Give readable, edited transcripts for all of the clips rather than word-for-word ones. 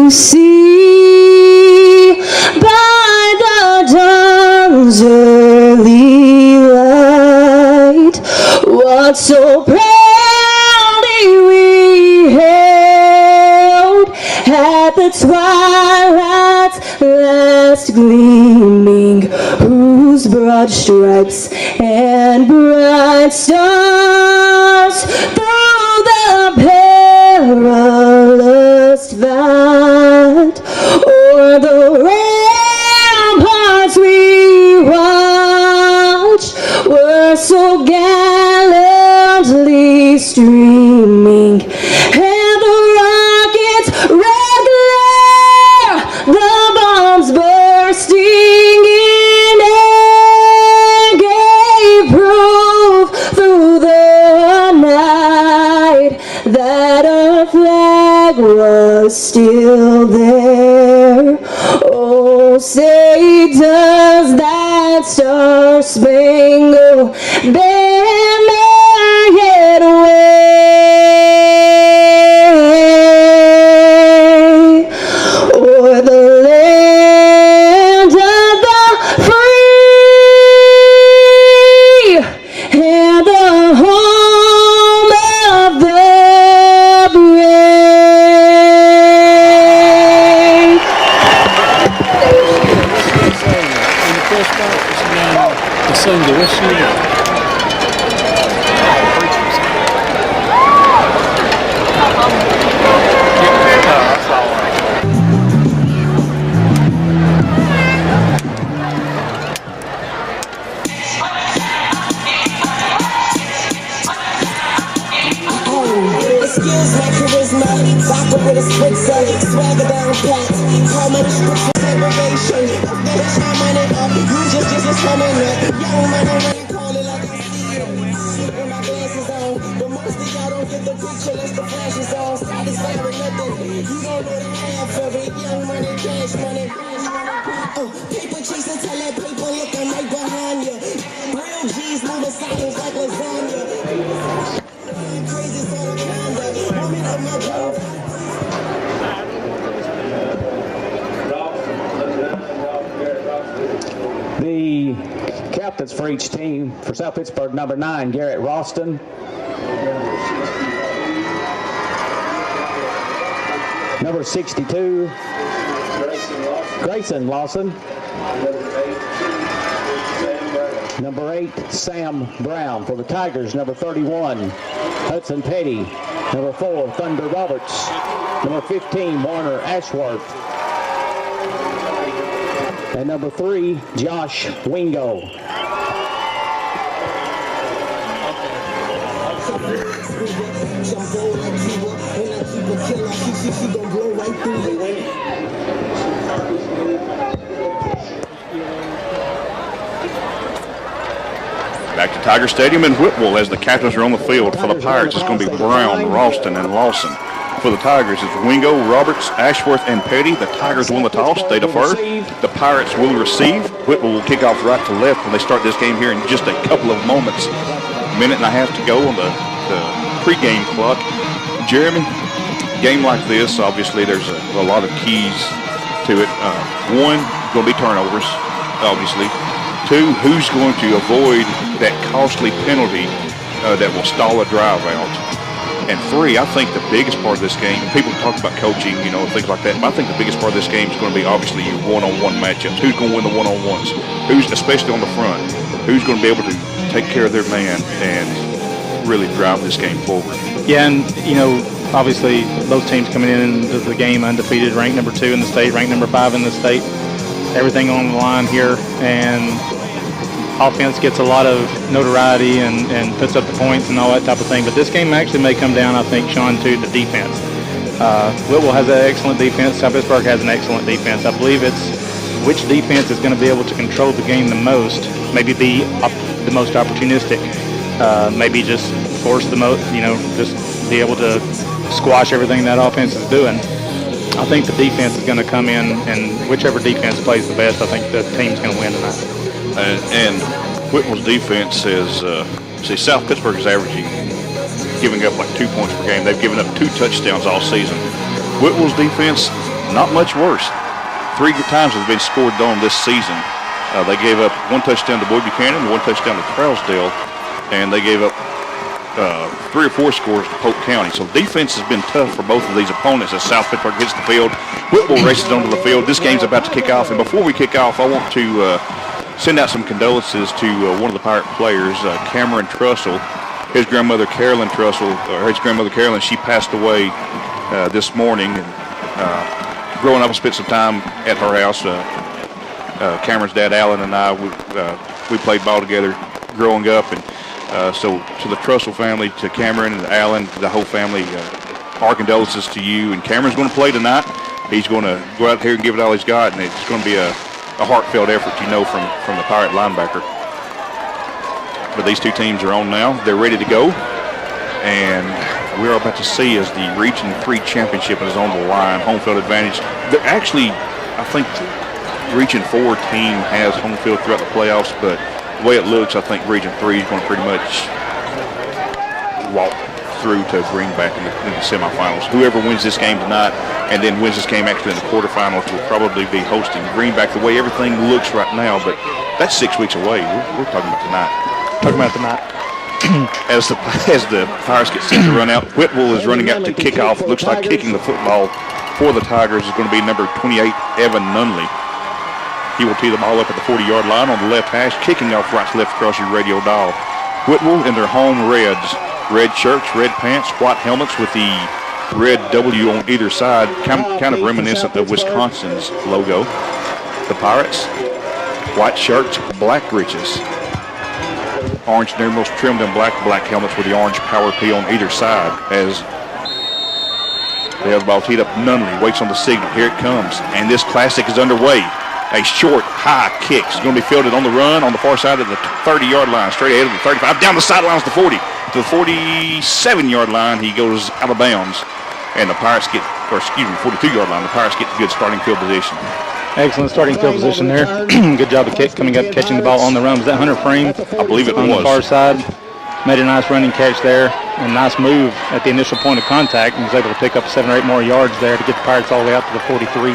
to see by the dawn's early light what so proudly we hailed at the twilight's last gleaming, whose broad stripes and bright stars through the perilous fight o'er the ramparts we watched were so gallantly streaming, and the rockets' red glare, the bombs bursting in air, gave proof through the night that our flag was still there. Oh, say does that star-spangled banner yet wave o'er the land of the free and the home of the brave. The single, what's she name? Excuse my charisma, vodka with a spritzer, swagger down pat, call my separation, never try money up, you just coming up, young money when I call it like I see it, with my glasses on, but most of y'all don't get the picture unless the flash is on, satisfied with nothing, you don't know the half of it, young money, cash money, paper chasing, tell that paper looking right behind you, real G's moving silence like lasagna. The captains for each team, for South Pittsburg, number 9, Garrett Ralston. Number 62, Grayson Lawson. Number 8, Sam Brown. For the Tigers, number 31, Hudson Petty. Number 4, Thunder Roberts. Number 15, Warner Ashworth. And number 3, Josh Wingo. Back to Tiger Stadium in Whitwell as the captains are on the field. For the Pirates, it's going to be Brown, Ralston, and Lawson. For the Tigers, it's Wingo, Roberts, Ashworth, and Petty. The Tigers won the toss. They defer. The Pirates will receive. Whitwell will kick off right to left when they start this game here in just a couple of moments. A minute and a half to go on the pregame clock. Jeremy, game like this, obviously there's a lot of keys to it. One, going to be turnovers, obviously. 2, who's going to avoid that costly penalty that will stall a drive out. And 3, I think the biggest part of this game, people talk about coaching, things like that, but I think the biggest part of this game is going to be obviously your one-on-one matchups. Who's going to win the one-on-ones? Who's, especially on the front, who's going to be able to take care of their man and really drive this game forward? Yeah, and, obviously both teams coming into the game undefeated, ranked number 2 in the state, ranked number 5 in the state. Everything on the line here, and offense gets a lot of notoriety and puts up the points and all that type of thing. But this game actually may come down, I think, Sean, to the defense. Whitwell has an excellent defense. South Pittsburg has an excellent defense. I believe it's which defense is going to be able to control the game the most, maybe be the most opportunistic, maybe just force the most, just be able to squash everything that offense is doing. I think the defense is going to come in, and whichever defense plays the best, I think the team's going to win tonight. And Whitwell's defense is, South Pittsburg is averaging, giving up like 2 points per game. They've given up 2 touchdowns all season. Whitwell's defense, not much worse. 3 times has been scored on this season. They gave up 1 touchdown to Boyd Buchanan, 1 touchdown to Trousdale, and they gave up 3 or 4 scores to Polk County. So defense has been tough for both of these opponents as South Pittsburg hits the field. Whitwell races onto the field. This game's about to kick off, and before we kick off, I want to send out some condolences to one of the Pirate players, Cameron Trussell. His grandmother, Carolyn Trussell, she passed away this morning. And, growing up, I spent some time at her house. Cameron's dad, Alan, and I, we played ball together growing up. And so to the Trussell family, to Cameron and Alan, the whole family, our condolences to you. And Cameron's going to play tonight. He's going to go out here and give it all he's got, and it's going to be a heartfelt effort, from the Pirate linebacker. But these two teams are on now. They're ready to go. And we're about to see as the Region 3 championship is on the line, home field advantage. They're actually, I think, Region 4 team has home field throughout the playoffs, but the way it looks, I think Region 3 is going to pretty much walk through to Greenback in the semifinals. Whoever wins this game tonight and then wins this game actually in the quarterfinals will probably be hosting Greenback the way everything looks right now, but that's 6 weeks away. We're talking about tonight. As the Pirates get set to run out, Whitwell is running out to kick off. Looks like kicking the football for the Tigers is going to be number 28, Evan Nunley. He will tee the ball up at the 40-yard line on the left hash, kicking off right to left across your radio dial. Whitwell in their home reds. Red shirts, red pants, white helmets with the red W on either side, kind of reminiscent of Wisconsin's logo. The Pirates, white shirts, black breeches. Orange numerals trimmed in black helmets with the orange power P on either side. As they have the ball teed up, Nunley waits on the signal. Here it comes, and this classic is underway. A short, high kick is going to be fielded on the run on the far side of the 30-yard line, straight ahead of the 35, down the sidelines to 40. To the 47-yard line, he goes out of bounds, and the Pirates get, 42-yard line, the Pirates get good starting field position. Excellent starting field position there. Good job of coming up, catching the ball on the run. Was that Hunter Frame? I believe it was. On the far side. Made a nice running catch there, and nice move at the initial point of contact, and was able to pick up 7 or 8 more yards there to get the Pirates all the way out to the 43.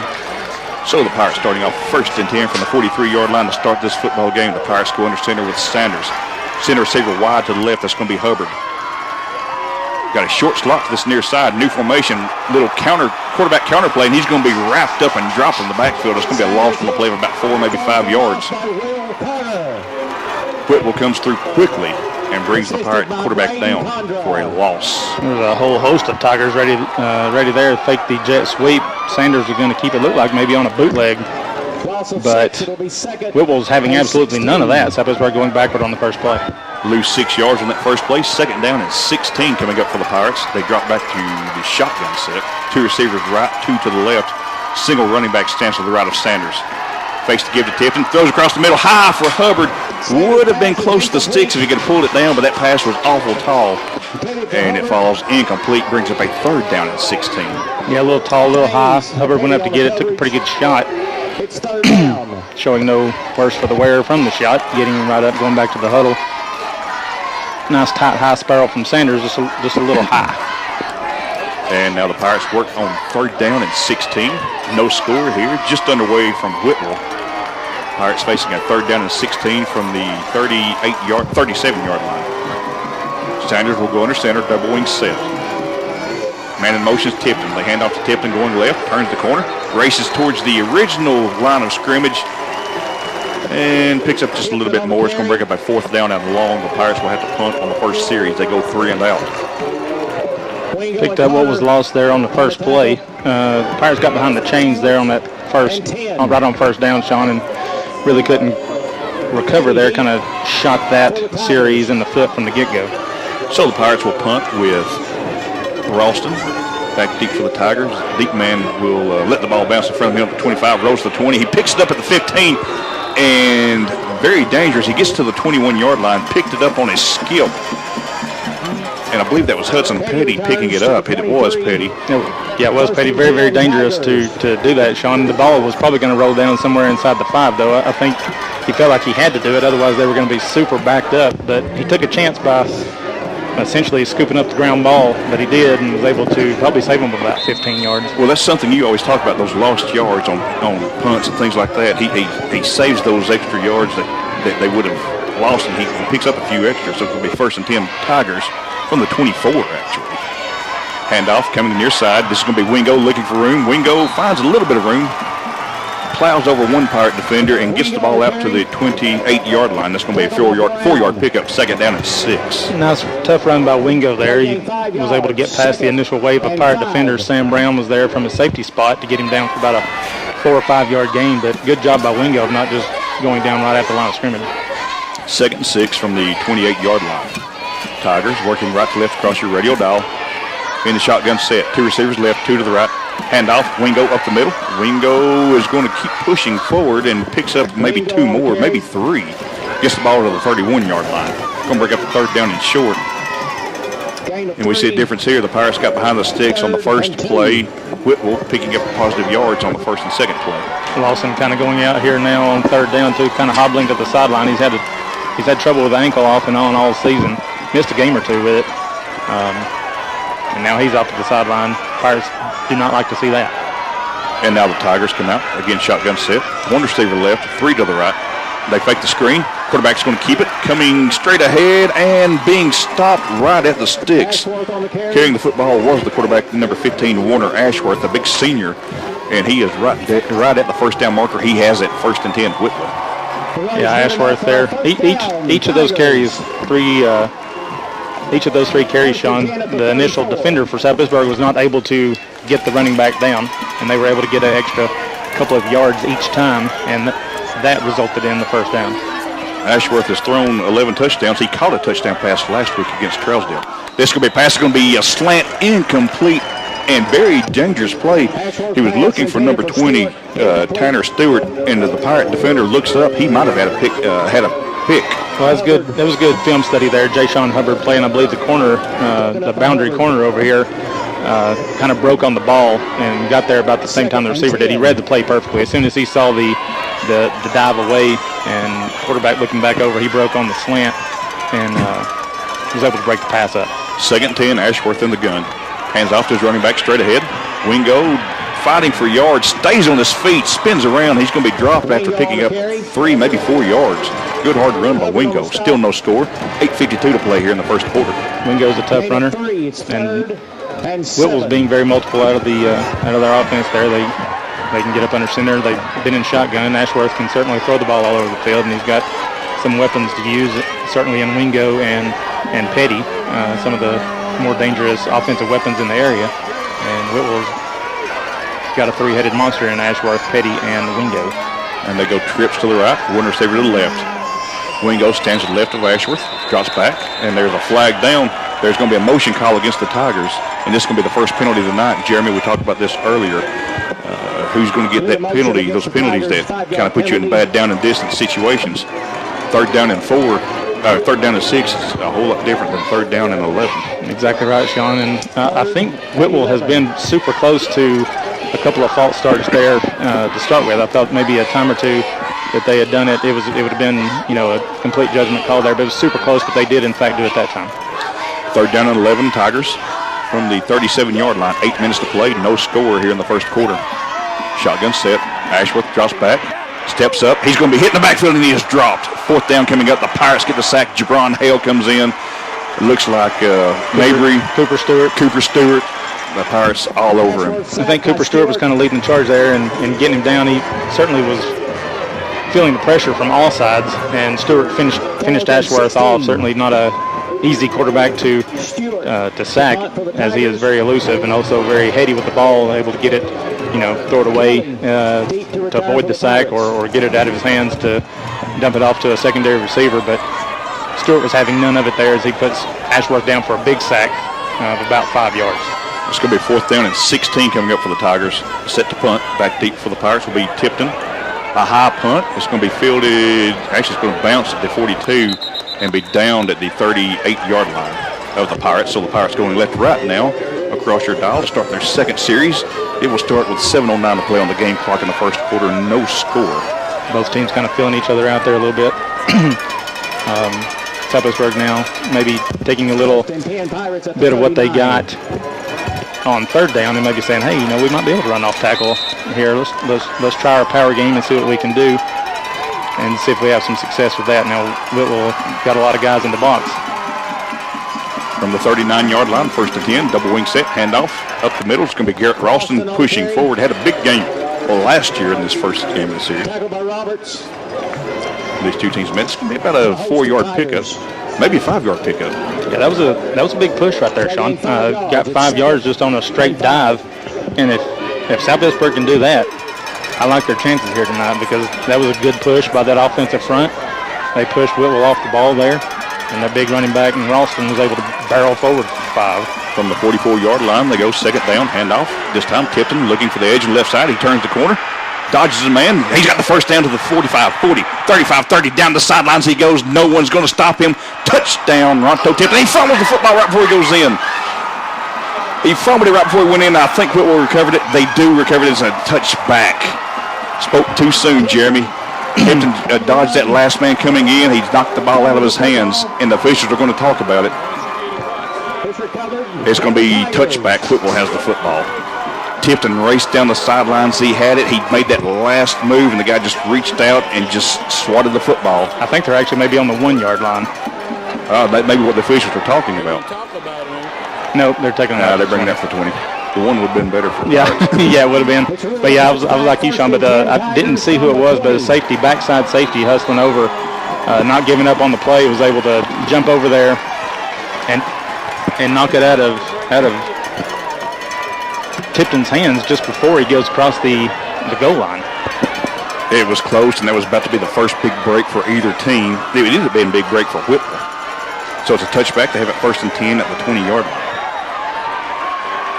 So the Pirates starting off 1st and 10 from the 43-yard line to start this football game. The Pirates go under center with Sanders. Center receiver wide to the left. That's going to be Hubbard. Got a short slot to this near side. New formation. Little quarterback counter play, and he's going to be wrapped up and dropped in the backfield. It's going to be a loss on the play of about 4, maybe 5 yards. Whitwell comes through quickly and brings the Pirate quarterback down for a loss. There's a whole host of Tigers ready there to fake the jet sweep. Sanders is going to keep it look like maybe on a bootleg, but Whitwell's having absolutely none of that. South Pittsburg going backward on the first play. Lose 6 yards on that first play. 2nd down and 16 coming up for the Pirates. They drop back to the shotgun set. 2 receivers right, 2 to the left. Single running back stands to the right of Sanders. Fakes to give to Tipton. Throws across the middle. High for Hubbard. Would have been close to the sticks if he could have pulled it down, but that pass was awful tall. And it falls incomplete. Brings up a 3rd down and 16. Yeah, a little tall, a little high. Hubbard went up to get it. Took a pretty good shot. Showing no worse for the wearer from the shot. Getting him right up, going back to the huddle. Nice tight high spiral from Sanders, just a little high. And now the Pirates work on 3rd down and 16. No score here, just underway from Whitwell. Pirates facing a 3rd down and 16 from the 37-yard line. Sanders will go under center, double wing set. Man in motion is Tipton. They hand off to Tipton going left, turns the corner, races towards the original line of scrimmage, and picks up just a little bit more. It's going to break up a 4th down and long. The Pirates will have to punt on the first series. They go 3 and out. Picked up what was lost there on the first play. The Pirates got behind the chains there on that right on 1st down, Sean, and really couldn't recover there. Kind of shot that series in the foot from the get-go. So the Pirates will punt with Ralston back deep for the Tigers. Deep man will let the ball bounce in front of him at the 25, rolls to the 20. He picks it up at the 15, and very dangerous. He gets to the 21-yard line, picked it up on his skip. And I believe that was Hudson Petty picking it up. It was Petty. Yeah, it was Petty. Very, very dangerous to do that, Sean. The ball was probably going to roll down somewhere inside the 5, though. I think he felt like he had to do it. Otherwise, they were going to be super backed up. But he took a chance by essentially scooping up the ground ball, but he did and was able to probably save them about 15 yards. Well, that's something you always talk about, those lost yards on punts and things like that. He saves those extra yards that they would have lost, and he picks up a few extras, so it'll be 1st and 10 Tigers from the 24, actually. Handoff coming to near side. This is going to be Wingo looking for room. Wingo finds a little bit of room, plows over one Pirate defender, and gets the ball out to the 28-yard line. That's going to be a 4-yard pickup, 2nd down and 6. Nice, tough run by Wingo there. He was able to get past the initial wave of Pirate defenders. Sam Brown was there from his safety spot to get him down for about a 4 or 5 yard gain, but good job by Wingo of not just going down right at the line of scrimmage. 2nd and 6 from the 28-yard line. Tigers working right to left across your radio dial. In the shotgun set. 2 receivers left, 2 to the right. Handoff, Wingo up the middle. Wingo is going to keep pushing forward and picks up maybe 2 more, maybe 3. Gets the ball to the 31-yard line. Going to break up the 3rd down and short. And we see a difference here. The Pirates got behind the sticks on the first play. Whitwell picking up positive yards on the 1st and 2nd play. Lawson kind of going out here now on 3rd down too, kind of hobbling to the sideline. He's had trouble with the ankle off and on all season. Missed a game or 2 with it. And now he's off to the sideline. Pirates do not like to see that. And now the Tigers come out. Again, shotgun set. 1 receiver left, 3 to the right. They fake the screen. Quarterback's going to keep it. Coming straight ahead and being stopped right at the sticks. Carrying the football was the quarterback, number 15, Warner Ashworth, a big senior. And he is right at the 1st down marker. He has it, 1st and 10, Whitwell. Yeah, Ashworth there. Each of those carries, each of those 3 carries, Sean, the initial defender for South Pittsburg was not able to get the running back down, and they were able to get an extra couple of yards each time, and that resulted in the 1st down. Ashworth has thrown 11 touchdowns. He caught a touchdown pass last week against Trousdale. This is going to be a pass. It's going to be a slant, incomplete, and very dangerous play. He was looking for number 20, Tanner Stewart, and the Pirate defender looks up. He might have had a pick. Well, that's good. That was good film study there. Jay Sean Hubbard playing, I believe, the corner, the boundary corner over here, kind of broke on the ball and got there about the same time the receiver did. He read the play perfectly. As soon as he saw the dive away and quarterback looking back over, he broke on the slant and was able to break the pass up. 2nd and 10, Ashworth in the gun. Hands off to his running back straight ahead. Wingo fighting for yards, stays on his feet, spins around. He's going to be dropped after picking up 3, maybe 4 yards. Good hard run by Wingo. Still no score. 8:52 to play here in the 1st quarter. Wingo's a tough runner, and Whitwell's being very multiple out of their offense there. They can get up under center. They've been in shotgun. Ashworth can certainly throw the ball all over the field, and he's got some weapons to use, certainly in Wingo and Petty, some of the more dangerous offensive weapons in the area. And Whitwell's got a 3-headed monster in Ashworth, Petty, and Wingo. And they go trips to the right, 1 receiver to the left. Wingo stands to the left of Ashworth, drops back, and there's a flag down. There's going to be a motion call against the Tigers, and this is going to be the first penalty of the night. Jeremy, we talked about this earlier. Who's going to get that penalty, those penalties that kind of put you in bad down and distance situations. 3rd down and 4, 3rd down and 6 is a whole lot different than 3rd down and 11. Exactly right, Sean. And I think Whitwell has been super close to a couple of false starts there to start with. I thought maybe a time or 2 that they had done it, it would have been, a complete judgment call there, but it was super close, but they did in fact do it that time. 3rd down and 11, Tigers from the 37-yard line. 8 minutes to play, no score here in the 1st quarter. Shotgun set, Ashworth drops back, steps up. He's going to be hitting the backfield, and he is dropped. 4th down coming up. The Pirates get the sack. Jabron Hale comes in. It looks like Mabry. Cooper Stewart. The Pirates all over him. I think Cooper Stewart was kind of leading the charge there and getting him down. He certainly was feeling the pressure from all sides, and Stewart finished Ashworth off. Certainly not a easy quarterback to sack, as he is very elusive and also very heady with the ball, able to get it, throw it away to avoid the sack or get it out of his hands to dump it off to a secondary receiver. But Stewart was having none of it there as he puts Ashworth down for a big sack of about 5 yards. It's going to be 4th down and 16 coming up for the Tigers. Set to punt. Back deep for the Pirates will be Tipton. A high punt. It's going to be fielded. Actually, it's going to bounce at the 42 and be downed at the 38-yard line of the Pirates. So the Pirates going left to right now across your dial to start their 2nd series. It will start with 7:09 to play on the game clock in the 1st quarter. No score. Both teams kind of feeling each other out there a little bit. South Pittsburg now, maybe taking a little bit of what they got on third down and maybe saying, hey, we might be able to run off tackle here. Let's try our power game and see what we can do and see if we have some success with that. Now, Whitwell got a lot of guys in the box. From the 39-yard line, 1st and 10, double wing set, handoff up the middle. It's going to be Garrett Ralston pushing forward. Had a big game last year in this first game of the series. These two teams met. It's going to be about a 4-yard pickup, maybe a 5-yard pickup. Yeah, that was a big push right there, Sean. Got 5 yards just on a straight dive, and if South Pittsburg can do that, I like their chances here tonight because that was a good push by that offensive front. They pushed Whitwell off the ball there, and that big running back and Ralston was able to barrel forward for 5. From the 44-yard line, they go second down, handoff. This time, Tipton looking for the edge on the left side. He turns the corner, dodges a man. He's got the first down to the 45, 40, 35, 30. Down the sidelines he goes. No one's going to stop him. Touchdown, Ronto Tipton. He fumbled the football right before he goes in. He fumbled it right before he went in. I think Whitwell recovered it. They do recover it as a touchback. Spoke too soon, Jeremy. Tipton dodged that last man coming in. He knocked the ball out of his hands, and the officials are going to talk about it. It's going to be touchback. Whitwell has the football. Tipton raced down the sidelines. He had it. He made that last move, and the guy just reached out and just swatted the football. I think they're actually maybe on the 1-yard line. That may be what the officials are talking about. Nope, they're taking that. They're bringing that for 20. The one would have been better for yeah, yeah, it would have been. But yeah, I was like you, Sean, but I didn't see who it was, but a safety, backside safety, hustling over, not giving up on the play, was able to jump over there and knock it out of Tipton's hands just before he goes across the goal line. It was close, and that was about to be the first big break for either team. It ended up being a big break for Whitwell. So it's a touchback. They have it 1st and 10 at the 20-yard line.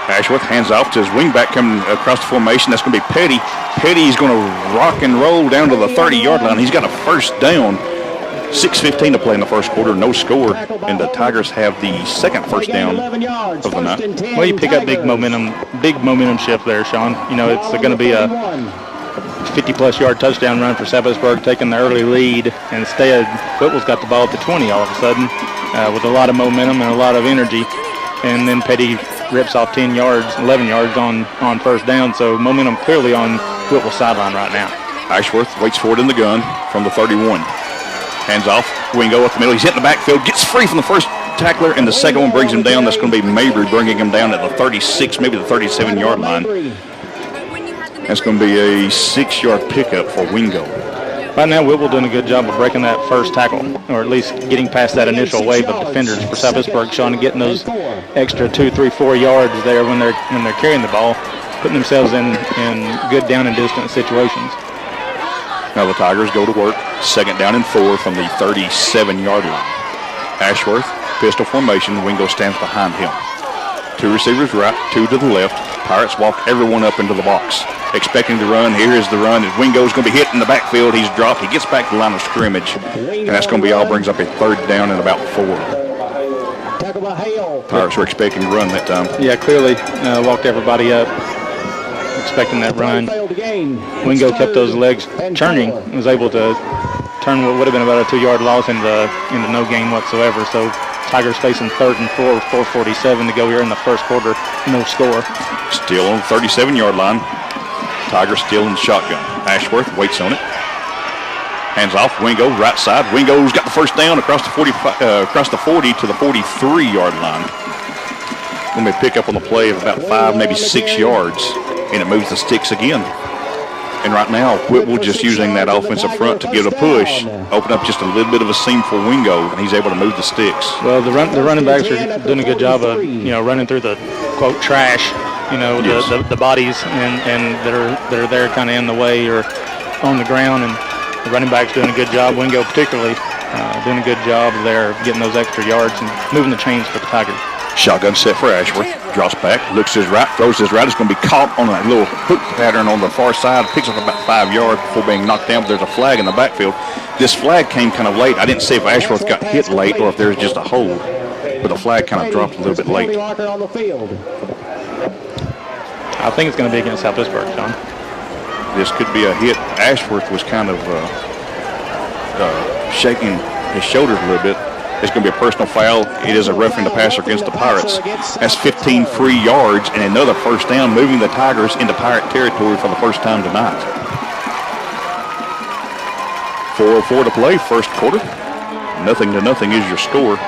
Ashworth hands off to his wingback coming across the formation. That's going to be Petty. Petty's going to rock and roll down to the 30-yard line. He's got a first down. 6:15 to play in the first quarter. No score. And the Tigers have the second first down of the night. Well, you pick up big momentum shift there, Sean. It's going to be a 50-plus yard touchdown run for South Pittsburg, taking the early lead. And instead, Whitwell's got the ball at the 20 all of a sudden with a lot of momentum and a lot of energy. And then Petty rips off 11 yards on first down. So momentum clearly on Whitwell's sideline right now. Ashworth waits for it in the gun from the 31. Hands off. Wingo up the middle. He's hitting the backfield. Gets free from the first tackler, and the second one brings him down. That's going to be Mabry bringing him down at the 36, maybe the 37-yard line. That's going to be a 6-yard pickup for Wingo. Right now, Whitwell doing a good job of breaking that first tackle, or at least getting past that initial wave of defenders for South Pittsburg, Sean, and getting those extra 2, 3, 4 yards there when they're carrying the ball, putting themselves in good down and distance situations. Now the Tigers go to work. 2nd down and 4 from the 37-yard line. Ashworth, pistol formation. Wingo stands behind him. 2 receivers right, 2 to the left. Pirates walk everyone up into the box. Expecting to run. Here is the run. Wingo's going to be hit in the backfield. He's dropped. He gets back to the line of scrimmage. And that's going to be all. Brings up a 3rd down and about 4. Pirates were expecting to run that time. Yeah, clearly walked everybody up, expecting that run. Wingo kept those legs churning, was able to turn what would have been about a 2-yard loss into no gain whatsoever. So Tigers facing 3rd and 4, 4:47 to go here in the first quarter. No score. Still on the 37-yard line. Tigers still in the shotgun. Ashworth waits on it. Hands off. Wingo right side. Wingo's got the first down across the 40 to the 43-yard line. Going to be a pickup on the play of about 5, maybe 6 yards, and it moves the sticks again. And right now, Whitwell just using that offensive front to get a push, open up just a little bit of a seam for Wingo, and he's able to move the sticks. Well, the running backs are doing a good job of running through the quote trash, Yes. the bodies and that are there kind of in the way or on the ground, and the running backs doing a good job. Wingo particularly doing a good job there, getting those extra yards and moving the chains for the Tigers. Shotgun set for Ashworth. Drops back, looks to his right, throws to his right. It's going to be caught on a little hook pattern on the far side. Picks up about 5 yards before being knocked down. But there's a flag in the backfield. This flag came kind of late. I didn't see if Ashworth got hit late or if there was just a hold. But the flag kind of dropped a little bit late. I think it's going to be against South Pittsburg, John. This could be a hit. Ashworth was kind of shaking his shoulders a little bit. It's going to be a personal foul. It is a roughing the passer against the Pirates. That's 15 free yards and another first down, moving the Tigers into Pirate territory for the first time tonight. 4:04 to play, first quarter. 0-0 is your score.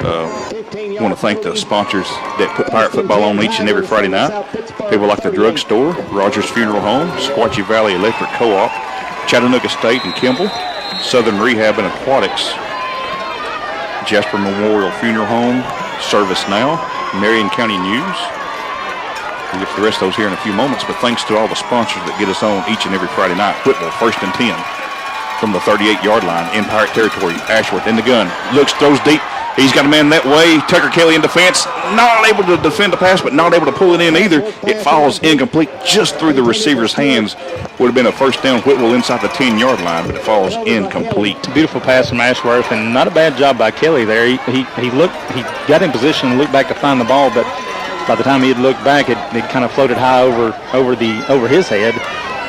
I want to thank the sponsors that put Pirate football on each and every Friday night. People like the Drugstore, Rogers Funeral Home, Squatchy Valley Electric Co-op, Chattanooga State and Kimball, Southern Rehab and Aquatics, Jasper Memorial Funeral Home, Service Now, Marion County News. We'll get to the rest of those here in a few moments, but thanks to all the sponsors that get us on each and every Friday night. Whitwell, 1st and 10 from the 38-yard line in Pirate territory. Ashworth in the gun, looks, throws deep. He's got a man that way. Tucker Kelly in defense, not able to defend the pass, but not able to pull it in either. It falls incomplete just through the receiver's hands. Would have been a first down. Whitwell inside the 10-yard line, but it falls incomplete. Beautiful pass from Ashworth, and not a bad job by Kelly there. He got in position and looked back to find the ball, but by the time he had looked back, it kind of floated high over his head,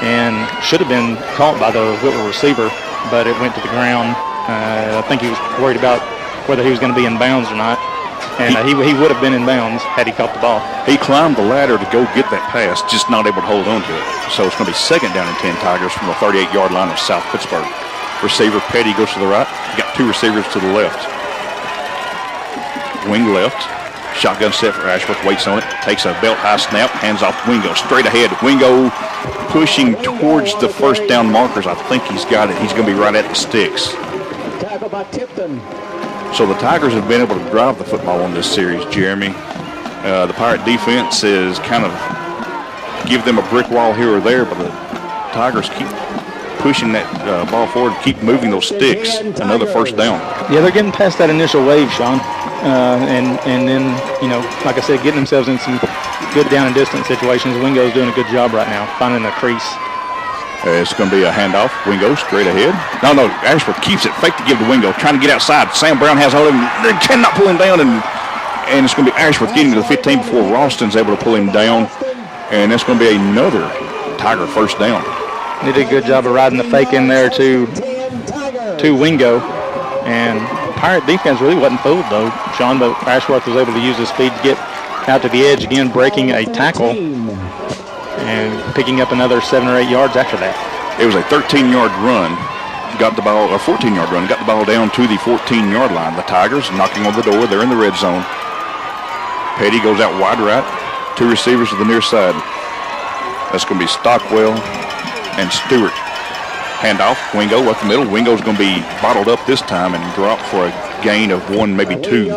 and should have been caught by the Whitwell receiver, but it went to the ground. I think he was worried about whether he was going to be in bounds or not. And he would have been in bounds had he caught the ball. He climbed the ladder to go get that pass, just not able to hold on to it. So it's going to be 2nd down and 10 Tigers from the 38-yard line of South Pittsburg. Receiver Petty goes to the right. You got 2 receivers to the left. Wing left. Shotgun set for Ashworth. Waits on it. Takes a belt-high snap. Hands off Wingo. Straight ahead. Wingo pushing towards the first down markers. I think he's got it. He's going to be right at the sticks. Tackle by Tipton. So the Tigers have been able to drive the football on this series, Jeremy. The Pirate defense is kind of give them a brick wall here or there, but the Tigers keep pushing that ball forward, keep moving those sticks. Another first down. Yeah, they're getting past that initial wave, Sean. And then, like I said, getting themselves in some good down and distance situations. Wingo's doing a good job right now, finding the crease. It's going to be a handoff. Wingo straight ahead. No, Ashworth keeps it. Fake to give to Wingo, trying to get outside. Sam Brown has hold of him. They cannot pull him down, and it's going to be Ashworth getting to the 15 before Ralston's able to pull him down. And that's going to be another Tiger first down. They did a good job of riding the fake in there to Wingo. And Pirate defense really wasn't fooled, though, Sean, but Ashworth was able to use his speed to get out to the edge again, breaking a tackle and picking up another 7 or 8 yards after that. It was a 13-yard run, got the ball, a 14-yard run, got the ball down to the 14-yard line. The Tigers knocking on the door. They're in the red zone. Petty goes out wide right. 2 receivers to the near side. That's going to be Stockwell and Stewart. Handoff, Wingo up the middle. Wingo's going to be bottled up this time and drop for a gain of 1, maybe 2.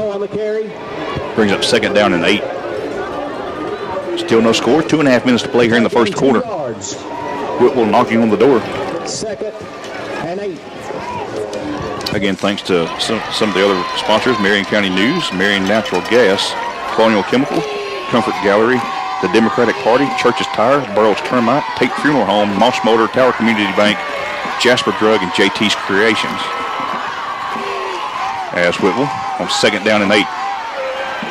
Brings up 2nd down and 8. Still no score. 2.5 minutes to play here in the first quarter. Whitwell knocking on the door. 2nd and 8. Again, thanks to some of the other sponsors: Marion County News, Marion Natural Gas, Colonial Chemical, Comfort Gallery, the Democratic Party, Church's Tire, Burroughs Termite, Tate Funeral Home, Moss Motor, Tower Community Bank, Jasper Drug, and JT's Creations. As Whitwell on 2nd down and 8.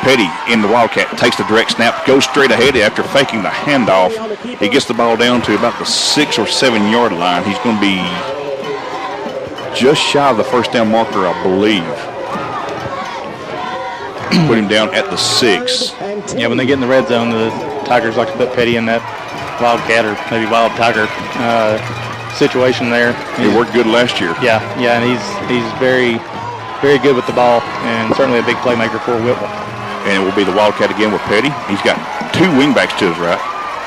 Petty in the Wildcat, takes the direct snap, goes straight ahead after faking the handoff. He gets the ball down to about the 6 or 7 yard line. He's going to be just shy of the first down marker, I believe. Put him down at the 6. Yeah, when they get in the red zone, the Tigers like to put Petty in that Wildcat or maybe Wild Tiger situation there. He worked good last year. Yeah, and he's very, very good with the ball and certainly a big playmaker for Whitwell. And it will be the Wildcat again with Petty. He's got 2 wingbacks to his right.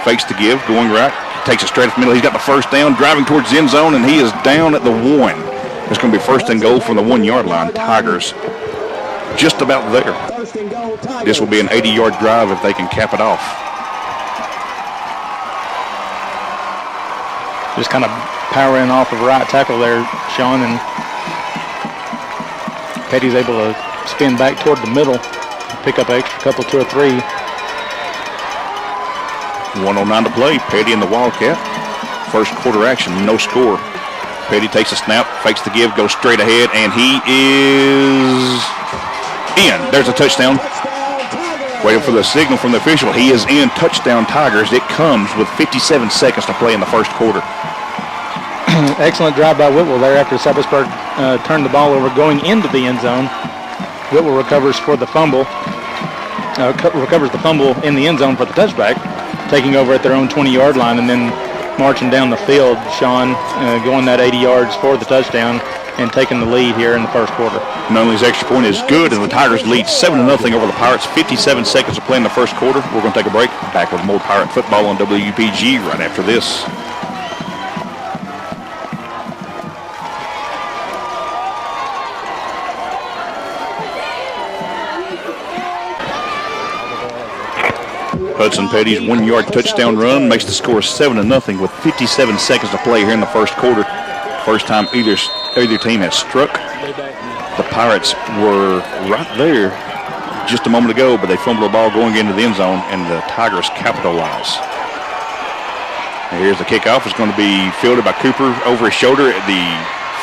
Fakes to give, going right. Takes it straight up the middle. He's got the first down, driving towards the end zone, and he is down at the 1. It's going to be 1st and goal from the 1 yard line. Tigers just about there. This will be an 80-yard drive if they can cap it off. Just kind of powering off of right tackle there, Sean, and Petty's able to spin back toward the middle, pick up an extra couple, 2 or 3. 1:09 to play. Petty in the Wildcat. First quarter action, no score. Petty takes a snap, fakes the give, goes straight ahead, and he is in. There's a touchdown. Waiting for the signal from the official. He is in. Touchdown Tigers. It comes with 57 seconds to play in the first quarter. Excellent drive by Whitwell there after South Pittsburg turned the ball over going into the end zone. Whitwell recovers for the fumble. Recovers the fumble in the end zone for the touchback, taking over at their own 20-yard line and then marching down the field. Sean going that 80 yards for the touchdown and taking the lead here in the first quarter. Nunley's extra point is good, and the Tigers lead 7-0 over the Pirates. 57 seconds to play in the first quarter. We're going to take a break. Back with more Pirate football on WPG right after this. Hudson Petty's 1-yard touchdown run makes the score 7-0 with 57 seconds to play here in the first quarter. First time either team has struck. The Pirates were right there just a moment ago, but they fumbled the ball going into the end zone, and the Tigers capitalize. And here's the kickoff. It's going to be fielded by Cooper over his shoulder at the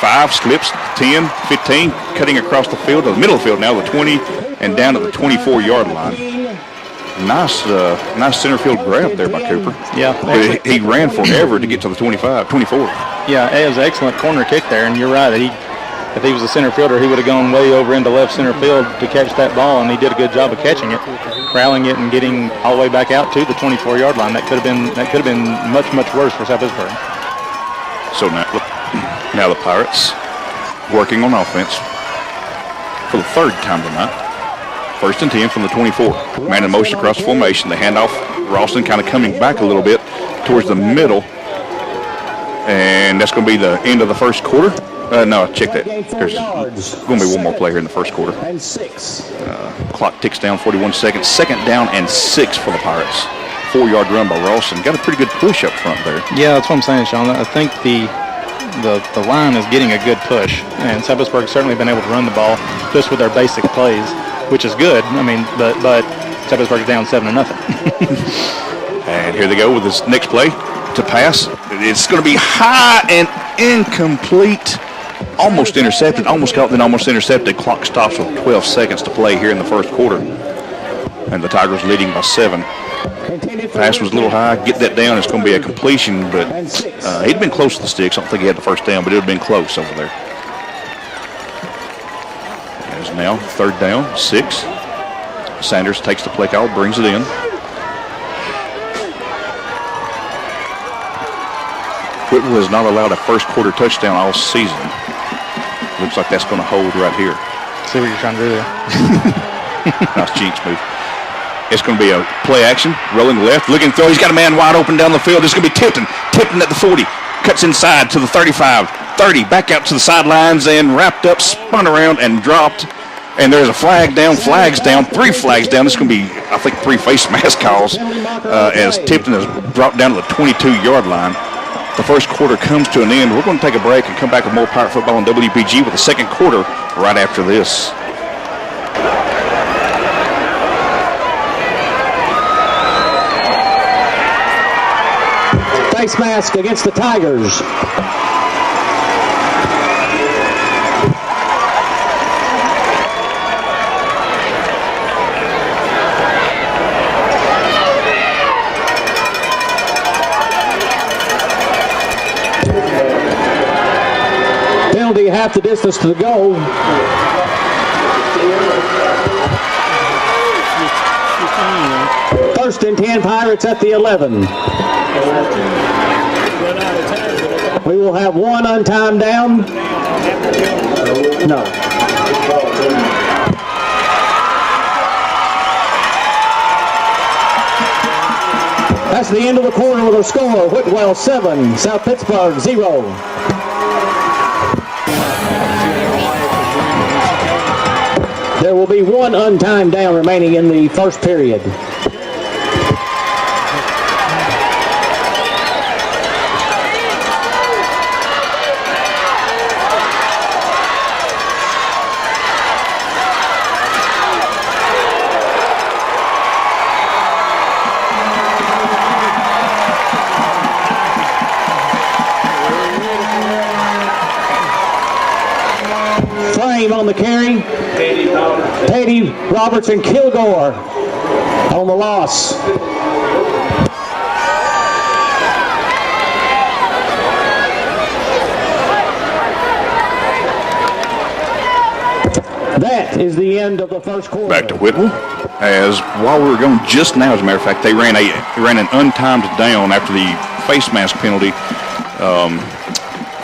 5, slips 10, 15, cutting across the field, to the middle of the field now, the 20, and down to the 24-yard line. Nice center field grab there by Cooper. Yeah. But he ran forever to get to the 24. Yeah, it was an excellent corner kick there, and you're right. If he was a center fielder, he would have gone way over into left center field to catch that ball, and he did a good job of catching it, corralling it, and getting all the way back out to the 24-yard line. That could have been much, much worse for South Pittsburg. So now the Pirates working on offense for the third time tonight. First and 10 from the 24. Man in motion across the formation. The handoff. Ralston kind of coming back a little bit towards the middle. And that's going to be the end of the first quarter. No, check that. There's going to be one more play here in the first quarter. And 6. Clock ticks down 41 seconds. Second down and 6 for the Pirates. 4-yard run by Ralston. Got a pretty good push up front there. Yeah, that's what I'm saying, Sean. I think the line is getting a good push. And South Pittsburgh's certainly been able to run the ball just with their basic plays, which is good. I mean, but South Pittsburgh's down 7-0. And here they go with this next play to pass. It's going to be high and incomplete. Almost intercepted. Almost caught, then almost intercepted. Clock stops with 12 seconds to play here in the first quarter. And the Tigers leading by 7. Pass was a little high. Get that down. It's going to be a completion, but he'd been close to the sticks. I don't think he had the first down, but it would have been close over there. As now, third down, 6. Sanders takes the play call, brings it in. Whitwell has not allowed a first quarter touchdown all season. Looks like that's going to hold right here. See what you're trying to do there. Nice jinx move. It's going to be a play action, rolling left, looking throw. He's got a man wide open down the field. It's going to be Tipton. Tipton at the 40. Cuts inside to the 35, 30, back out to the sidelines and wrapped up, spun around and dropped. And there's a flag down, flags down, 3 flags down. This is going to be, I think, 3 face mask calls as Tipton has dropped down to the 22-yard line. The first quarter comes to an end. We're going to take a break and come back with more Pirate football on WPG with the second quarter right after this. Face mask against the Tigers. Penalty half the distance to the goal. First and 10 Pirates at the 11. We will have one untimed down. No. That's the end of the quarter with a score. Whitwell 7, South Pittsburg 0. There will be one untimed down remaining in the first period. On the carry, Petty, Roberts, and Kilgore on the loss. That is the end of the first quarter. Back to Whitwell. As while we were going just now, as a matter of fact, they ran an untimed down after the face mask penalty.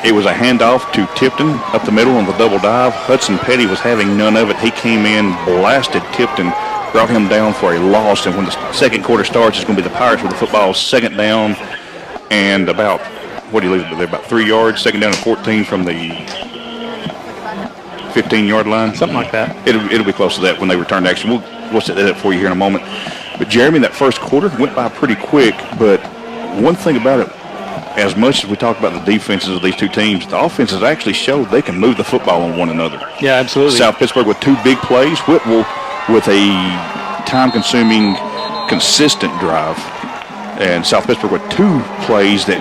It was a handoff to Tipton up the middle on the double dive. Hudson Petty was having none of it. He came in, blasted Tipton, brought him down for a loss. And when the second quarter starts, it's going to be the Pirates with the football, second down and about, what do you leave it there, about 3 yards, second down and 14 from the 15-yard line. Something like that. It'll be close to that when they return to action. We'll set that up for you here in a moment. But Jeremy, that first quarter went by pretty quick. But one thing about it, as much as we talk about the defenses of these two teams, the offenses actually showed they can move the football on one another. Yeah, absolutely. South Pittsburg with 2 big plays, Whitwell with a time-consuming, consistent drive, and South Pittsburg with 2 plays that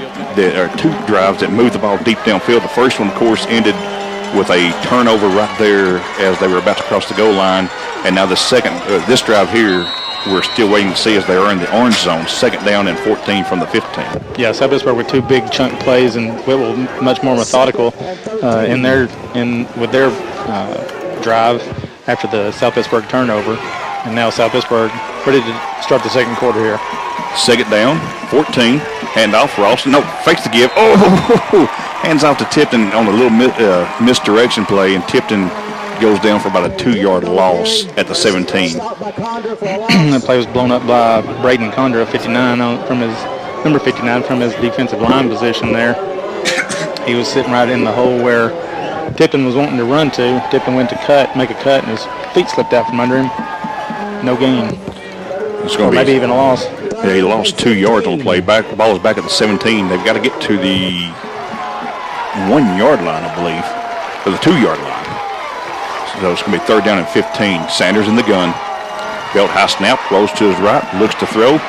are 2 drives that moved the ball deep downfield. The first one, of course, ended with a turnover right there as they were about to cross the goal line, and now the second, this drive here, we're still waiting to see as they are in the orange zone. Second down and 14 from the 15. Yeah, South Pittsburg with 2 big chunk plays, and Whitwell much more methodical with their drive after the South Pittsburg turnover. And now South Pittsburg ready to start the second quarter here. Second down, 14. Handoff, Ralston. No, fakes the give. Oh, hands off to Tipton on a little misdirection play, and Tipton goes down for about a 2-yard loss at the 17. That play was blown up by Braden Condra, 59 from his number 59 from his defensive line position there. He was sitting right in the hole where Tipton was wanting to run to. Tipton went to make a cut, and his feet slipped out from under him. No gain. It's going to be maybe even a loss. Yeah, he lost 2 yards on the play. The ball is back at the 17. They've got to get to the 1-yard line, I believe, or the 2-yard line. So it's going to be third down and 15. Sanders in the gun. Belt high snap, rolls to his right, looks to throw.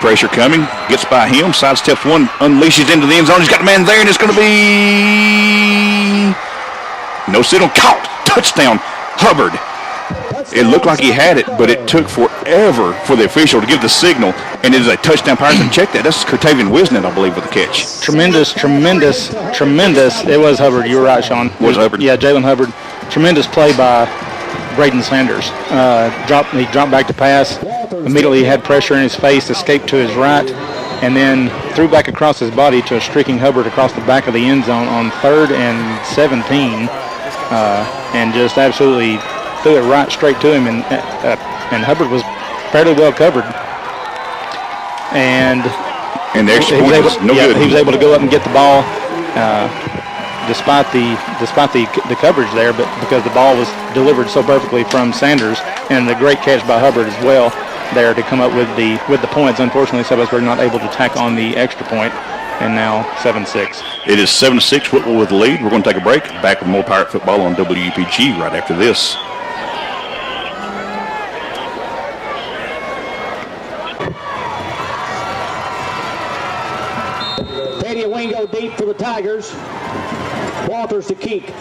Pressure coming, gets by him, sidesteps one, unleashes into the end zone. He's got a man there, and it's going to be no signal. Caught. Touchdown, Hubbard. It looked like he had it, but it took forever for the official to give the signal, and it is a touchdown. Pirates, and check that. That's Curtavian Wisnett, I believe, with the catch. Tremendous. It was Hubbard. You were right, Sean. Was Hubbard? Yeah, Jalen Hubbard. Tremendous play by Braden Sanders. He dropped back to pass. Immediately had pressure in his face, escaped to his right, and then threw back across his body to a streaking Hubbard across the back of the end zone on 3rd and 17, and just absolutely threw it right straight to him, and Hubbard was fairly well covered. And the extra point was no good. He was able to go up and get the ball despite the coverage there, but because the ball was delivered so perfectly from Sanders, and the great catch by Hubbard as well there to come up with the points. Unfortunately, South Pittsburg not able to tack on the extra point, and now 7-6. It is 7-6, Whitwell with the lead. We're going to take a break. Back with more Pirate football on WPG right after this. Teddy Wingo deep for the Tigers. Walters to Keek.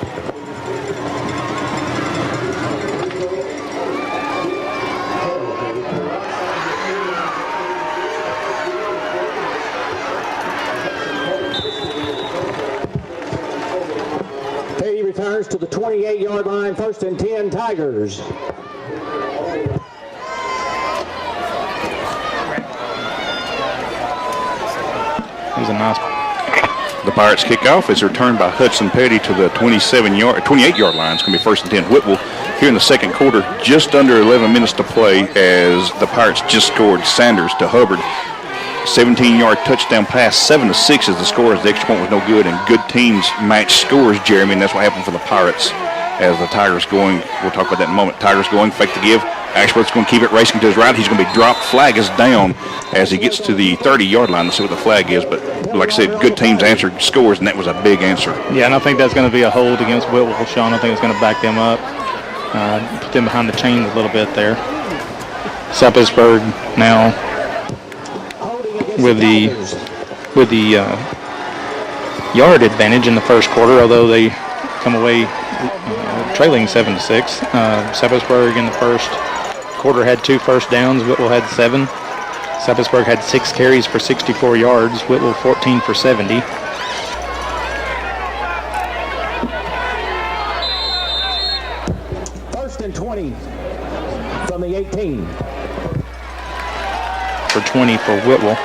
Teddy returns to the 28-yard line, 1st and 10, Tigers. It was a nice. The Pirates kickoff is returned by Hudson Petty to the 28-yard line. It's going to be 1st and 10 Whitwell here in the second quarter. Just under 11 minutes to play as the Pirates just scored. Sanders to Hubbard. 17-yard touchdown pass. 7-6 is the score as the extra point was no good. And good teams match scores, Jeremy, and that's what happened for the Pirates as the Tigers going. We'll talk about that in a moment. Tigers going, fake the give. Ashworth's going to keep it racing to his right. He's going to be dropped. Flag is down as he gets to the 30-yard line. Let's see what the flag is. But like I said, good teams answered scores, and that was a big answer. Yeah, and I think that's going to be a hold against Whitwell, Sean. I think it's going to back them up, put them behind the chains a little bit there. South Pittsburg now with the yard advantage in the first quarter, although they come away trailing 7-6. South Pittsburg in the first quarter had 2 first downs. Whitwell had 7. South Pittsburg had 6 carries for 64 yards. Whitwell 14 for 70. from the 18. For 20 for Whitwell,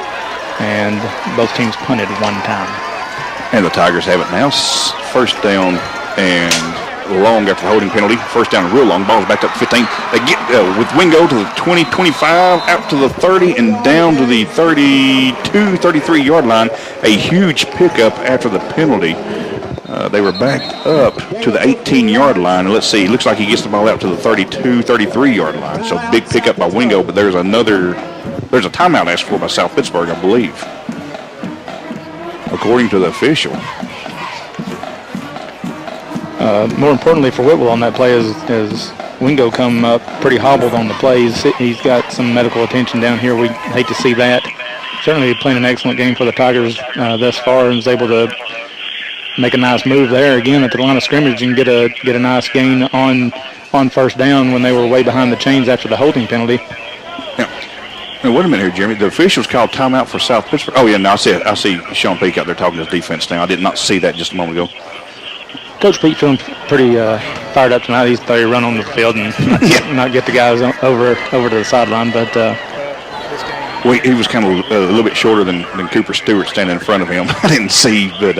and both teams punted one time. And the Tigers have it now. First down and long after the holding penalty. First down and real long. Ball's back up to 15. They get with Wingo to the 20, 25, out to the 30, and down to the 32, 33-yard line. A huge pickup after the penalty. They were backed up to the 18-yard line. And let's see. Looks like he gets the ball out to the 32, 33-yard line. So big pickup by Wingo, but there's a timeout asked for by South Pittsburg, I believe, according to the official. More importantly for Whitwell on that play is Wingo come up pretty hobbled on the plays. He's got some medical attention down here. We hate to see that. Certainly playing an excellent game for the Tigers thus far, and was able to make a nice move there again at the line of scrimmage and get a nice gain on first down when they were way behind the chains after the holding penalty. Now, wait a minute here, Jeremy. The officials called timeout for South Pittsburgh. Oh, yeah, no, I see Sean Peake out there talking to his defense now. I did not see that just a moment ago. Coach Peake feeling pretty fired up tonight. He's thought he'd run on the field and not get the guys over to the sideline, but well, he was kind of a little bit shorter than Cooper Stewart standing in front of him. I didn't see, but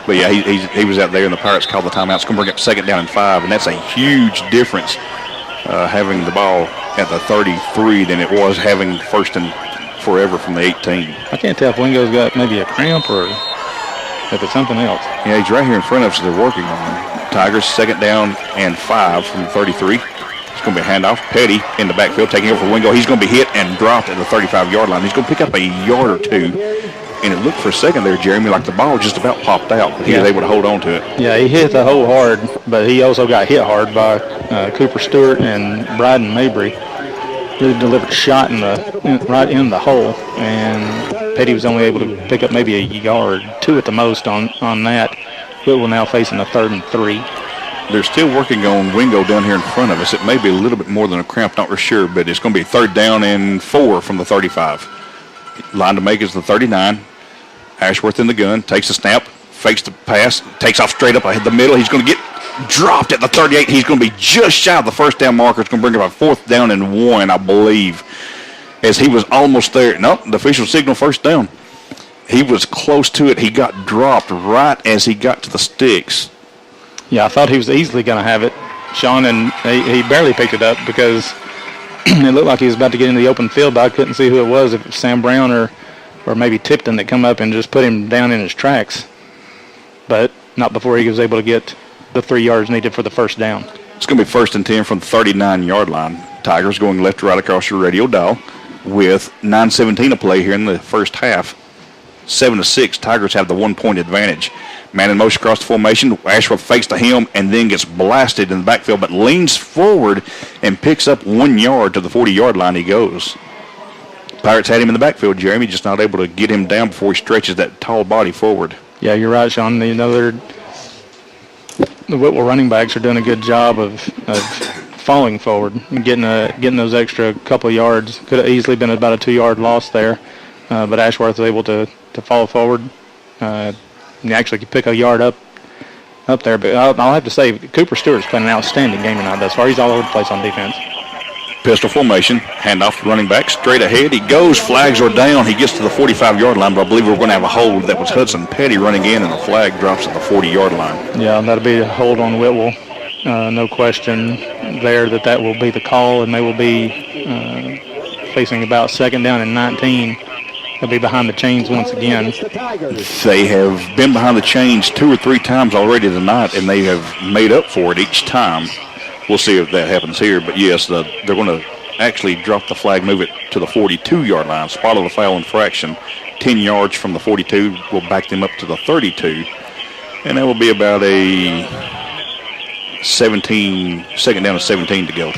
yeah, he was out there, and the Pirates called the timeout. It's going to bring up second down and 5, and that's a huge difference having the ball at the 33 than it was having first and forever from the 18. I can't tell if Wingo's got maybe a cramp or if it's something else. Yeah, he's right here in front of us. They're working on him. Tigers second down and 5 from the 33. It's going to be a handoff. Petty in the backfield taking over for Wingo. He's going to be hit and dropped at the 35-yard line. He's going to pick up a yard or two. And it looked for a second there, Jeremy, like the ball just about popped out. But he was able to hold on to it. Yeah, he hit the hole hard, but he also got hit hard by Cooper Stewart and Bryden Mabry. Really delivered a shot right in the hole, and Petty was only able to pick up maybe a yard, 2 at the most on that. Whitwell now facing a 3rd and 3. They're still working on Wingo down here in front of us. It may be a little bit more than a cramp, not for sure, but it's going to be 3rd down and 4 from the 35. Line to make is the 39. Ashworth in the gun, takes the snap, fakes the pass, takes off straight up ahead the middle. He's going to get dropped at the 38. He's going to be just shy of the first down marker. It's going to bring up a 4th down and 1, I believe, as he was almost there. Nope, the official signal first down. He was close to it. He got dropped right as he got to the sticks. Yeah, I thought he was easily going to have it, Sean, and he barely picked it up because it looked like he was about to get into the open field, but I couldn't see who it was, if it was Sam Brown or maybe Tipton that come up and just put him down in his tracks. But not before he was able to get the 3 yards needed for the first down. It's going to be 1st and 10 from the 39-yard line. Tigers going left to right across your radio dial with 9:17 to play here in the first half. 7-6, Tigers have the 1-point advantage. Man in motion across the formation. Ashworth fakes to him and then gets blasted in the backfield, but leans forward and picks up 1 yard to the 40-yard line. He goes. Pirates had him in the backfield, Jeremy, just not able to get him down before he stretches that tall body forward. Yeah, you're right, Sean. You know, the Whitwell running backs are doing a good job of falling forward and getting those extra couple of yards. Could have easily been about a 2-yard loss there, but Ashworth was able to fall forward. He actually could pick a yard up there. But I'll have to say, Cooper Stewart's playing an outstanding game tonight thus far. He's all over the place on defense. Pistol formation, handoff to running back, straight ahead. He goes, flags are down. He gets to the 45-yard line, but I believe we're going to have a hold. That was Hudson Petty running in, and the flag drops at the 40-yard line. Yeah, that'll be a hold on Whitwell. No question there that will be the call, and they will be facing about 2nd down and 19. They'll be behind the chains once again. They have been behind the chains 2 or 3 times already tonight, and they have made up for it each time. We'll see if that happens here. But, yes, they're going to actually drop the flag, move it to the 42-yard line, spot of the foul infraction. 10 yards from the 42 will back them up to the 32. And that will be about a 2nd down and 17 to go.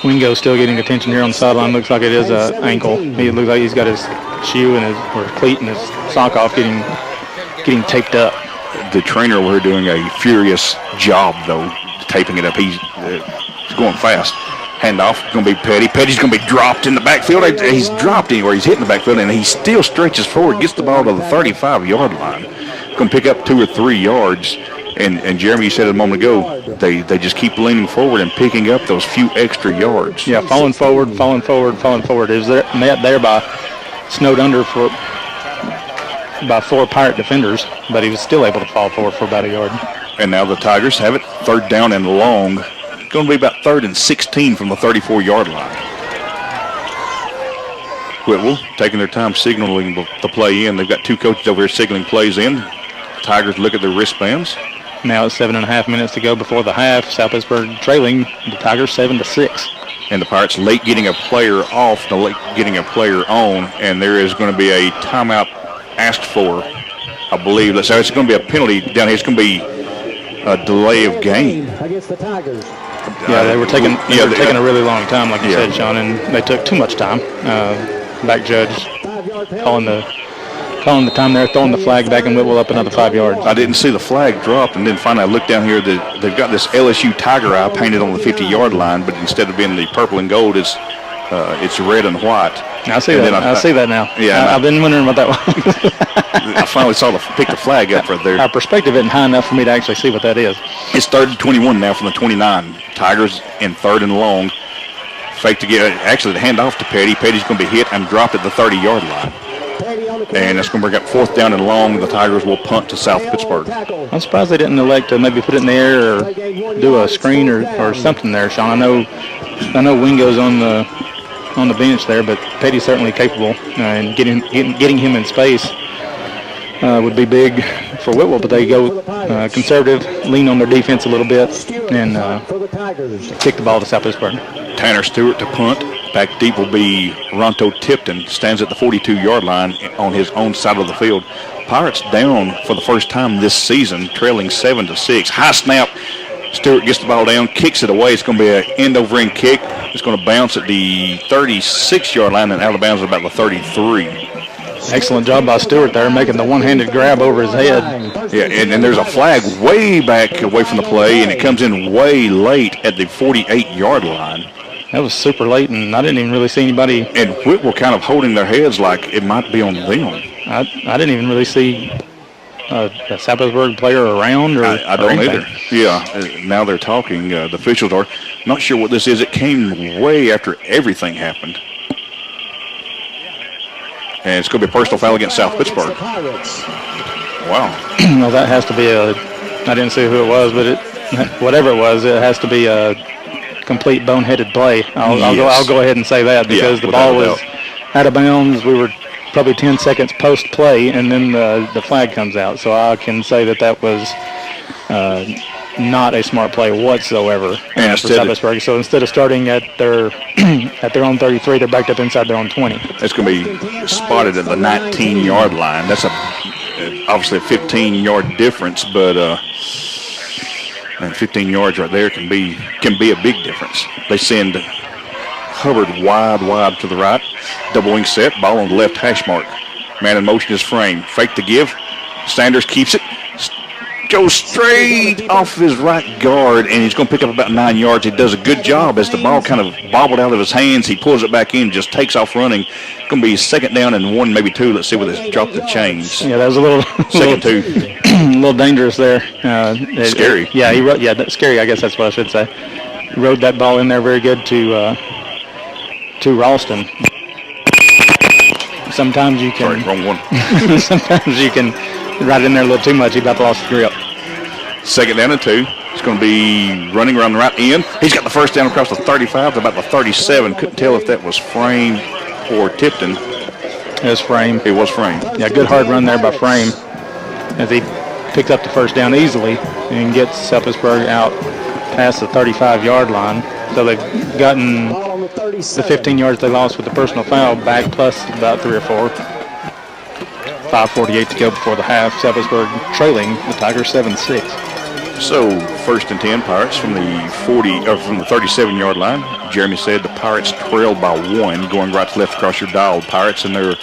Wingo still getting attention here on the sideline. Looks like it is an ankle. He looks like he's got his shoe and his cleat and his sock off getting taped up. The trainer over here doing a furious job, though, taping it up. He's going fast. Handoff, going to be Petty. Petty's going to be dropped in the backfield. He's dropped anywhere. He's hitting the backfield, and he still stretches forward, gets the ball to the 35-yard line. Going to pick up 2 or 3 yards, And Jeremy, you said it a moment ago, they just keep leaning forward and picking up those few extra yards. Yeah, falling forward. It was met there by snowed under by 4 Pirate defenders, but he was still able to fall forward for about a yard. And now the Tigers have it 3rd down and long. Going to be about 3rd and 16 from the 34-yard line. Whitwell taking their time signaling the play in. They've got 2 coaches over here signaling plays in. Tigers look at their wristbands. Now it's 7.5 minutes to go before the half. South Pittsburg trailing the Tigers 7-6. And the Pirates late getting a player off, late getting a player on, and there is going to be a timeout asked for, I believe. Let's say it's going to be a penalty down here. It's going to be a delay of game against the Tigers. Yeah, they were taking a really long time, like you said, Sean, and they took too much time. Back judge calling the time there, throwing the flag back, and Whitwell up another 5 yards. I didn't see the flag drop, and then finally I looked down here. They've got this LSU Tiger eye painted on the 50-yard line, but instead of being the purple and gold, it's red and white. I see that. I see that now. Yeah, I've been wondering what that was. I finally picked the flag up right there. Our perspective isn't high enough for me to actually see what that is. It's 3rd and 21 now from the 29. Tigers in 3rd and long. Fake to get actually the handoff to Petty. Petty's going to be hit and dropped at the 30-yard line. And that's going to bring up 4th down and long. The Tigers will punt to South Pittsburg. I'm surprised they didn't elect to maybe put it in the air or do a screen or something there, Sean. I know Wingo's on the bench there, but Petty's certainly capable, and getting him in space would be big for Whitwell. But they go conservative, lean on their defense a little bit, and kick the ball to South Pittsburg. Tanner Stewart to punt. Back deep will be Ronto Tipton. Stands at the 42-yard line on his own side of the field. Pirates down for the first time this season, trailing 7-6. High snap. Stewart gets the ball down, kicks it away. It's going to be an end-over-end kick. It's going to bounce at the 36-yard line and out of bounds at about the 33. Excellent job by Stewart there, making the one-handed grab over his head. Yeah, and there's a flag way back away from the play, and it comes in way late at the 48-yard line. That was super late, and I didn't even really see anybody. And Whitwell kind of holding their heads like it might be on them. I didn't even really see a South Pittsburg player around. I don't either. Yeah, now they're talking. The officials are. Not sure what this is. It came way after everything happened. And it's going to be a personal foul against South Pittsburg. Wow. Well, that has to be I didn't see who it was, but whatever it was, it has to be a complete boneheaded play. I'll go ahead and say that, because the ball was out of bounds. We were probably 10 seconds post play, and then the flag comes out. So I can say that was not a smart play whatsoever for South Pittsburg. So instead of starting at their own 33, they're backed up inside their own 20. It's going to be spotted at the 19-yard line. That's obviously a 15-yard difference, but 15 yards right there can be a big difference. They send Hubbard wide to the right. Double wing set, ball on the left hash mark. Man in motion is framed. Fake to give. Sanders keeps it. Goes straight off his right guard, and he's going to pick up about 9 yards. He does a good job as the ball kind of bobbled out of his hands. He pulls it back in, just takes off running. Going to be 2nd down and 1, maybe 2. Let's see where this drop the chains. Yeah, that was a little 2nd 2. A little dangerous there. Scary. That's scary. I guess that's what I should say. He rode that ball in there very good to Ralston. Sometimes you can. Sorry, wrong one. Sometimes you can ride in there a little too much. He about lost the grip. 2nd down and 2. It's going to be running around the right end. He's got the first down across the 35 to about the 37. Couldn't tell if that was Frame or Tipton. It was Frame. It was Frame. Yeah, good hard run there by Frame as he picks up the first down easily and gets South Pittsburg out past the 35-yard line. So they've gotten the 15 yards they lost with the personal foul back, plus about 3 or 4. 5:48 to go before the half. South Pittsburg trailing the Tigers 7-6. So 1st and 10 Pirates from the 37-yard line. Jeremy said the Pirates trailed by 1, going right to left across your dial. Pirates in their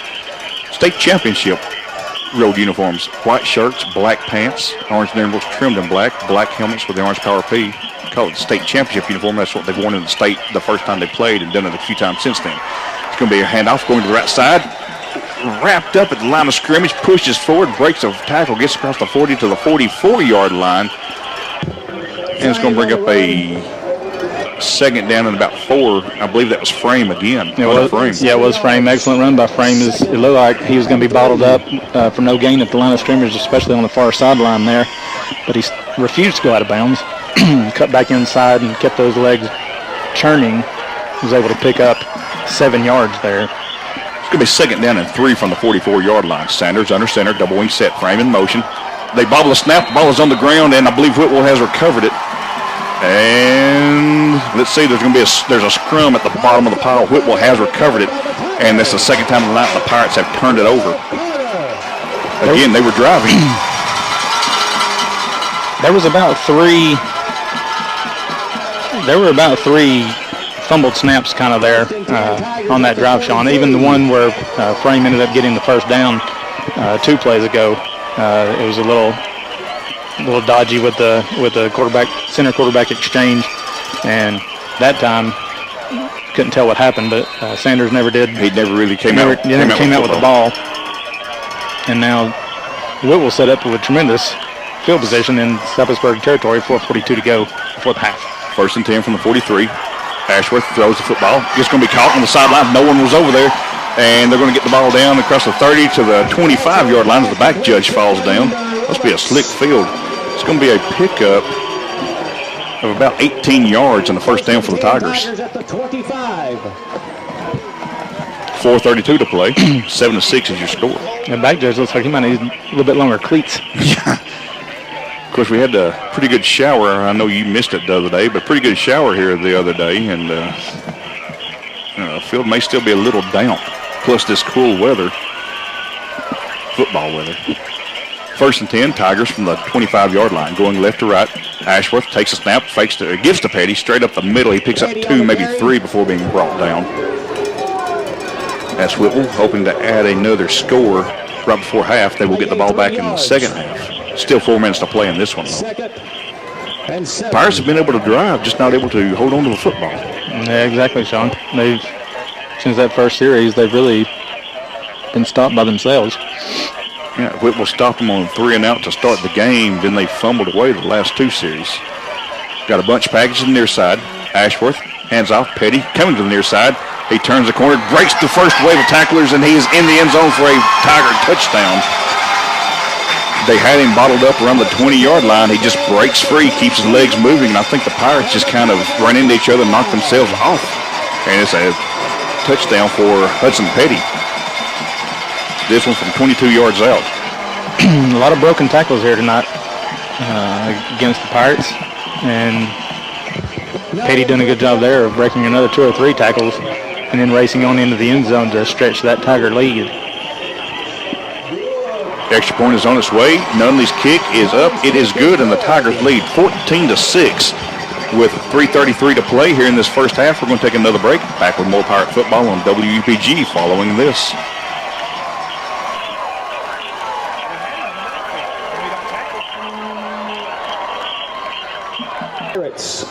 state championship road uniforms: white shirts, black pants, orange nimbles trimmed in black helmets with the orange Power P. Call it the state championship uniform. That's what they've worn in the state the first time they played, and done it a few times since then. It's going to be a handoff going to the right side. Wrapped up at the line of scrimmage, pushes forward, breaks a tackle, gets across the 40 to the 44-yard line. And it's going to bring up a second down and about 4. I believe that was Frame again. It was Frame. Excellent run by Frame. It looked like he was going to be bottled up for no gain at the line of scrimmage, especially on the far sideline there. But he refused to go out of bounds. Cut back inside and kept those legs churning. Was able to pick up 7 yards there. It's going to be second down and 3 from the 44-yard line. Sanders under center, double wing set, Frame in motion. They bobble a snap. The ball is on the ground, and I believe Whitwell has recovered it. And let's see, there's a scrum at the bottom of the pile. Whitwell has recovered it, and that's the second time tonight the Pirates have turned it over. Again, they were driving. There were about three fumbled snaps kind of there on that drive, Sean. Even the one where Frame ended up getting the first down 2 plays ago, it was a little dodgy with the center quarterback exchange, and that time couldn't tell what happened. But Sanders never did. He never really came out with the ball. And now Whitwell set up with tremendous field position in South Pittsburg territory. 4:42 to go before the half. 1st and 10 from the 43. Ashworth throws the football. It's going to be caught on the sideline. No one was over there. And they're going to get the ball down across the 30 to the 25-yard line as the back judge falls down. Must be a slick field. It's going to be a pickup of about 18 yards on the first down for the Tigers. 4:32 to play. 7-6 is your score. The back judge looks like he might need a little bit longer cleats. Yeah. Of course, we had a pretty good shower. I know you missed it the other day, but pretty good shower here the other day, and the field may still be a little damp. Plus this cool weather, football weather. 1st and 10, Tigers from the 25-yard line, going left to right. Ashworth takes a snap, gives to Petty, straight up the middle. He picks up 2, maybe 3 before being brought down. That's Whitwell, hoping to add another score right before half. They will get the ball back in the second half. Still 4 minutes to play in this one, though. Pirates have been able to drive, just not able to hold on to the football. Yeah, exactly, Sean. Since that first series, they've really been stopped by themselves. Yeah, Whitwell stopped them on 3 and out to start the game. Then they fumbled away the last 2 series. Got a bunch packaged in the near side. Ashworth hands off. Petty coming to the near side. He turns the corner, breaks the first wave of tacklers, and he is in the end zone for a Tiger touchdown. They had him bottled up around the 20-yard line. He just breaks free, keeps his legs moving, and I think the Pirates just kind of run into each other and knock themselves off. And it's a touchdown for Hudson Petty. This one from 22 yards out. A lot of broken tackles here tonight against the Pirates. And Petty doing a good job there of breaking another 2 or 3 tackles and then racing on into the end zone to stretch that Tiger lead. Extra point is on its way. Nunley's kick is up. It is good, and the Tigers lead 14-6 with 3:33 to play here in this first half. We're going to take another break. Back with more Pirate football on WUPG following this. Pirates.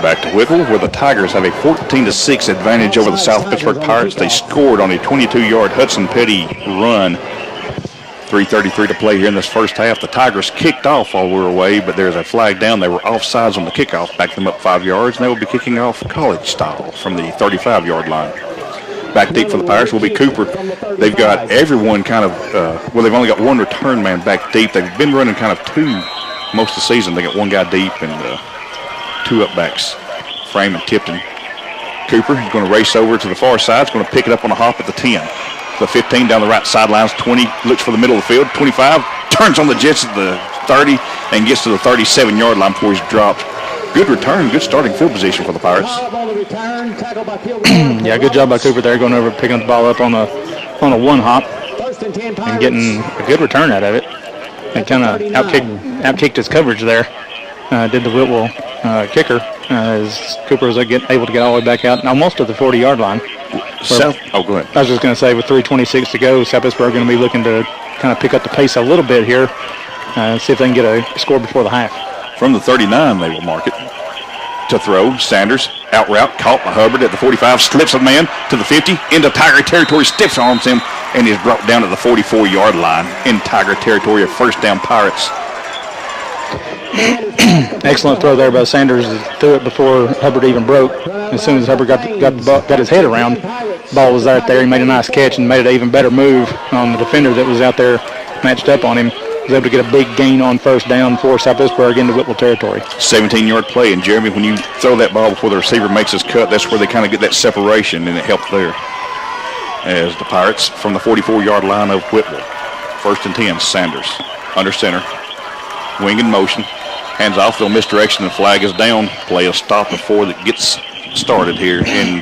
Back to Whitwell, where the Tigers have a 14-6 advantage over the South Pittsburg Pirates. They scored on a 22-yard Hudson Petty run. 3:33 to play here in this first half. The Tigers kicked off while we were away, but there's a flag down. They were offsides on the kickoff, backed them up 5 yards, and they will be kicking off college style from the 35-yard line. Back deep for the Pirates will be Cooper. They've got everyone kind of, they've only got 1 return man back deep. They've been running kind of 2 most of the season. They got 1 guy deep and 2 up backs, Frame and Tipton. Cooper is going to race over to the far side. He's going to pick it up on a hop at the 10. The 15 down the right sidelines, 20, looks for the middle of the field, 25, turns on the Jets at the 30 and gets to the 37-yard line before he's dropped. Good return, good starting field position for the Pirates. Yeah, good job by Cooper there, going over, picking the ball up on a 1 hop and getting a good return out of it. And kind of outkicked his coverage there. Did the Whitwell kicker. as Cooper was able to get all the way back out, almost to the 40-yard line. Go ahead. I was just going to say, with 3:26 to go, South Pittsburg going to be looking to kind of pick up the pace a little bit here, see if they can get a score before the half. From the 39, they will mark it. To throw, Sanders, out route, caught by Hubbard at the 45, slips a man to the 50, into Tiger territory, stiff arms him, and is brought down to the 44-yard line in Tiger territory of first down Pirates. Excellent throw there by Sanders. Threw it before Hubbard even broke. As soon as Hubbard got his head around, the ball was right there. He made a nice catch and made an even better move on the defender that was out there matched up on him. Was able to get a big gain on first down for South Pittsburg into Whitwell territory. 17-yard play, and Jeremy, when you throw that ball before the receiver makes his cut, that's where they kind of get that separation, and it helped there. As the Pirates from the 44-yard line of Whitwell. 1st and 10, Sanders under center. Wing in motion. Hands off, they'll misdirection, the flag is down. Play will stop before it gets started here, and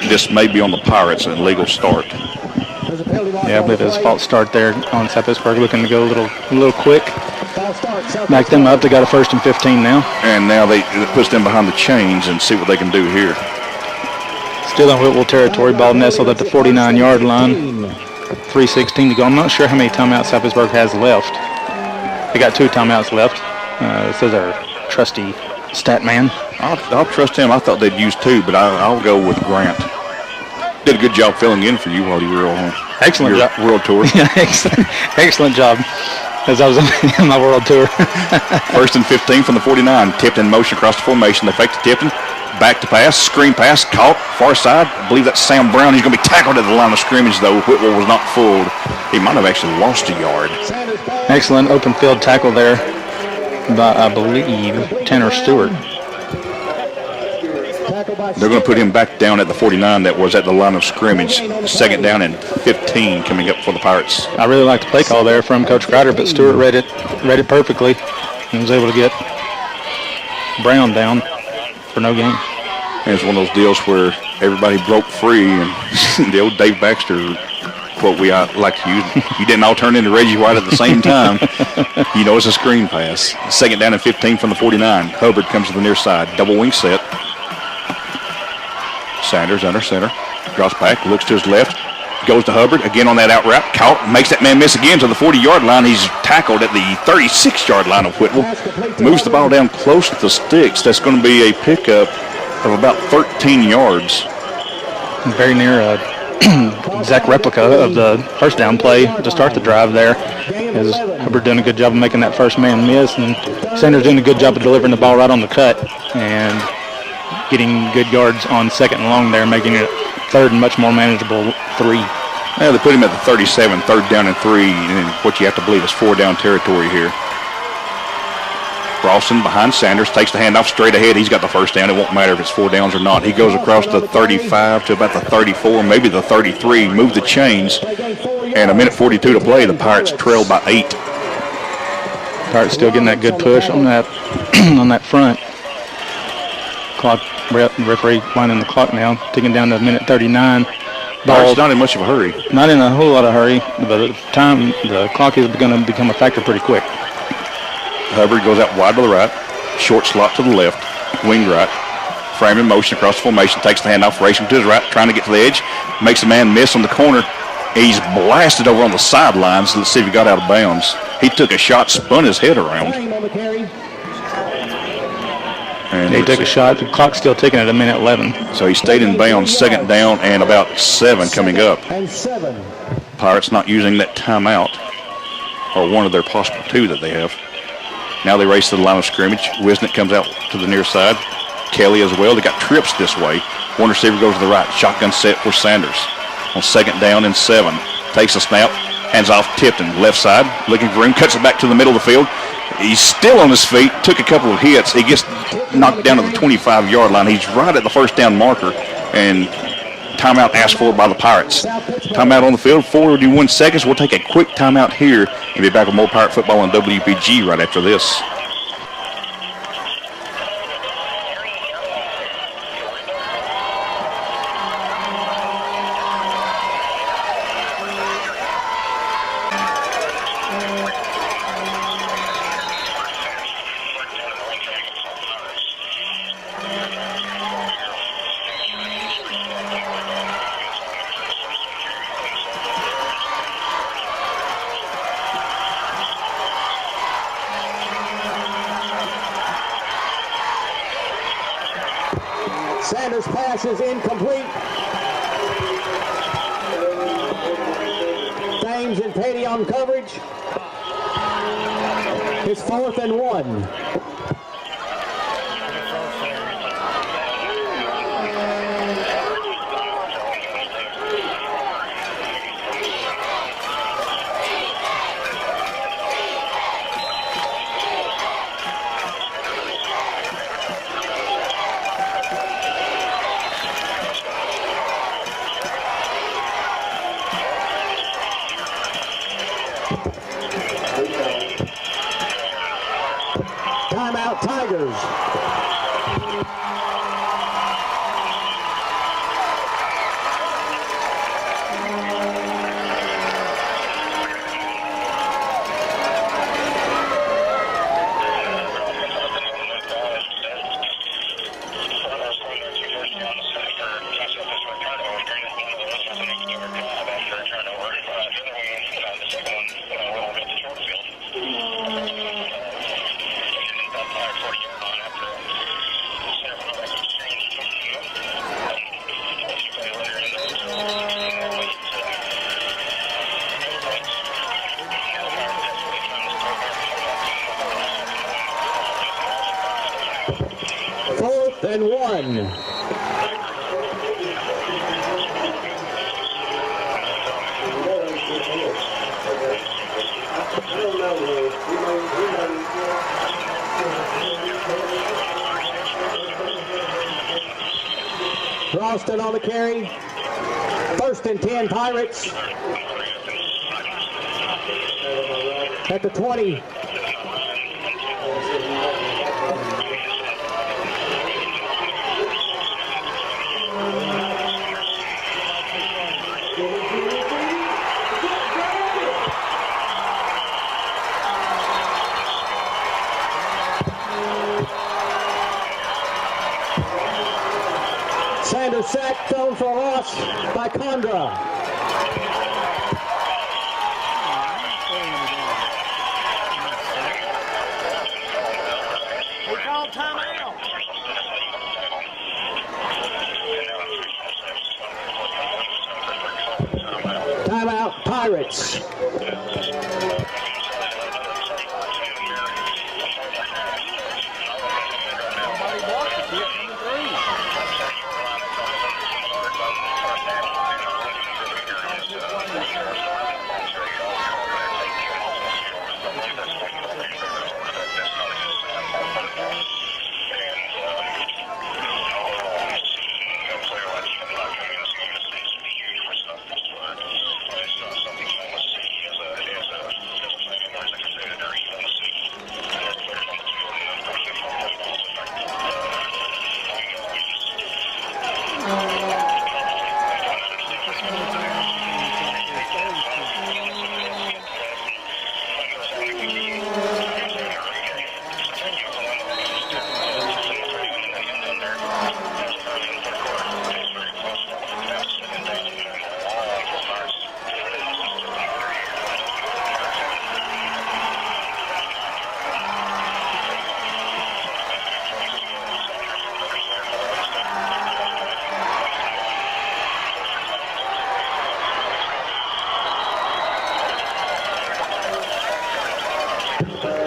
this may be on the Pirates, an illegal start. Yeah, I believe it was a false start there on South Pittsburg, looking to go a little quick. Back them up. They got a 1st and 15 now. And now it puts them behind the chains and see what they can do here. Still in Whitwell territory. Ball nestled at the 49-yard line. 3:16 to go. I'm not sure how many timeouts South Pittsburg has left. They got 2 timeouts left. This is our trusty stat man. I'll trust him. I thought they'd use 2, but I'll go with Grant. Did a good job filling in for you while you were on excellent your job. world tour. Yeah, excellent job. As I was on my world tour. 1st and 15 from the 49. Tipton in motion across the formation. They fake to Tipton. Back to pass. Screen pass. Caught. Far side. I believe that's Sam Brown. He's going to be tackled at the line of scrimmage, though. Whitwell was not fooled. He might have actually lost a yard. Excellent open field tackle there by, I believe, Tanner Stewart. They're going to put him back down at the 49 that was at the line of scrimmage. 2nd down and 15 coming up for the Pirates. I really like the play call there from Coach Crider, but Stewart read it perfectly and was able to get Brown down for no gain. And it's one of those deals where everybody broke free, and the old Dave Baxter quote we like to use, you didn't all turn into Reggie White at the same time. You know it's a screen pass. 2nd down and 15 from the 49. Hubbard comes to the near side. Double wing set. Sanders under center. Drops back, looks to his left. Goes to Hubbard, again on that out route. Caught, makes that man miss again to the 40-yard line. He's tackled at the 36-yard line of Whitwell. Moves the ball down close to the sticks. That's going to be a pickup of about 13 yards. Very near exact replica of the first down play to start the drive there. As Hubbard doing a good job of making that first man miss, and Sanders doing a good job of delivering the ball right on the cut and getting good yards on 2nd and long there, making it 3rd and much more manageable 3. Yeah, they put him at the 37, 3rd down and 3, and what you have to believe is 4-down territory here. Ralston behind Sanders, takes the handoff straight ahead. He's got the first down. It won't matter if it's 4 downs or not. He goes across the 35 to about the 34, maybe the 33, move the chains, and a minute 42 to play. The Pirates trail by 8. Pirates still getting that good push on that on that front. Clock referee winding the clock now, ticking down to minute 39. Pirates not in much of a hurry. Not in a whole lot of hurry, but the clock is going to become a factor pretty quick. Hubbard goes out wide to the right, short slot to the left, wing right, frame in motion across the formation, takes the handoff, racing to his right, trying to get to the edge, makes a man miss on the corner. He's blasted over on the sidelines. Let's see if he got out of bounds. He took a shot, spun his head around. And he took a shot. The clock's still ticking at a minute 11. So he stayed in bounds, 2nd down and about 7 coming up. Pirates not using that timeout, or one of their possible 2 that they have. Now they race to the line of scrimmage. Wisnick comes out to the near side. Kelly as well. They got trips this way. One receiver goes to the right. Shotgun set for Sanders. On 2nd down and 7. Takes a snap. Hands off Tipton. Left side. Looking for him. Cuts it back to the middle of the field. He's still on his feet. Took a couple of hits. He gets knocked down to the 25-yard line. He's right at the first down marker. And timeout asked for by the Pirates. Timeout on the field, 41 seconds. We'll take a quick timeout here and be back with more Pirate football on WPG right after this. Sanders' pass is incomplete. Thames and Petty on coverage. It's 4th and 1. Timeout, Tigers. And 1. Ralston on the carry. 1st and 10 Pirates. At the 20. Sanders sack, thrown for a loss by Condra. We called timeout. Timeout, Pirates.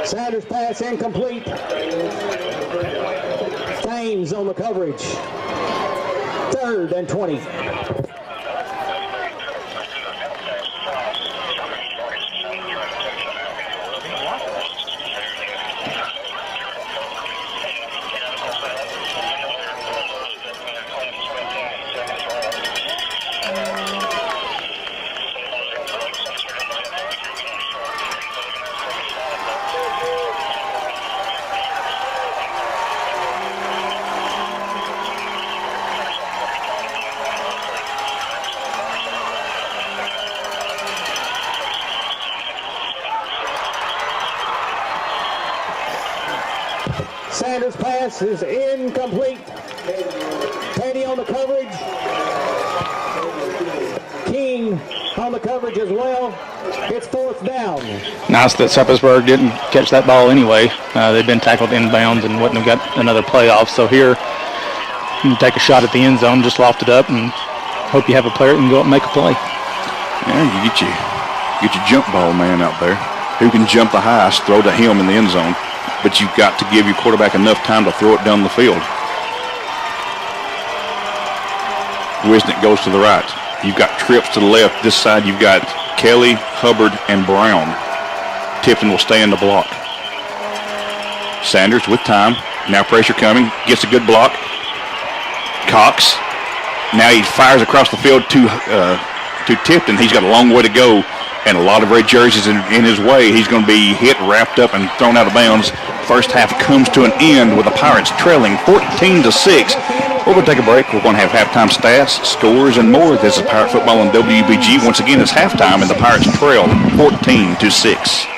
Sanders pass incomplete. Thames on the coverage. 3rd and 20. Sanders' pass is incomplete. Petty on the coverage. King on the coverage as well. It's 4th down. Nice that Suppersburg didn't catch that ball anyway. They've been tackled inbounds and wouldn't have got another playoff. So here You take a shot at the end zone, just loft it up, and hope you have a player that can go up and make a play. Yeah, you get your jump ball man out there who can jump the highest, throw to him in the end zone, but you've got to give your quarterback enough time to throw it down the field. Wisnick goes to the right. You've got trips to the left. This side you've got Kelly, Hubbard, and Brown. Tipton will stay in the block. Sanders with time. Now pressure coming. Gets a good block. Cox. Now he fires across the field to Tipton. He's got a long way to go and a lot of red jerseys in his way. He's going to be hit, wrapped up, and thrown out of bounds. First half comes to an end with the Pirates trailing 14-6. We're going to take a break. We're going to have halftime stats, scores, and more. This is Pirate Football on WBG. Once again, it's halftime, and the Pirates trail 14-6.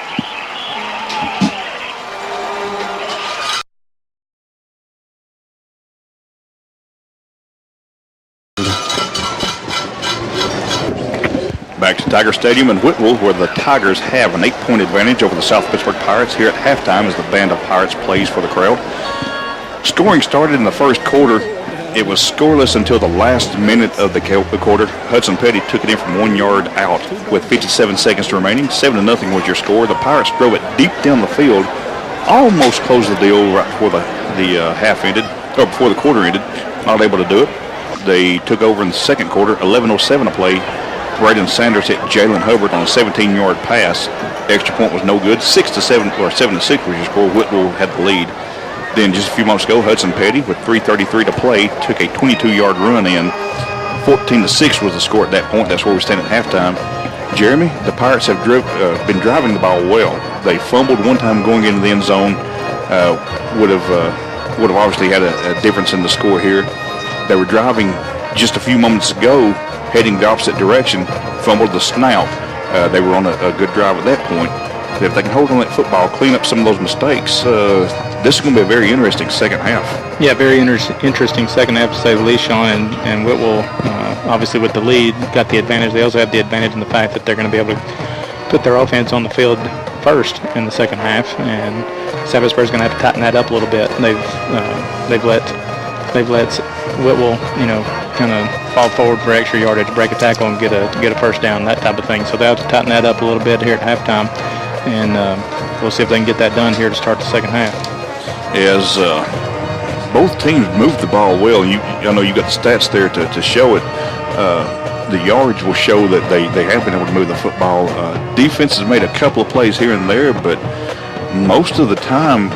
Back to Tiger Stadium in Whitwell, where the Tigers have an 8-point advantage over the South Pittsburg Pirates here at halftime as the band of Pirates plays for the crowd. Scoring started in the first quarter. It was scoreless until the last minute of the quarter. Hudson Petty took it in from 1 yard out with 57 seconds remaining. 7-0 was your score. The Pirates drove it deep down the field, almost closed the deal right before the half ended, or before the quarter ended. Not able to do it. They took over in the second quarter. 11:07 to play. Braden Sanders hit Jalen Hubbard on a 17-yard pass. Extra point was no good. 6-7 or 7-6 was your score. Whitwell had the lead. Then just a few moments ago, Hudson Petty with 3:33 to play took a 22-yard run in. 14-6 was the score at that point. That's where we stand at halftime. Jeremy, the Pirates have been driving the ball well. They fumbled one time going into the end zone. Would have obviously had a difference in the score here. They were driving just a few moments ago, heading the opposite direction, fumbled the snap. They were on a good drive at that point. If they can hold on that football, clean up some of those mistakes, this is going to be a very interesting second half. Yeah, very interesting second half to say the least, Sean, and Whitwell, obviously with the lead, got the advantage. They also have the advantage in the fact that they're going to be able to put their offense on the field first in the second half, and South Pittsburgh's going to have to tighten that up a little bit. They've let Whitwell, kind of fall forward for extra yardage, break a tackle, and get a first down, that type of thing. So they'll have to tighten that up a little bit here at halftime, and we'll see if they can get that done here to start the second half. As both teams moved the ball well, I know you got the stats there to show it. The yardage will show that they have been able to move the football. Defense has made a couple of plays here and there, but most of the time,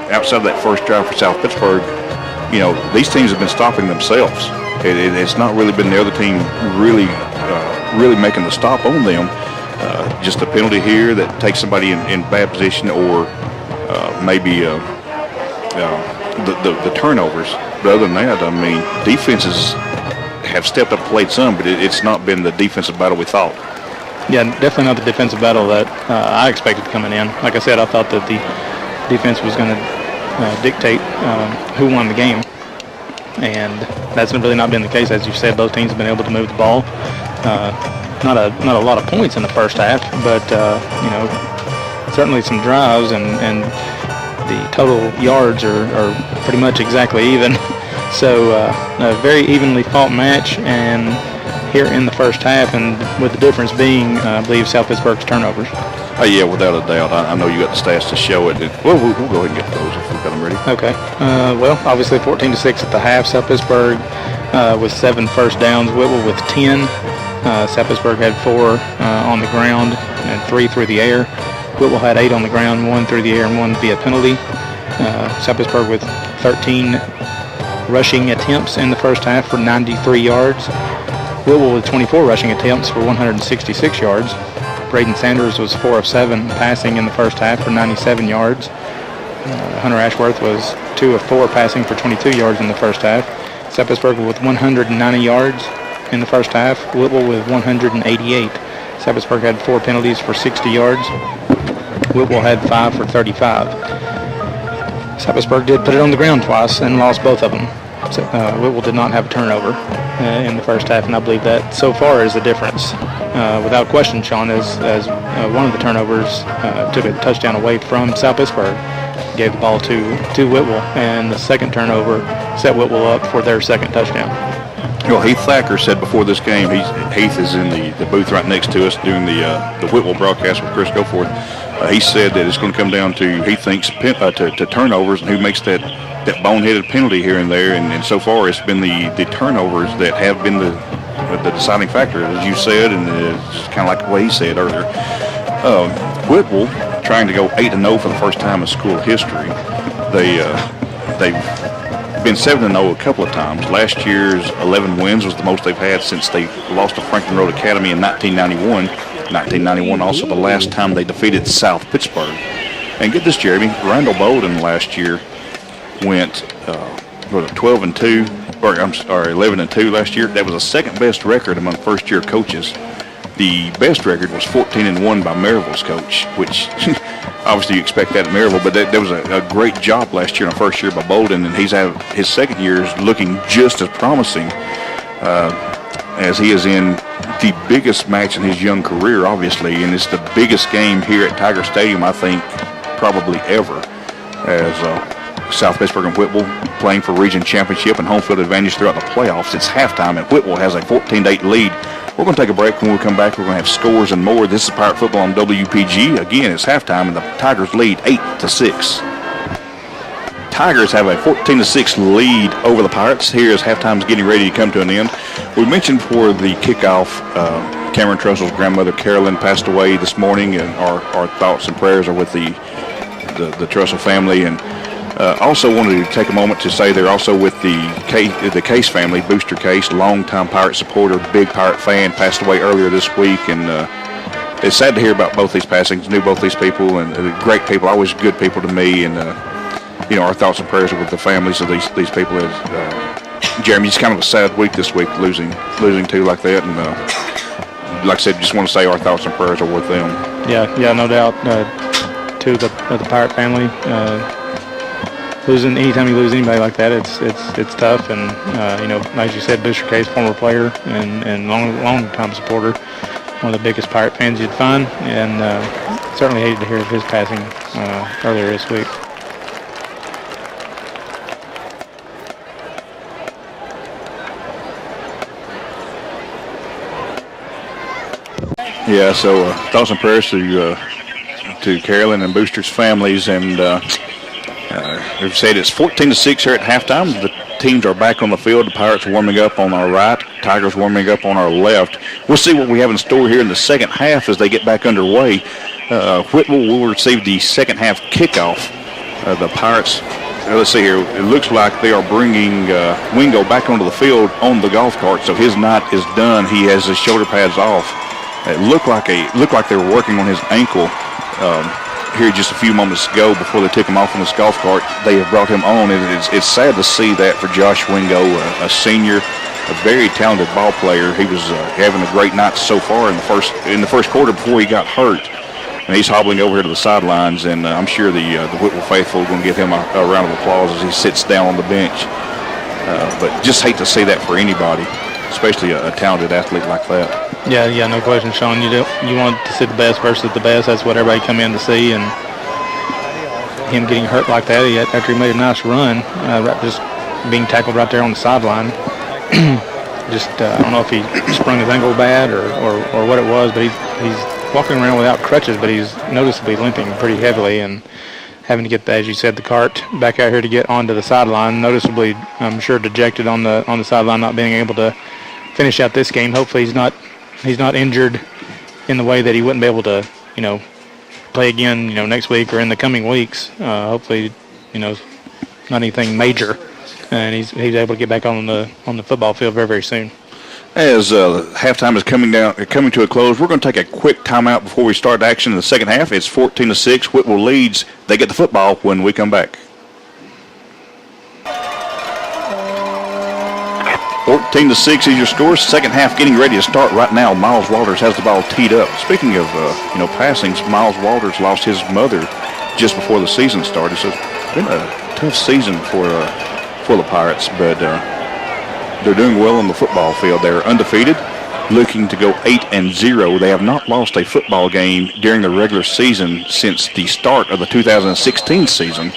outside of that first drive for South Pittsburg, these teams have been stopping themselves. It's not really been the other team really making the stop on them. Just a penalty here that takes somebody in bad position, or maybe the turnovers. But other than that, I mean, defenses have stepped up and played some, but it's not been the defensive battle we thought. Yeah, definitely not the defensive battle that I expected coming in. Like I said, I thought that the defense was going to dictate who won the game, and that's really not been the case. As you said, both teams have been able to move the ball. Not a lot of points in the first half, but certainly some drives, and the total yards are pretty much exactly even. So a very evenly fought match, and here in the first half, and with the difference being, I believe, South Pittsburgh's turnovers. Oh, yeah, without a doubt. I know you got the stats to show it. Well, we'll go ahead and get those if we've got them ready. Okay. Well, obviously 14-6 at the half. South Pittsburg with 7 first downs. Whitwell with 10. South Pittsburg had 4 on the ground and 3 through the air. Whitwell had 8 on the ground, 1 through the air, and 1 via penalty. South Pittsburg with 13 rushing attempts in the first half for 93 yards. Whitwell with 24 rushing attempts for 166 yards. Braden Sanders was 4 of 7 passing in the first half for 97 yards. Hunter Ashworth was 2 of 4 passing for 22 yards in the first half. South Pittsburg with 190 yards in the first half. Whitwell with 188. South Pittsburg had 4 penalties for 60 yards. Whitwell had 5 for 35. South Pittsburg did put it on the ground twice and lost both of them. So, Whitwell did not have a turnover in the first half, and I believe that so far is the difference. Without question, Sean, as one of the turnovers took a touchdown away from South Pittsburg. gave the ball to Whitwell, and the second turnover set Whitwell up for their second touchdown. Well, Heath Thacker said before this game, Heath is in the booth right next to us doing the Whitwell broadcast with Chris Goforth. He said that it's going to come down to, he thinks, to turnovers and who makes that boneheaded penalty here and there. And so far, it's been the turnovers that have been the deciding factor, as you said, and it's kind of like what he said earlier. Whitwell trying to go 8-0 for the first time in school history. They've been 7-0 a couple of times. Last year's 11 wins was the most they've had since they lost to Franklin Road Academy in 1991. 1991 also the last time they defeated South Pittsburg. And get this, Jeremy, Randall Bolden last year went 12-2, or I'm sorry, 11-2 last year. That was the second best record among first-year coaches. The best record was 14-1 by Maryville's coach, which obviously you expect that at Maryville, but that was a great job last year in the first year by Bolden, and he's had his second year is looking just as promising as he is in the biggest match in his young career, obviously, and it's the biggest game here at Tiger Stadium, I think, probably ever, as South Pittsburg and Whitwell playing for region championship and home field advantage throughout the playoffs. It's halftime, and Whitwell has a 14-8 lead. We're going to take a break. When we come back, we're going to have scores and more. This is Pirate Football on WPG. Again, it's halftime, and the Tigers lead 8-6. Tigers have a 14-6 lead over the Pirates. Here as halftime's getting ready to come to an end. We mentioned for the kickoff, Cameron Trussell's grandmother, Carolyn, passed away this morning, and our thoughts and prayers are with the Trussell family. And also wanted to take a moment to say they're also with the Case family. Booster Case, longtime Pirate supporter, big Pirate fan, passed away earlier this week, and it's sad to hear about both these passings. Knew both these people, and great people, always good people to me, and our thoughts and prayers are with the families of these people. Jeremy, it's kind of a sad week this week, losing two like that, and like I said, just want to say our thoughts and prayers are with them. Yeah, no doubt. To the Pirate family. Anytime you lose anybody like that, it's tough, and as you said, Booster Case, former player and long time supporter, one of the biggest Pirate fans you'd find, and certainly hated to hear of his passing earlier this week. Yeah, so thoughts and prayers to Carolyn and Booster's families, and we've said it's 14-6 here at halftime. The teams are back on the field. The Pirates warming up on our right, Tigers warming up on our left. We'll see what we have in store here in the second half as they get back underway. Whitwell will receive the second half kickoff. The Pirates, let's see here, it looks like they are bringing Wingo back onto the field on the golf cart, so his night is done. He has his shoulder pads off. It looked like they were working on his ankle here just a few moments ago before they took him off on this golf cart. They have brought him on. It's sad to see that for Josh Wingo, a senior, a very talented ball player. He was having a great night so far in the first quarter before he got hurt. And he's hobbling over here to the sidelines, and I'm sure the Whitwell faithful are going to give him a round of applause as he sits down on the bench. But just hate to see that for anybody, especially a talented athlete like that. Yeah, no question, Sean. You want to see the best versus the best. That's what everybody come in to see, and him getting hurt like that after he made a nice run, just being tackled right there on the sideline. I don't know if he sprung his ankle bad or what it was, but he's walking around without crutches, but he's noticeably limping pretty heavily and having to get, as you said, the cart back out here to get onto the sideline. Noticeably, I'm sure, dejected on the sideline, not being able to finish out this game. Hopefully he's not injured in the way that he wouldn't be able to, play again, next week or in the coming weeks. Hopefully, not anything major, and he's able to get back on the football field very, very soon. As halftime is coming to a close, we're going to take a quick timeout before we start action in the second half. It's 14-6. Whitwell leads. They get the football when we come back. 14-6 is your score. Second half getting ready to start right now. Miles Walters has the ball teed up. Speaking of passings, Miles Walters lost his mother just before the season started, so it's been a tough season for the Pirates, but they're doing well on the football field. They're undefeated. looking to go 8-0. They have not lost a football game during the regular season since the start of the 2016 season.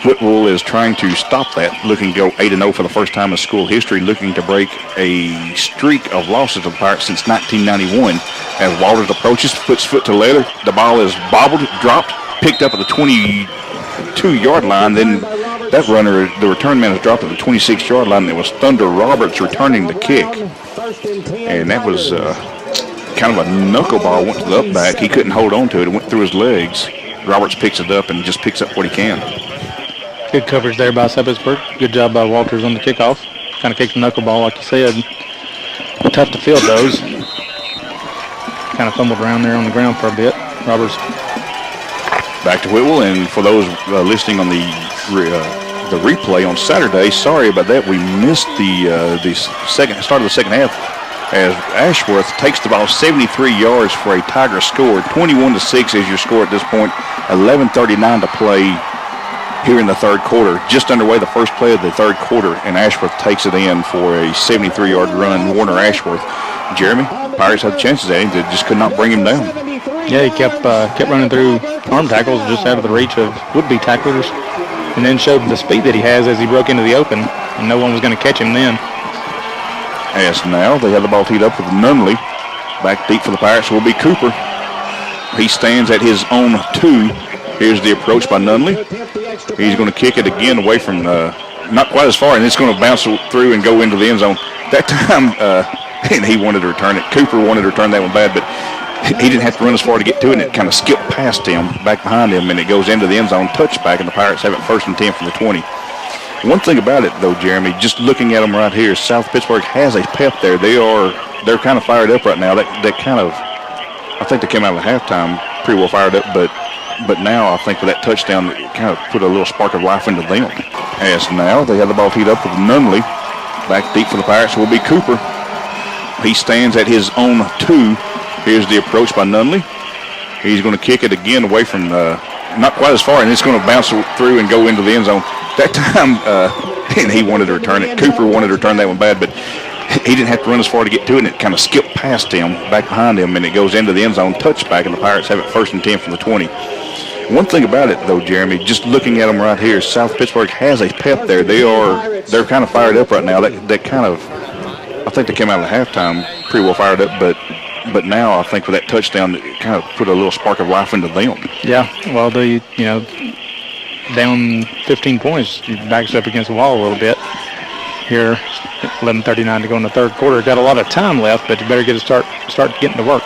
Whitwell is trying to stop that, looking to go 8-0 for the first time in school history, looking to break a streak of losses to the Pirates since 1991. As Walters approaches, puts foot to leather, the ball is bobbled, dropped, picked up at the 22-yard line. Then that runner, the return man, is dropped at the 26-yard line. It was Thunder Roberts returning the kick. And that was kind of a knuckleball, went to the up back. He couldn't hold on to it. It went through his legs. Roberts picks it up and just picks up what he can. Good coverage there by South Pittsburg. Good job by Walters on the kickoff. Kind of kicked the knuckleball, like you said. Tough to field those. Kind of fumbled around there on the ground for a bit. Roberts. Back to Whitwell, and for those listening on the replay on Saturday, sorry about that. We missed the start of the second half as Ashworth takes the ball 73 yards for a Tiger score. 21-6 is your score at this point. 11:39 to play here in the third quarter. Just underway the first play of the third quarter, and Ashworth takes it in for a 73-yard run. Warner Ashworth. Jeremy, Pirates had chances at him. They just could not bring him down. Yeah, he kept running through arm tackles just out of the reach of would-be tacklers, and then showed the speed that he has as he broke into the open, and no one was going to catch him then. As now they have the ball teed up with Nunley. Back deep for the Pirates will be Cooper. He stands at his own 2. Here's the approach by Nunley. He's going to kick it again away from not quite as far, and it's going to bounce through and go into the end zone. That time, and he wanted to return it. Cooper wanted to return that one bad, but he didn't have to run as far to get to it, and it kind of skipped past him, back behind him, and it goes into the end zone, touchback, and the Pirates have it 1st and 10 from the 20. One thing about it, though, Jeremy, just looking at them right here, South Pittsburg has a pep there. They're kind of fired up right now. They kind of, I think they came out of the halftime pretty well fired up, but now I think with that touchdown, it kind of put a little spark of life into them. As now they have the ball teed up with Nunley. Back deep for the Pirates will be Cooper. He stands at his own 2. Here's the approach by Nunley. He's going to kick it again away from not quite as far, and it's going to bounce through and go into the end zone. That time, and he wanted to return it. Cooper wanted to return that one bad, but he didn't have to run as far to get to it, and it kind of skipped past him, back behind him, and it goes into the end zone, touchback, and the Pirates have it 1st and 10 from the 20. One thing about it, though, Jeremy, just looking at them right here, South Pittsburg has a pep there. They're kind of fired up right now. They kind of, I think they came out of the halftime pretty well fired up, but now I think with that touchdown, it kind of put a little spark of life into them. Yeah, well, down 15 points, you backs up against the wall a little bit. Here, 11:39 to go in the third quarter. Got a lot of time left, but you better get to start getting to work.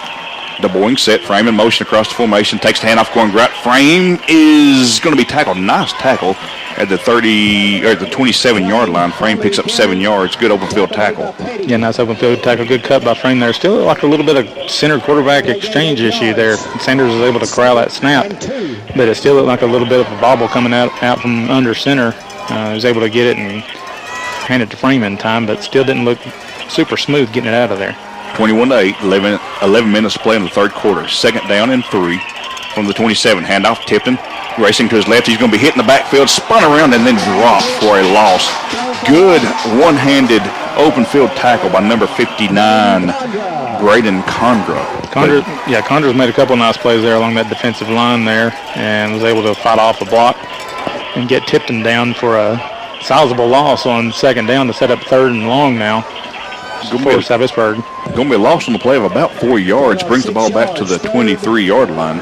DeBoing set, frame in motion across the formation, takes the handoff going right. Frame is going to be tackled. Nice tackle at the 27-yard line. Frame picks up 7 yards. Good open field tackle. Yeah, nice open field tackle. Good cut by Frame there. Still like a little bit of center quarterback exchange issue there. Sanders was able to corral that snap, but it still looked like a little bit of a bobble coming out from under center. He was able to get it and hand it to Frame in time, but still didn't look super smooth getting it out of there. 21-8, 11 minutes to play in the third quarter. 2nd down and 3 from the 27. Handoff, Tipton racing to his left. He's going to be hit in the backfield, spun around, and then dropped for a loss. Good one-handed open field tackle by number 59, Braden Condra. Condra's made a couple of nice plays there along that defensive line there and was able to fight off a block and get Tipton down for a sizable loss on 2nd down to set up 3rd and long now. For South Pittsburg. Going to be a loss on the play of about 4 yards. Brings the ball back to the 23-yard line.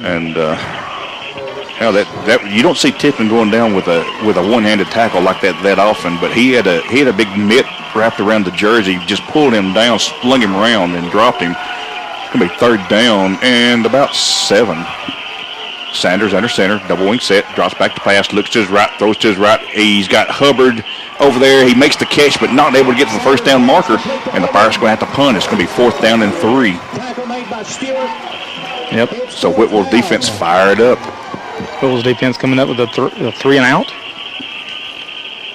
And that you don't see Tipton going down with a one-handed tackle like that often. But he had a big mitt wrapped around the jersey, just pulled him down, slung him around, and dropped him. It's going to be 3rd down and about 7. Sanders under center, double wing set, drops back to pass, looks to his right, throws to his right. He's got Hubbard over there. He makes the catch, but not able to get to the 1st down marker. And the Pirates are going to have to punt. It's going to be 4th down and 3. Yep. So Whitwell's defense fired up. Whitwell's defense coming up with a 3 and out.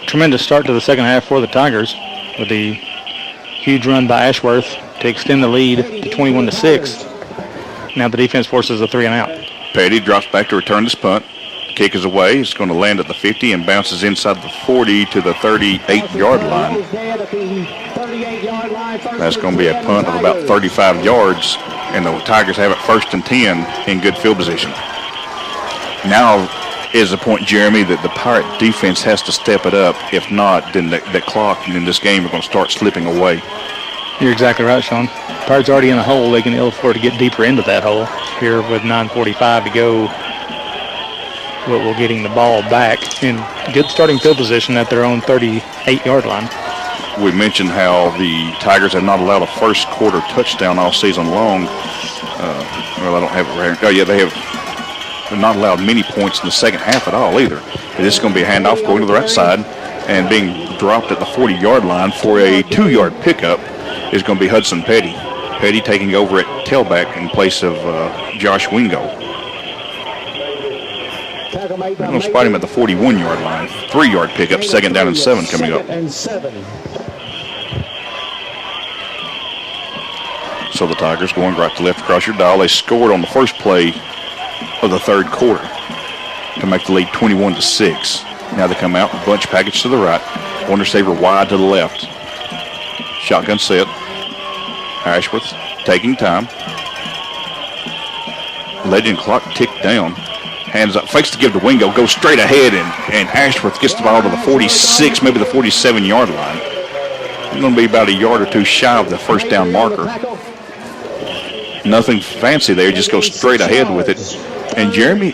Tremendous start to the second half for the Tigers with the huge run by Ashworth to extend the lead to 21-6. Now the defense forces a 3 and out. Petty drops back to return this punt. Kick is away. It's going to land at the 50 and bounces inside the 40 to the 38-yard line. That's going to be a punt of about 35 yards, and the Tigers have it 1st and 10 in good field position. Now is the point, Jeremy, that the Pirate defense has to step it up. If not, then the clock and in this game are going to start slipping away. You're exactly right, Sean. Pirates already in a hole. They can ill afford to get deeper into that hole here with 9:45 to go. Whitwell getting the ball back in good starting field position at their own 38-yard line. We mentioned how the Tigers have not allowed a first quarter touchdown all season long. Well, I don't have it right here. Oh, yeah, they've not allowed many points in the second half at all either. But this is going to be a handoff going to the right side and being dropped at the 40-yard line for a 2-yard pickup is going to be Hudson Petty. Petty taking over at tailback in place of Josh Wingo. They're going to spot him at the 41-yard line. 3-yard pickup, 2nd down and 7 coming up. So the Tigers going right to left across your dial. They scored on the first play of the third quarter to make the lead 21-6. Now they come out, bunch package to the right, one receiver wide to the left. Shotgun set. Ashworth taking time. Letting the clock tick down. Hands up, fakes to give to Wingo, goes straight ahead, and Ashworth gets the ball to the 46, maybe the 47-yard line. It's going to be about a yard or two shy of the first down marker. Nothing fancy there, just go straight ahead with it. And Jeremy,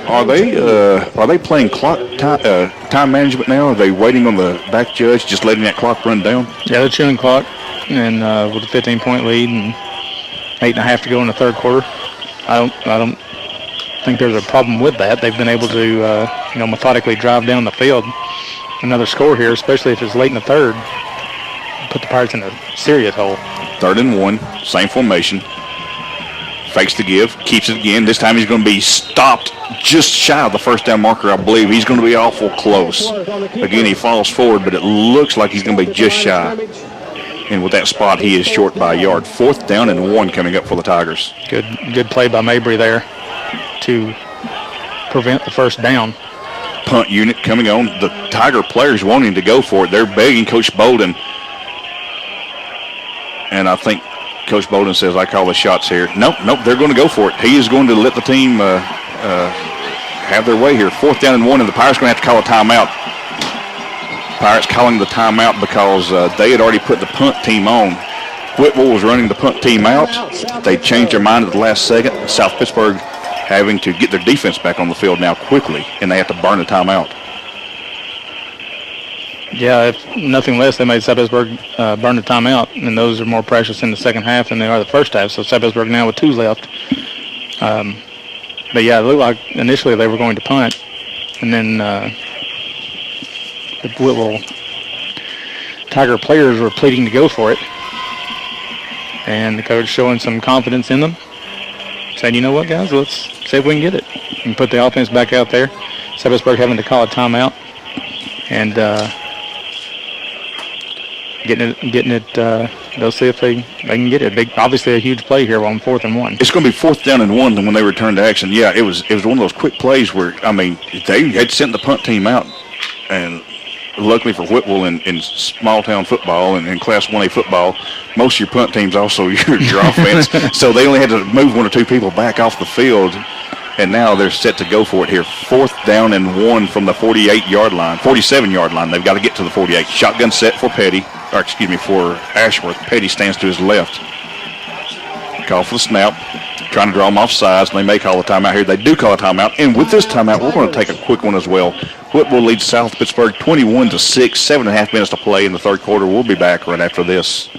are they playing clock time management now? Are they waiting on the back judge, just letting that clock run down? Yeah, they're chewing clock, and with a 15-point lead and 8.5 to go in the third quarter. I don't think there's a problem with that. They've been able to methodically drive down the field. Another score here, especially if it's late in the third, put the Pirates in a serious hole. 3rd and 1, same formation. Fakes to give, keeps it again. This time he's going to be stopped just shy of the first down marker, I believe. He's going to be awful close. Again, he falls forward, but it looks like he's going to be just shy. And with that spot, he is short by a yard. 4th down and 1 coming up for the Tigers. Good play by Mabry there to prevent the first down. Punt unit coming on. The Tiger players wanting to go for it. They're begging Coach Bolden. And I think Coach Bolden says, I call the shots here. Nope, they're going to go for it. He is going to let the team have their way here. 4th down and 1, and the Pirates are going to have to call a timeout. Pirates calling the timeout because they had already put the punt team on. Whitwell was running the punt team out. They changed their mind at the last second. South Pittsburg having to get their defense back on the field now quickly, and they have to burn the timeout. Yeah, if nothing less, they made South Pittsburg burn the timeout, and those are more precious in the second half than they are the first half. So South Pittsburg now with 2 left. But yeah, it looked like initially they were going to punt, and then the Whitwell Tiger players were pleading to go for it, and the coach showing some confidence in them, saying, you know what, guys, let's see if we can get it, and put the offense back out there. South Pittsburg having to call a timeout, and getting it. They'll see if they can get it. Obviously a huge play here on 4th and 1. It's going to be 4th down and 1 when they return to action. Yeah, it was one of those quick plays where, I mean, they had sent the punt team out, and luckily for Whitwell in small town football and in Class 1A football, most of your punt teams also your offense. So they only had to move 1 or 2 people back off the field, and now they're set to go for it here. 4th down and 1 from the 47-yard line. They've got to get to the 48. Shotgun set for for Ashworth. Petty stands to his left. Call for the snap. Trying to draw them off sides, and they may call a timeout here. They do call a timeout, and with this timeout, we're going to take a quick one as well. Whitwell leads South Pittsburg 21-6, 7.5 minutes to play in the third quarter. We'll be back right after this.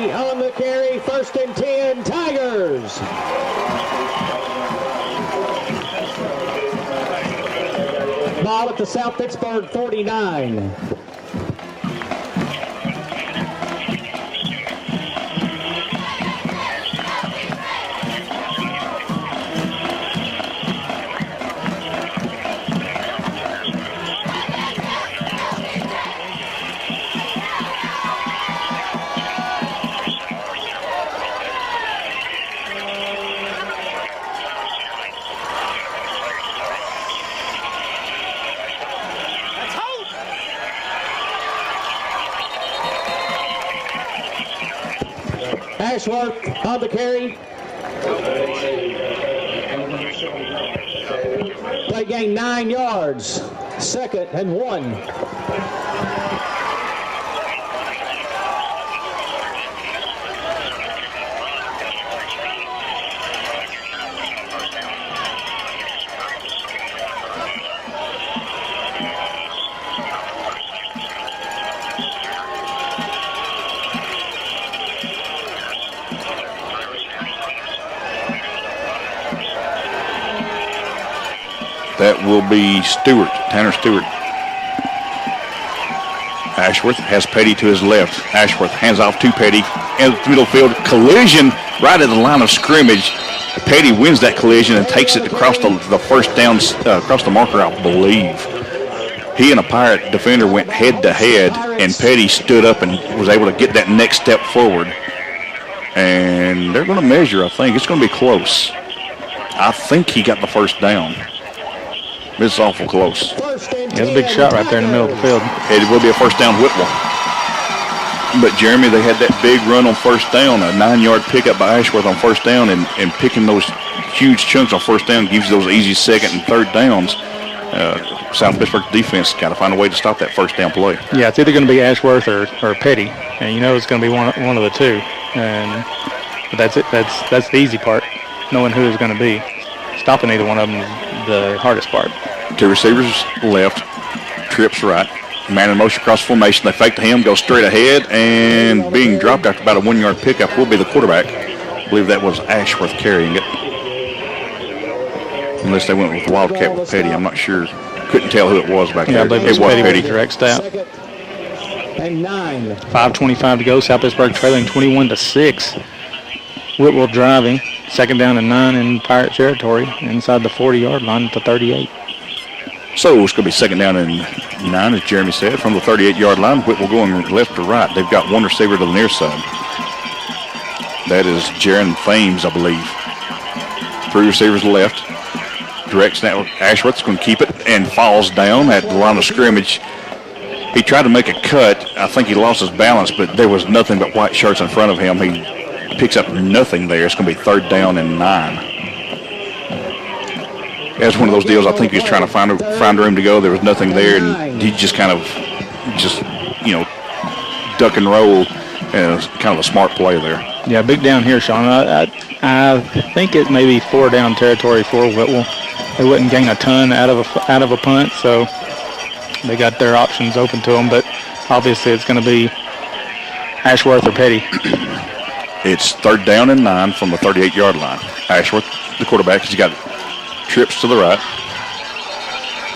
On the carry, 1st and 10, Tigers. Ball at the South Pittsburg 49. Ashworth on the carry. Play gain 9 yards. 2nd and 1. That will be Stewart, Tanner Stewart. Ashworth has Petty to his left. Ashworth hands off to Petty in the middle field. Collision right at the line of scrimmage. Petty wins that collision and takes it across the first down, across the marker, I believe. He and a Pirate defender went head to head, and Petty stood up and was able to get that next step forward. And they're going to measure, I think. It's going to be close. I think he got the first down. It's awful close. That's a big shot right there in the middle of the field. It will be a first down Whitwell. But, Jeremy, they had that big run on first down, a 9-yard pickup by Ashworth on first down, and picking those huge chunks on first down gives you those easy second and third downs. South Pittsburgh defense got to find a way to stop that first down play. Yeah, it's either going to be Ashworth or Petty, and you know it's going to be one of the two. But that's it. That's the easy part, knowing who it's going to be. Stopping either one of them is the hardest part. 2 receivers left, trips right. Man in motion across formation. They fake to him, go straight ahead, and being dropped after about a 1-yard pickup will be the quarterback. I believe that was Ashworth carrying it. Unless they went with Wildcat with Petty. I'm not sure. Couldn't tell who it was back there. I believe it was Petty. Direct stop. And 9. 5:25 to go. South Pittsburgh trailing 21-6. Whitwell driving. 2nd down and 9 in Pirate territory. Inside the 40-yard line at the 38. So it's going to be 2nd down and 9, as Jeremy said, from the 38-yard line. Whitwell going left to right. They've got one receiver to the near side. That is Jaron Thames, I believe. 3 receivers left. Direct snap. Ashworth's going to keep it and falls down at the line of scrimmage. He tried to make a cut. I think he lost his balance, but there was nothing but white shirts in front of him. He picks up nothing there. It's going to be 3rd down and 9. That's one of those deals. I think he was trying to find a room to go. There was nothing there, and he just kind of duck and roll. And it was kind of a smart play there. Yeah, big down here, Sean. I think it may be 4 down territory for Whitwell. They wouldn't gain a ton out of a punt, so they got their options open to them. But obviously, it's going to be Ashworth or Petty. It's 3rd down and 9 from the 38-yard line. Ashworth, the quarterback, he's got trips to the right.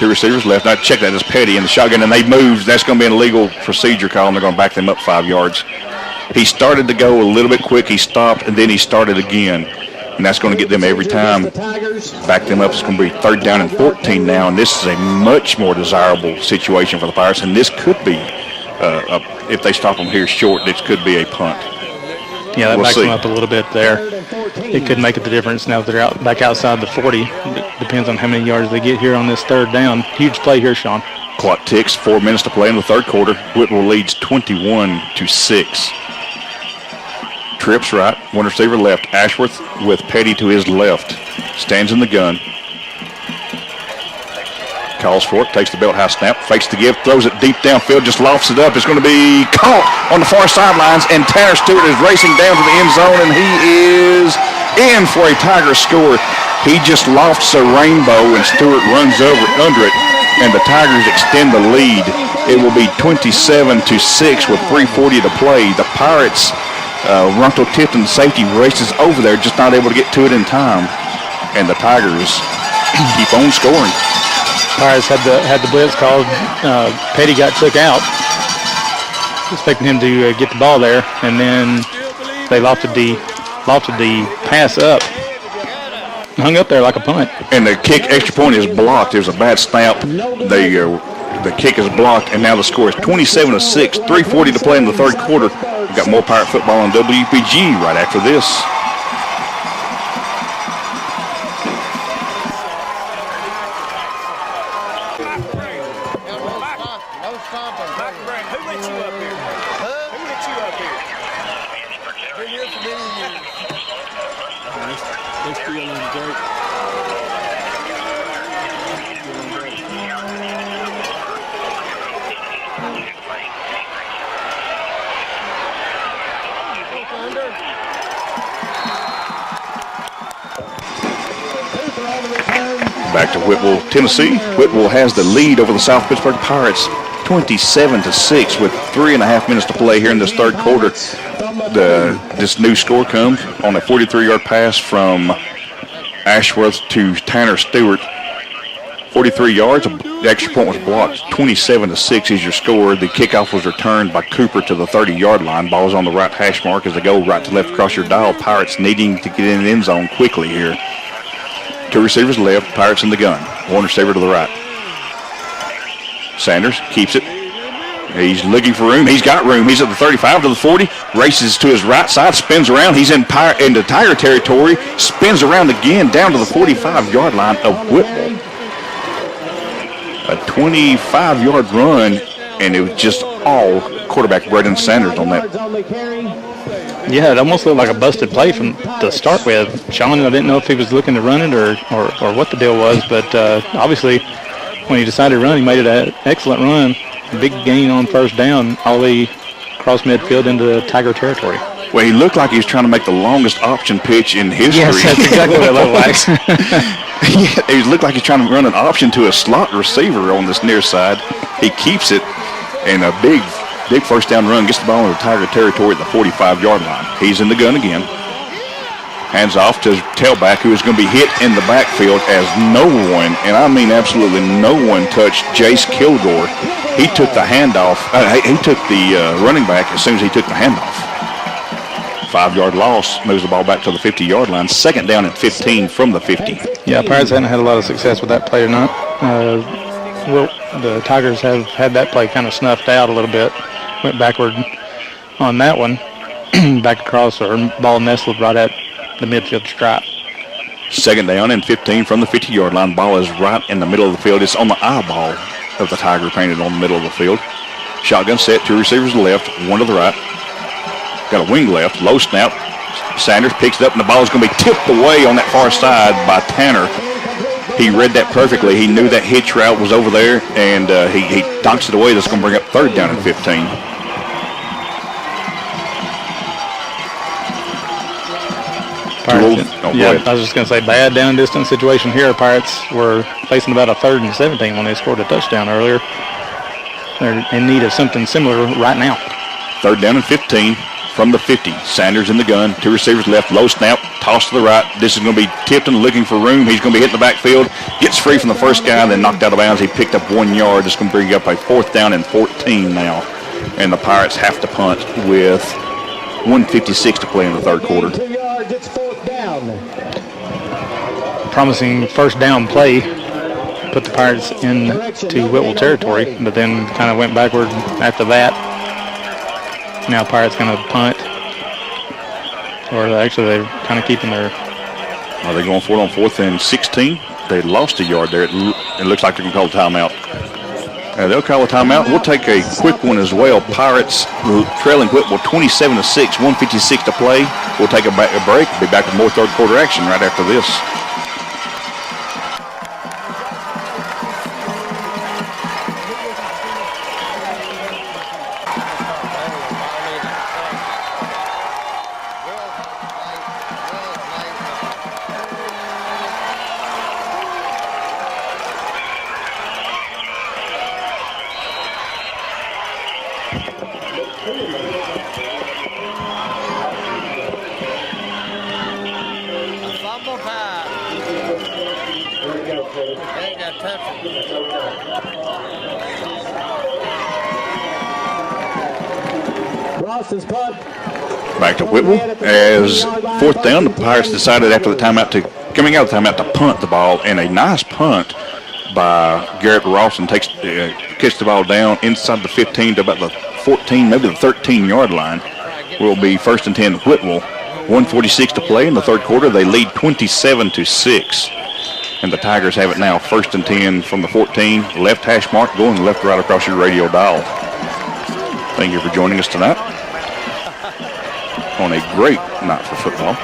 2 receivers left. Now check that as Petty in the shotgun, and they moved. That's going to be an illegal procedure call, and they're going to back them up 5 yards. He started to go a little bit quick. He stopped, and then he started again. And that's going to get them every time. Back them up. It's going to be 3rd down and 14 now, and this is a much more desirable situation for the Pirates, and this could be, if they stop them here short, this could be a punt. Yeah, that backs them up a little bit there. It could make it the difference now that they're back outside the 40. It depends on how many yards they get here on this 3rd down. Huge play here, Sean. Clock ticks. 4 minutes to play in the 3rd quarter. Whitwell leads 21-6. Trips right. 1 receiver left. Ashworth with Petty to his left. Stands in the gun. Calls for it. Takes the belt high snap. Fakes the give. Throws it deep downfield. Just lofts it up. It's going to be caught on the far sidelines. And Tanner Stewart is racing down to the end zone. And he is in for a Tiger score. He just lofts a rainbow. And Stewart runs under it. And the Tigers extend the lead. It will be 27-6 with 3:40 to play. The Pirates, Ronto Tipton, safety, races over there, just not able to get to it in time. And the Tigers keep on scoring. Pirates had the blitz called. Petty got took out. Expecting him to get the ball there, and then they lofted the pass up. Hung up there like a punt. And the kick extra point is blocked. There's a bad snap. The kick is blocked, and now the score is 27-6. 3:40 to play in the 3rd quarter. We've got more Pirate football on WPG right after this. Who let you up here? Who let you up here? Been here for many Back to Whitwell, Tennessee. Whitwell has the lead over the South Pittsburg Pirates, 27-6, with 3.5 minutes to play here in this third quarter. This new score comes on a 43-yard pass from Ashworth to Tanner Stewart. 43 yards. The extra point was blocked. 27-6 is your score. The kickoff was returned by Cooper to the 30-yard line. Ball's on the right hash mark as they go right to left across your dial. Pirates needing to get in the end zone quickly here. 2 receivers left, Pirates in the gun. 1 receiver to the right. Sanders keeps it. He's looking for room. He's got room. He's at the 35 to the 40. Races to his right side, spins around. He's into Tiger territory. Spins around again down to the 45-yard line of Whitwell. A 25-yard run, and it was just all quarterback Braden Sanders on that. Yeah, it almost looked like a busted play from to start with. Sean, I didn't know if he was looking to run it or what the deal was, but obviously when he decided to run, he made it an excellent run. Big gain on first down, all the way across midfield into Tiger territory. Well, he looked like he was trying to make the longest option pitch in history. Yes, that's exactly what it looked like. He looked like he's trying to run an option to a slot receiver on this near side. He keeps it, and a big first down run, gets the ball into Tiger territory at the 45-yard line. He's in the gun again. Hands off to his tailback, who is going to be hit in the backfield as no one, and I mean absolutely no one, touched Jace Kilgore. He took the handoff. He took the running back as soon as he took the handoff. 5-yard loss, moves the ball back to the 50-yard line. Second down at 15 from the 50. Yeah, Pirates haven't had a lot of success with that play tonight. The Tigers have had that play kind of snuffed out a little bit. Went backward on that one. Back across, or ball nestled right at the midfield stripe. Second down and 15 from the 50-yard line. Ball is right in the middle of the field. It's on the eyeball of the Tiger, painted on the middle of the field. Shotgun set, 2 receivers to the left, 1 to the right. Got a wing left, low snap. Sanders picks it up, and the ball is going to be tipped away on that far side by Tanner. He read that perfectly. He knew that hitch route was over there, and he knocks it away. That's going to bring up third down and 15. Pirates, I was just going to say, bad down distance situation here. Pirates were facing about a 3rd and 17 when they scored a touchdown earlier. They're in need of something similar right now. Third down and 15 from the 50. Sanders in the gun. 2 receivers left. Low snap. Toss to the right. This is going to be tipped and looking for room. He's going to be hit in the backfield. Gets free from the first guy, then knocked out of bounds. He picked up 1 yard. It's going to bring up a 4th down and 14 now. And the Pirates have to punt with 1:56 to play in the third quarter. 2 yards, it's 4th down. Promising first down play. Put the Pirates into Whitwell territory, but then kind of went backward after that. Now Pirates going to punt. Or actually they're kind of keeping their... Are they going for it on 4th and 16? They lost a yard there. It looks like they're going to call a timeout. They'll call a timeout. We'll take a quick one as well. Pirates trailing Whitwell 27-6, 1:56 to play. We'll take a break. Be back with more third quarter action right after this. Back to Whitwell as 4th down. The Pirates decided after the timeout coming out of the timeout to punt the ball, and a nice punt by Garrett Rawson kicks the ball down inside the 15 to about the 14, maybe the 13-yard line. Will be 1st and 10 Whitwell. 1:46 to play in the third quarter. They lead 27-6. And the Tigers have it now 1st and 10 from the 14. Left hash mark going left right across your radio dial. Thank you for joining us tonight on a great night for football.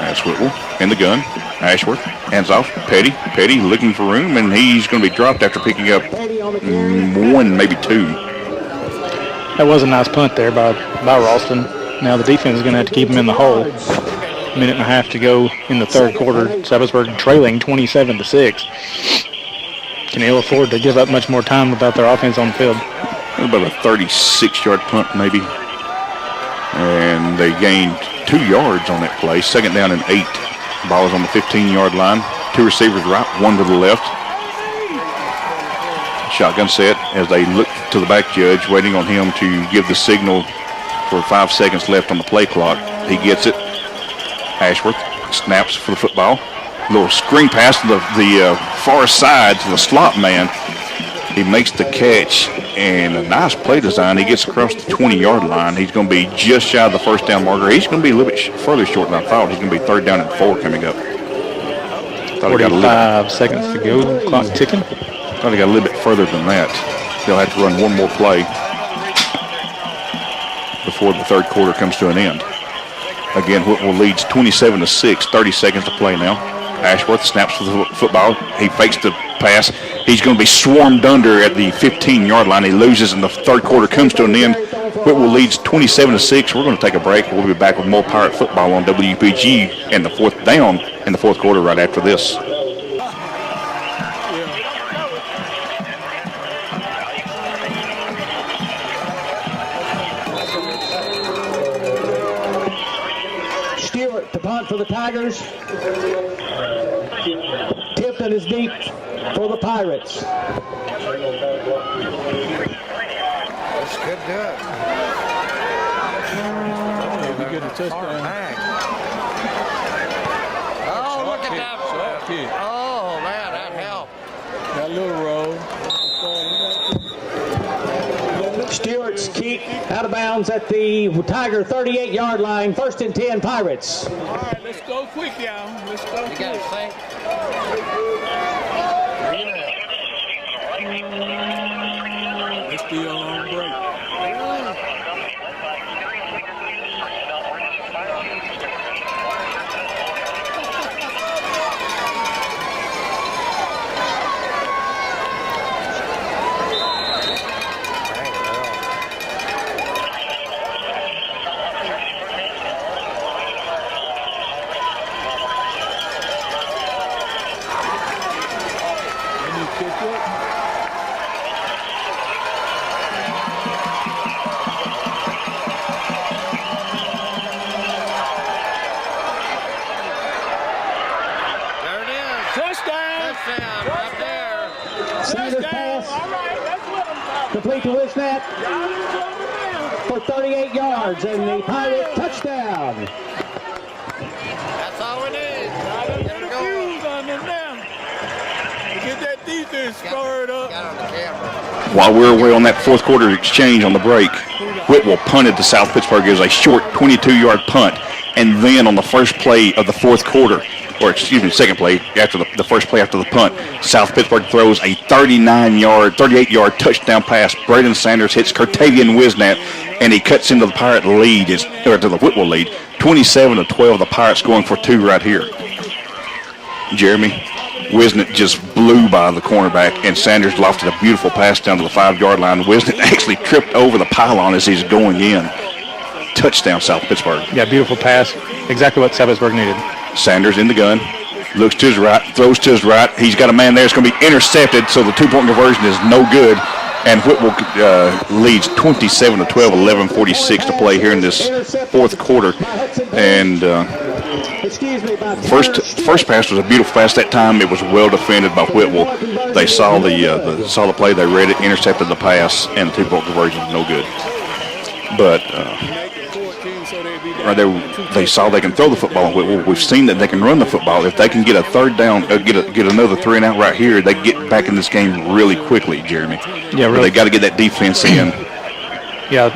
That's Whitwell in the gun. Ashworth hands off. Petty looking for room, and he's going to be dropped after picking up one, maybe two. That was a nice punt there by Ralston. Now the defense is going to have to keep him in the hole. Minute and a half to go in the third quarter. Seppelsburg trailing 27-6. Can they afford to give up much more time without their offense on the field? About a 36-yard punt, maybe. And they gained 2 yards on that play. Second down and 8. Ball is on the 15-yard line. 2 receivers right, 1 to the left. Shotgun set as they look to the back judge, waiting on him to give the signal for 5 seconds left on the play clock. He gets it. Ashworth snaps for the football. Little screen pass to the far side to the slot man. He makes the catch, and a nice play design. He gets across the 20-yard line. He's going to be just shy of the first down marker. He's going to be a little bit further short than I thought. He's going to be 3rd down and 4 coming up. 45 seconds to go. Clock ticking. Thought he got a little bit further than that. They'll have to run one more play before the third quarter comes to an end. Again, Whitwell leads 27-6. 30 seconds to play now. Ashworth snaps for the football. He fakes the pass. He's going to be swarmed under at the 15-yard line. He loses, and the third quarter comes to an end. Whitwell leads 27-6. We're going to take a break. We'll be back with more Pirate football on WPG and the fourth down in the fourth quarter right after this. Stewart to punt for the Tigers. Tipton is deep for the Pirates. This could do it. We get a touchdown. Oh, look at that. Short kick. Oh, man, that helped. That little roll. Stewart's kick out of bounds at the Tiger 38-yard line. 1st and 10 Pirates. All right, let's go quick, y'all. Let's go You got to think. Let's be on break. Complete to Wisnat for 38 yards and the Pirate touchdown. That's all we need. Get it going. Get that defense spurred up. Got on the camera. While we're away on that fourth quarter exchange on the break, Whitwell punted to South Pittsburg. It was a short 22-yard punt. And then on the first play of the fourth quarter, or excuse me, second play, after the first play after the punt, South Pittsburg throws a 38-yard touchdown pass. Braden Sanders hits Curtavian Wisnat, and he cuts into the Pirate lead, or to the Whitwell lead, 27-12. The Pirates going for 2 right here. Jeremy, Wisnat just blew by the cornerback, and Sanders lofted a beautiful pass down to the 5-yard line. Wisnat actually tripped over the pylon as he's going in. Touchdown, South Pittsburg. Yeah, beautiful pass. Exactly what Seppelsburg needed. Sanders in the gun. Looks to his right, throws to his right. He's got a man there. It's going to be intercepted, so the 2-point conversion is no good. And Whitwell leads 27-12, 11:46 to play here in this fourth quarter. And first pass was a beautiful pass. That time it was well defended by Whitwell. They saw the play, they read it, intercepted the pass, and the 2-point conversion was no good. But right there, they saw they can throw the football on Whitwell. We've seen that they can run the football. If they can get a third down, get another 3 and out right here, they get back in this game really quickly, Jeremy. Yeah, really. But they got to get that defense in. Yeah,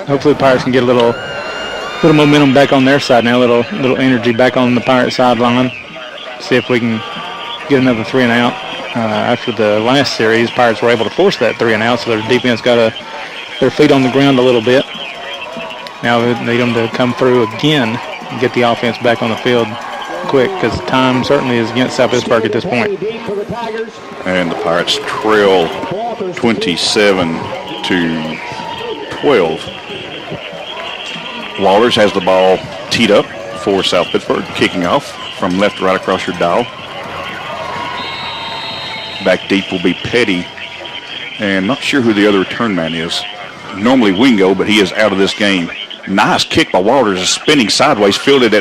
hopefully the Pirates can get a little momentum back on their side now, a little energy back on the Pirate sideline. See if we can get another 3 and out. After the last series, Pirates were able to force that 3 and out, so their defense got their feet on the ground a little bit. Now they need them to come through again and get the offense back on the field. quick because time certainly is against South Pittsburg at this point. And the Pirates trail 27-12. Walters has the ball teed up for South Pittsburg, kicking off from left to right across your dial. Back deep will be Petty, and not sure who the other return man is. Normally Wingo, but he is out of this game. Nice kick by Walters, is spinning sideways, fielded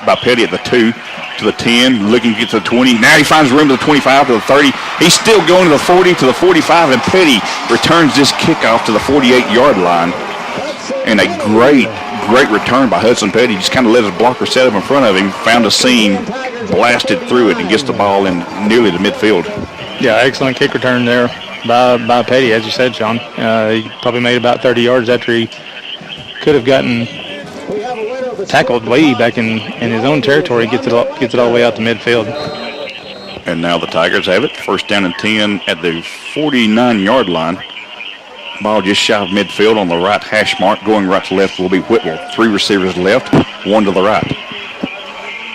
by Petty at the 2 to the 10, looking to get to the 20. Now he finds room to the 25 to the 30. He's still going to the 40 to the 45, and Petty returns this kickoff to the 48-yard line. And a great return by Hudson Petty. Just kind of let his blocker set up in front of him, found a seam, blasted through it, and gets the ball in nearly to midfield. Yeah, excellent kick return there by Petty, as you said, Sean. He probably made about 30 yards after he could have gotten tackled way back in his own territory. Gets it all the way out to midfield. And now the Tigers have it. First down and 10 at the 49-yard line. Ball just shy of midfield on the right hash mark. Going right to left will be Whitwell. 3 receivers left, 1 to the right.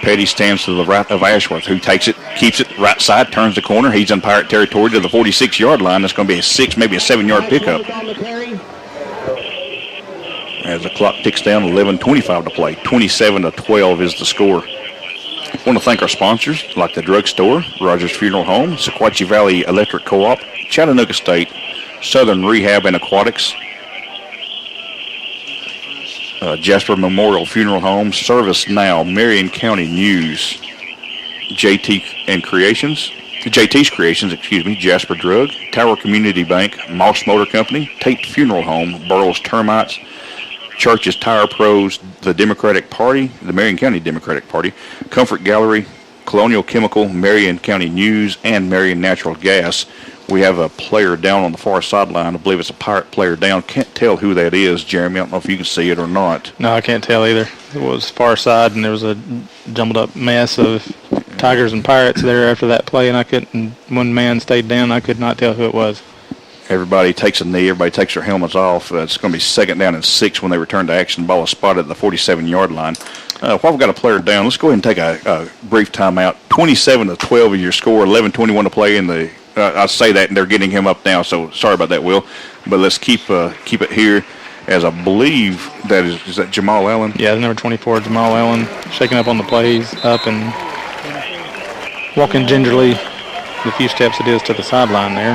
Petty stands to the right of Ashworth, who takes it, keeps it right side, turns the corner. He's in Pirate territory to the 46-yard line. That's going to be a 6, maybe a 7-yard pickup. As the clock ticks down, 11:25 to play. 27-12 is the score. I want to thank our sponsors, like the drugstore, Rogers Funeral Home, Sequatchie Valley Electric Co-op, Chattanooga State, Southern Rehab and Aquatics, Jasper Memorial Funeral Home, Service Now, Marion County News, JT's Creations, Jasper Drug, Tower Community Bank, Moss Motor Company, Tate Funeral Home, Burroughs Termites, Church's Tire Pros, the Democratic Party, the Marion County Democratic Party, Comfort Gallery, Colonial Chemical, Marion County News, and Marion Natural Gas. We have a player down on the far sideline. I believe it's a Pirate player down. Can't tell who that is, Jeremy. I don't know if you can see it or not. No, I can't tell either. It was far side, and there was a jumbled up mess of Tigers and Pirates there after that play, and I couldn't. One man stayed down. I could not tell who it was. Everybody takes a knee. Everybody takes their helmets off. It's going to be second down and 6 when they return to action. Ball is spotted at the 47-yard line. While we've got a player down, let's go ahead and take a brief timeout. 27-12 is your score. 11:21 to play in the. I say that, and they're getting him up now, so sorry about that, Will. But let's keep it here, as I believe that is that Jamal Allen? Yeah, number 24, Jamal Allen, shaking up on the plays, up and walking gingerly the few steps it is to the sideline there,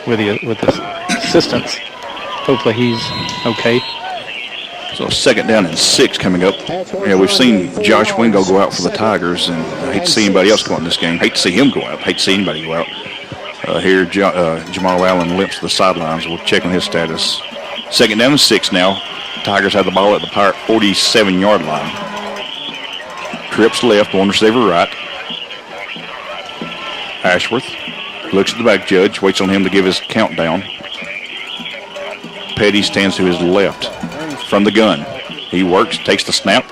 with the assistance. Hopefully he's okay. So second down and 6 coming up. Yeah, we've seen Josh Wingo go out for the Tigers, and I hate to see anybody else go out in this game. Hate to see him go out. Hate to see anybody go out. Here, Jamal Allen limps to the sidelines. We'll check on his status. Second down and 6 now. Tigers have the ball at the Pirate 47-yard line. Trips left, one receiver right. Ashworth looks at the back judge, waits on him to give his countdown. Petty stands to his left from the gun. He works, takes the snap,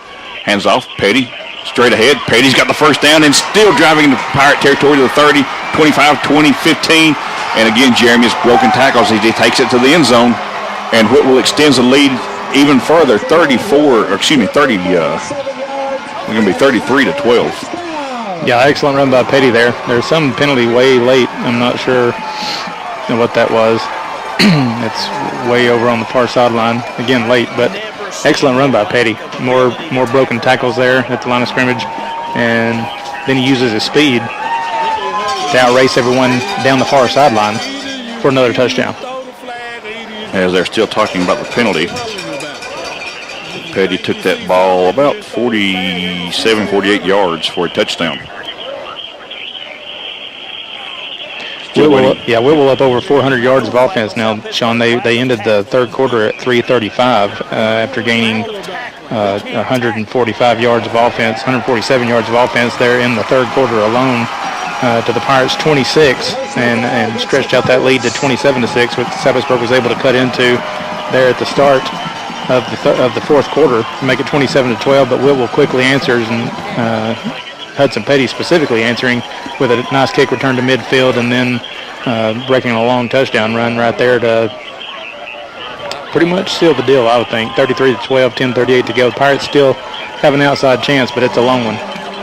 hands off. Petty straight ahead. Petty's got the first down and still driving into Pirate territory to the 30, 25, 20, 15. And again, Jeremy has broken tackles. He takes it to the end zone, and Whitwell extends the lead even further. 30. We're going to be 33-12. Yeah, excellent run by Petty there. There's some penalty way late. I'm not sure what that was. It's way over on the far sideline. Again, late, but excellent run by Petty. More broken tackles there at the line of scrimmage. And then he uses his speed to outrace everyone down the far sideline for another touchdown. As they're still talking about the penalty, Petty took that ball about 47, 48 yards for a touchdown. Whitwell up over 400 yards of offense now, Sean. They ended the third quarter at 335 after gaining 145 yards of offense, 147 yards of offense there in the third quarter alone to the Pirates 26, and stretched out that lead to 27-6, which South Pittsburg was able to cut into there at the start of the fourth quarter to make it 27-12. But Whitwell quickly answers, and Hudson Petty specifically answering with a nice kick return to midfield, and then breaking a long touchdown run right there to pretty much seal the deal, I would think. 33-12, 10:38 to go. The Pirates still have an outside chance, but it's a long one.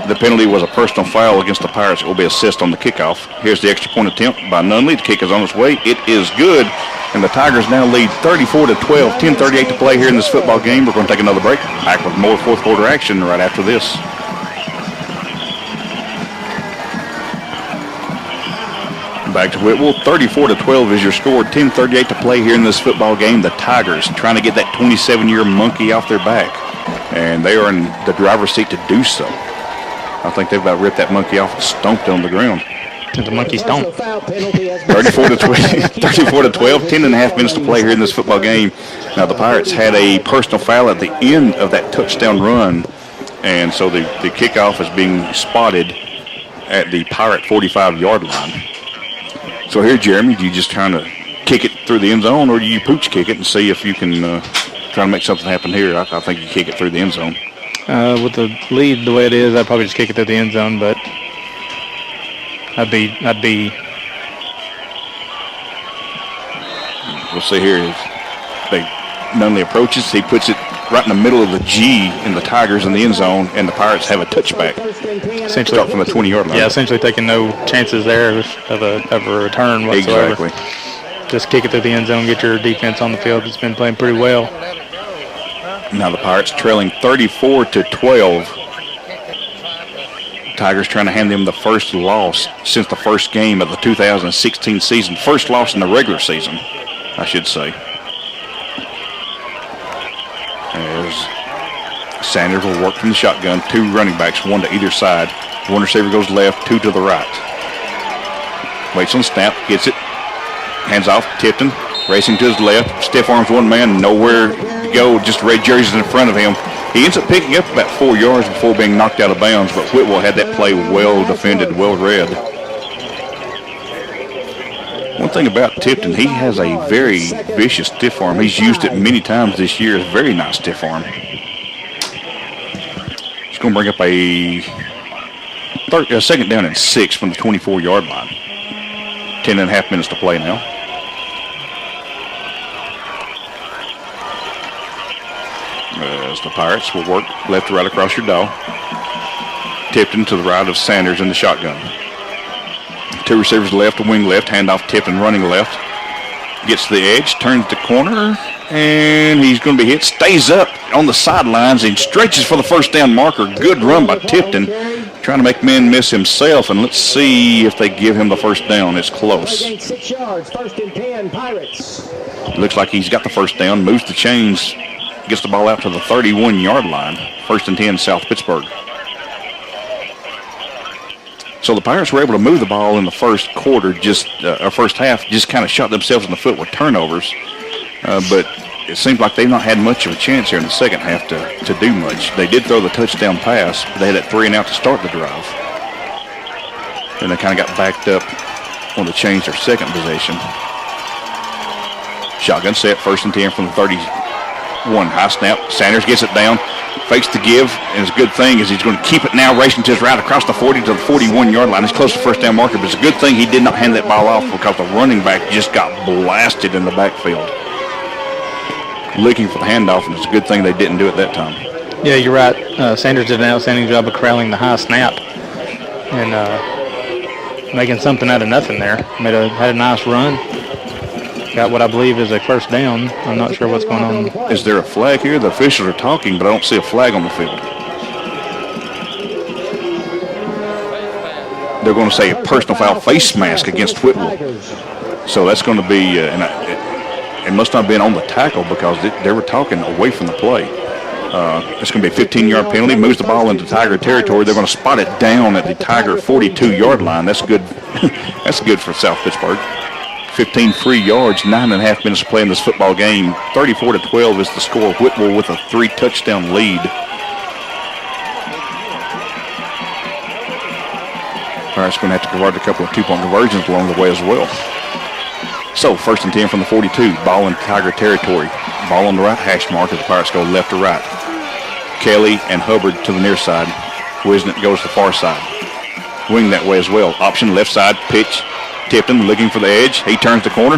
The penalty was a personal foul against the Pirates. It will be assessed on the kickoff. Here's the extra point attempt by Nunley. The kick is on its way. It is good. And the Tigers now lead 34-12. 10:38 to play here in this football game. We're going to take another break. Back with more fourth quarter action right after this. Back to Whitwell. 34-12 is your score. 10:38 to play here in this football game. The Tigers trying to get that 27-year monkey off their back. And they are in the driver's seat to do so. I think they've about ripped that monkey off and stomped it on the ground. The monkey stomp. 34-12, 10 and a half minutes to play here in this football game. Now the Pirates had a personal foul at the end of that touchdown run, and so the kickoff is being spotted at the Pirate 45-yard line. So here, Jeremy, do you just kind of kick it through the end zone, or do you pooch kick it and see if you can try to make something happen here? I think you kick it through the end zone. With the lead the way it is, I'd probably just kick it through the end zone, but I'd be. We'll see here. Nunley approaches. He puts it right in the middle of the G in the Tigers in the end zone, and the Pirates have a touchback. Essentially, start from the 20-yard line. Yeah, essentially taking no chances there of a return whatsoever. Exactly. Just kick it through the end zone, get your defense on the field. It's been playing pretty well. Now the Pirates trailing 34-12. Tigers trying to hand them the first loss since the first game of the 2016 season. First loss in the regular season, I should say. As Sanders will work from the shotgun. Two running backs, one to either side. One receiver goes left, two to the right. Waits on the snap, gets it. Hands off, Tipton, racing to his left. Stiff arms one man, nowhere to go, just red jerseys in front of him. He ends up picking up about 4 yards before being knocked out of bounds, but Whitwell had that play well defended, well read. One thing about Tipton, he has a very vicious stiff arm. He's used it many times this year. It's a very nice stiff arm. It's going to bring up a second down and 6 from the 24-yard line. 10 and a half minutes to play now. As the Pirates will work left to right across your dial. Tipton to the right of Sanders in the shotgun. Two receivers left, a wing left, handoff Tipton running left. Gets to the edge, turns the corner, and he's going to be hit. Stays up on the sidelines and stretches for the first down marker. Good run by Tipton, trying to make men miss himself, and let's see if they give him the first down. It's close. 6 yards, 1st and 10, Pirates. Looks like he's got the first down, moves the chains, gets the ball out to the 31-yard line. 1st and 10, South Pittsburg. So the Pirates were able to move the ball in the first quarter, first half, just kind of shot themselves in the foot with turnovers. But it seems like they've not had much of a chance here in the second half to do much. They did throw the touchdown pass, but they had that 3 and out to start the drive. Then they kind of got backed up when they changed their second possession. Shotgun set, 1st and 10 from the 31. High snap. Sanders gets it down, fakes the give, and it's a good thing is he's going to keep it now, racing to his right across the 40 to the 41-yard line. It's close to first down marker, but it's a good thing he did not hand that ball off because the running back just got blasted in the backfield. Looking for the handoff, and it's a good thing they didn't do it that time. Yeah, you're right. Sanders did an outstanding job of corralling the high snap and making something out of nothing there. Had a nice run. Got what I believe is a first down. I'm not sure what's going on. Is there a flag here? The officials are talking, but I don't see a flag on the field. They're going to say a personal foul face mask against Whitwell. So that's going to be, it must not have been on the tackle because they were talking away from the play. It's going to be a 15-yard penalty. Moves the ball into Tiger territory. They're going to spot it down at the Tiger 42-yard line. That's good. That's good for South Pittsburg. 15 free yards, 9.5 minutes to play in this football game. 34-12 is the score. Whitwell with a 3-touchdown lead. Pirates going to have to convert a couple of 2-point conversions along the way as well. So 1st and 10 from the 42. Ball in Tiger territory. Ball on the right hash mark as the Pirates go left to right. Kelly and Hubbard to the near side. Wisnett goes to the far side. Wing that way as well. Option left side pitch. Tipton looking for the edge. He turns the corner.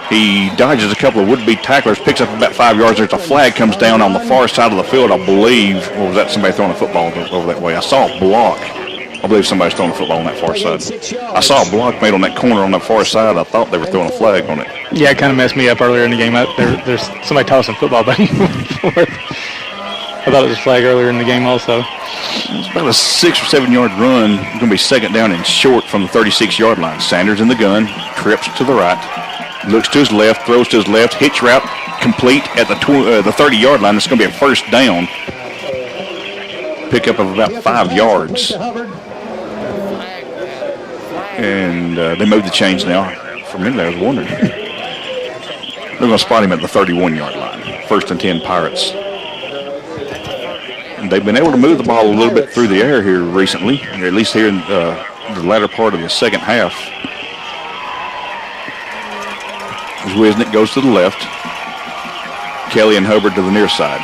He dodges a couple of would-be tacklers, picks up about 5 yards. There's a flag comes down on the far side of the field, I believe. Or was that somebody throwing a football over that way? I saw a block. I believe somebody's throwing a football on that far side. I saw a block made on that corner on that far side. I thought they were throwing a flag on it. Yeah, it kind of messed me up earlier in the game. There's somebody tossing football back and forth. I thought it was a flag earlier in the game also. It's about a 6 or 7 yard run. It's going to be second down and short from the 36-yard line. Sanders in the gun, trips to the right, looks to his left, throws to his left, hitch route complete at the 30-yard line. It's going to be a first down. Pickup of about 5 yards. And they moved the chains now. For a minute I was wondering. They're going to spot him at the 31-yard line. First and 10 Pirates. And they've been able to move the ball a little bit through the air here recently, or at least here in the latter part of the second half. As Wisnick goes to the left. Kelly and Hubbard to the near side.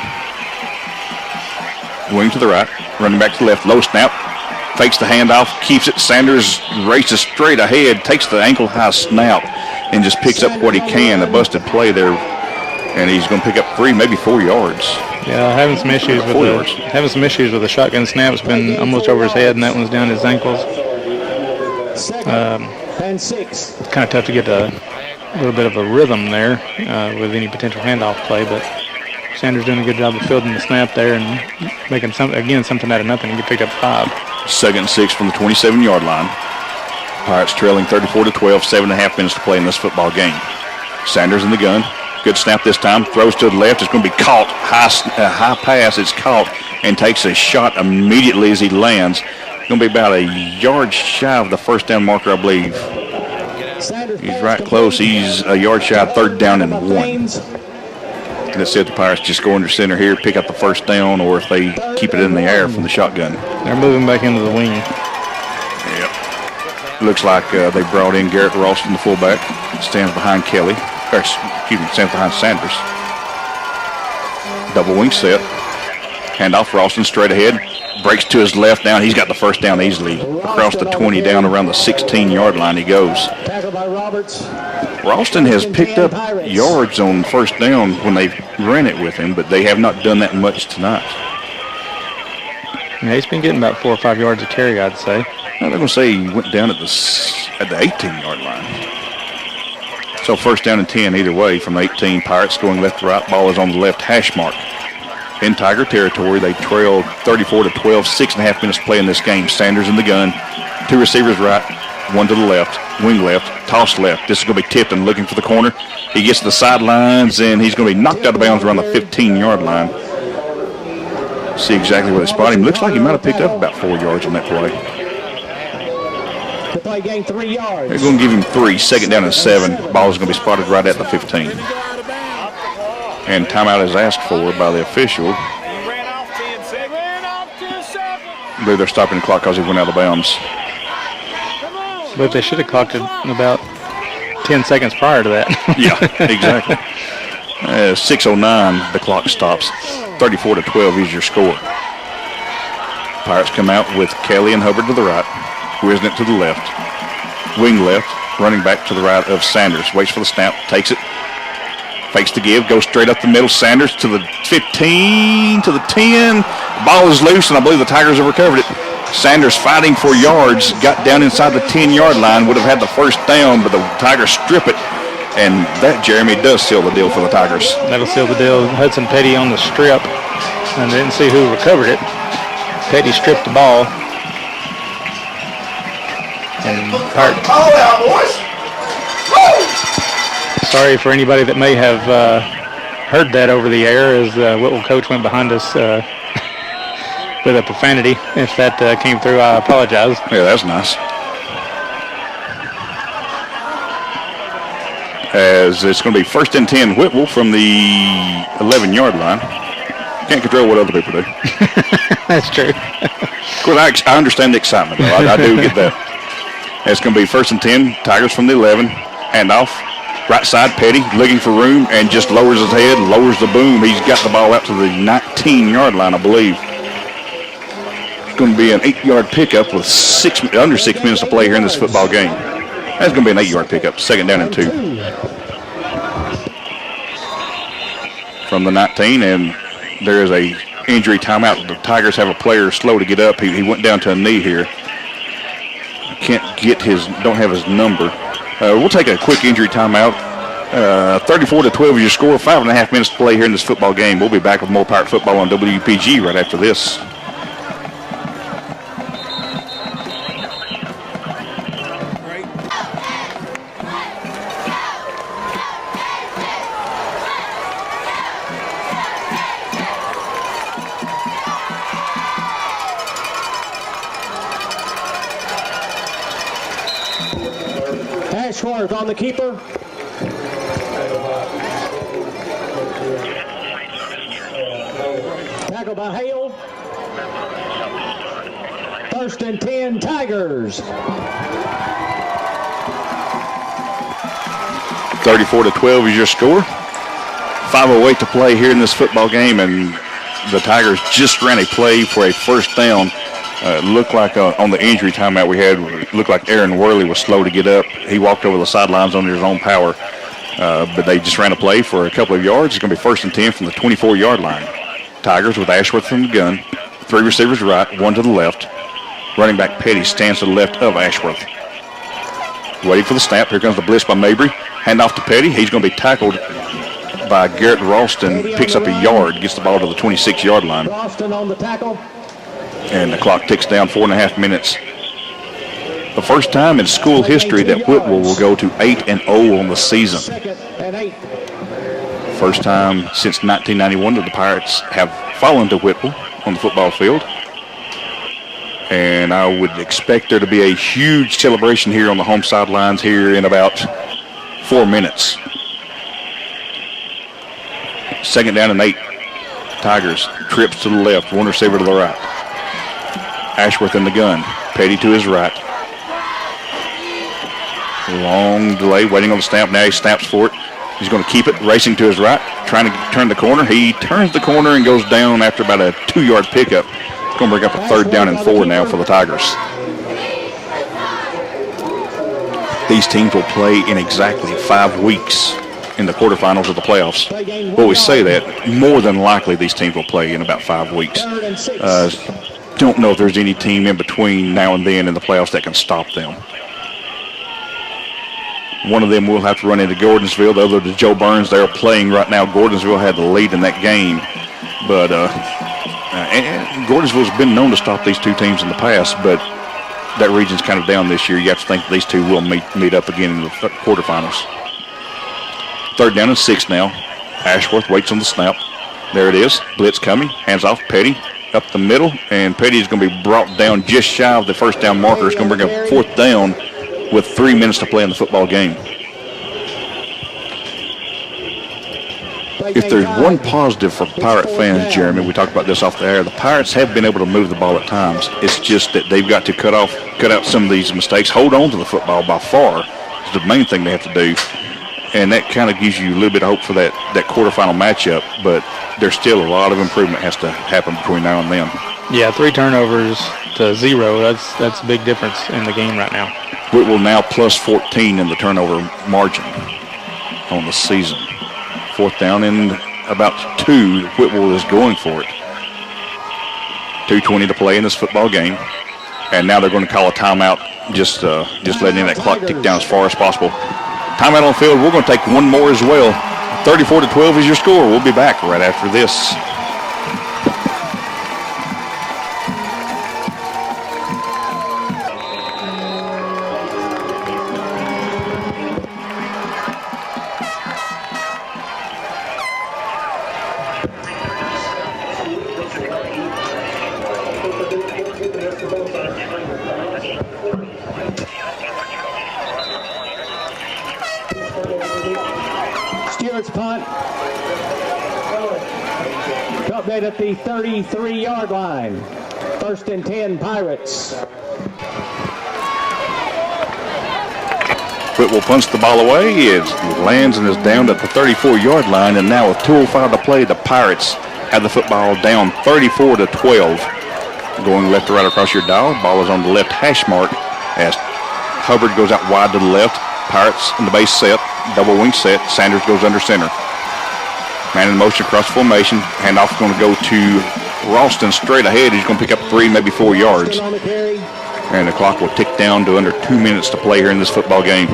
Wing to the right, running back to the left, low snap, fakes the handoff, keeps it. Sanders races straight ahead, takes the ankle-high snap, and just picks up what he can. A busted play there, and he's going to pick up 3, maybe 4 yards. Yeah, having some issues with the shotgun snap. It's been almost over his head, and that one's down his ankles. It's kind of tough to get a little bit of a rhythm there with any potential handoff play, but Sanders doing a good job of fielding the snap there and making something out of nothing. He picked up 5. Second and 6 from the 27-yard line. Pirates trailing 34-12, 7.5 minutes to play in this football game. Sanders in the gun. Good snap this time. Throws to the left. It's going to be caught. High pass. It's caught and takes a shot immediately as he lands. Going to be about a yard shy of the first down marker, I believe. He's right close. He's a yard shy of 3rd down and 1. Let's see if the Pirates just go under center here, pick up the first down, or if they keep it in the air from the shotgun. They're moving back into the wing. Yep. Looks like they brought in Garrett Ralston, the fullback. Stands behind Kelly. Stands behind Sanders. Double wing set. Handoff, Ralston straight ahead. Breaks to his left now. He's got the first down easily. Across the 20, down around the 16-yard line he goes. Ralston has picked up yards on first down when they ran it with him, but they have not done that much tonight. Yeah, he's been getting about 4 or 5 yards a carry, I'd say. They're going to say he went down at the 18-yard line. So first down and 10 either way from 18. Pirates going left to right. Ball is on the left hash mark. In Tiger territory, they trail 34-12, 6.5 minutes to play in this game. Sanders in the gun. 2 receivers right, 1 to the left, wing left, toss left. This is going to be tipped and looking for the corner. He gets to the sidelines, and he's going to be knocked out of bounds around the 15-yard line. See exactly where they spot him. Looks like he might have picked up about 4 yards on that play. The play gain 3 yards. They're going to give him 3, second down and 7. Ball is going to be spotted right at the 15. And timeout is asked for by the official. I believe they're stopping the clock because he went out of bounds. But they should have clocked it about 10 seconds prior to that. Yeah, exactly. 6:09, the clock stops. 34-12 is your score. Pirates come out with Kelly and Hubbard to the right. Wisnick to the left. Wing left. Running back to the right of Sanders. Waits for the snap. Takes it. Fakes the give, goes straight up the middle. Sanders to the 15, to the 10. The ball is loose, and I believe the Tigers have recovered it. Sanders fighting for yards, got down inside the 10-yard line, would have had the first down, but the Tigers strip it. And that, Jeremy, does seal the deal for the Tigers. That'll seal the deal. Hudson Petty on the strip, and didn't see who recovered it. Petty stripped the ball. And Ball out, boys. Sorry for anybody that may have heard that over the air as Whitwell coach went behind us with a profanity. If that came through, I apologize. Yeah, that's nice. As it's going to be first and 10 Whitwell from the 11-yard line. Can't control what other people do. That's true. Of course, I understand the excitement, though. I do get that. It's going to be first and 10, Tigers from the 11. Handoff. Right side, Petty looking for room and just lowers his head, lowers the boom. He's got the ball out to the 19-yard line, I believe. It's going to be an 8-yard pickup with under 6 minutes to play here in this football game. That's going to be an 8-yard pickup, second down and 2. from the 19, and there is a injury timeout. The Tigers have a player slow to get up. He went down to a knee here. Don't have his number. We'll take a quick injury timeout. 34-12 is your score. 5.5 minutes to play here in this football game. We'll be back with more Pirate football on WPG right after this. Ashworth on the keeper. Tackle by Hale. 1st and 10, Tigers. 34-12 is your score. 5:08 to play here in this football game, and the Tigers just ran a play for a first down. It looked like on the injury timeout we had, it looked like Aaron Worley was slow to get up. He walked over the sidelines on his own power, but they just ran a play for a couple of yards. It's going to be 1st and 10 from the 24-yard line. Tigers with Ashworth in the gun. 3 receivers right, 1 to the left. Running back Petty stands to the left of Ashworth. Waiting for the snap. Here comes the blitz by Mabry. Hand off to Petty. He's going to be tackled by Garrett Ralston. Picks up a yard, gets the ball to the 26-yard line. Ralston on the tackle. And the clock ticks down 4.5 minutes. The first time in school history that Whitwell will go to 8-0 on the season. 2nd and 8. First time since 1991 that the Pirates have fallen to Whitwell on the football field. And I would expect there to be a huge celebration here on the home sidelines here in about 4 minutes. 2nd down and 8. Tigers trips to the left, 1 receiver to the right. Ashworth in the gun. Petty to his right. Long delay, waiting on the snap. Now he snaps for it. He's going to keep it, racing to his right, trying to turn the corner. He turns the corner and goes down after about a 2-yard pickup. It's going to bring up a 3rd down and 4 now for the Tigers. These teams will play in exactly 5 weeks in the quarterfinals of the playoffs. But we say that, more than likely these teams will play in about 5 weeks. Don't know if there's any team in between now and then in the playoffs that can stop them. One of them will have to run into Gordonsville. The other to Joe Burns. They're playing right now. Gordonsville had the lead in that game. But and Gordonsville's been known to stop these two teams in the past, but that region's kind of down this year. You have to think these two will meet up again in the quarterfinals. 3rd down and 6 now. Ashworth waits on the snap. There it is. Blitz coming. Hands off. Petty up the middle, and Petty is going to be brought down just shy of the 1st down marker. It's going to bring up 4th down with 3 minutes to play in the football game. If there's one positive for Pirate fans, Jeremy, we talked about this off the air, the Pirates have been able to move the ball at times. It's just that they've got to cut out some of these mistakes, hold on to the football by far is the main thing they have to do. And that kind of gives you a little bit of hope for that quarterfinal matchup, but there's still a lot of improvement has to happen between now and then. Yeah, 3 turnovers to 0. That's a big difference in the game right now. Whitwell now plus 14 in the turnover margin on the season. 4th down and about 2. Whitwell is going for it. 2:20 to play in this football game. And now they're going to call a timeout, just letting that clock tick down as far as possible. Timeout on the field. We're going to take one more as well. 34-12 is your score. We'll be back right after this. Stewart's punt. Caught that at the 33-yard line. 1st and 10, Pirates. Whitwell punts the ball away. It lands and is down at the 34-yard line. And now with 2:05 to play, the Pirates have the football down 34-12. Going left to right across your dial. Ball is on the left hash mark as Hubbard goes out wide to the left. Pirates in the base set. Double wing set. Sanders goes under center. Man in motion across formation. Handoff is going to go to Ralston straight ahead. He's going to pick up 3, maybe 4 yards. And the clock will tick down to under 2 minutes to play here in this football game.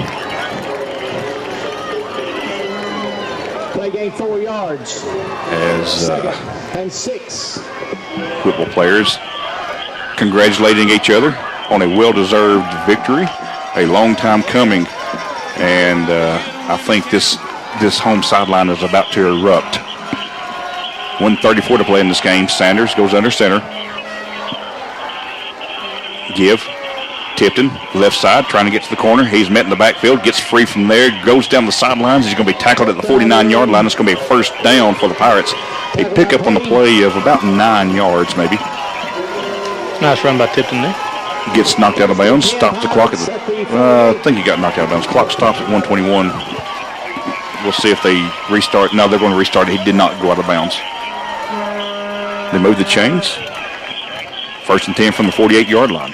Play gain 4 yards. As and 6. Whitwell players congratulating each other on a well-deserved victory. A long time coming. And I think this home sideline is about to erupt. 1:34 to play in this game. Sanders goes under center. Give. Tipton, left side, trying to get to the corner. He's met in the backfield, gets free from there, goes down the sidelines. He's going to be tackled at the 49-yard line. It's going to be a first down for the Pirates. A pickup on the play of about 9 yards, maybe. Nice run by Tipton there. Gets knocked out of bounds, stops the clock at the, I think he got knocked out of bounds. Clock stops at 1:21. We'll see if they restart. No, they're going to restart. He did not go out of bounds. They move the chains. 1st and 10 from the 48-yard line.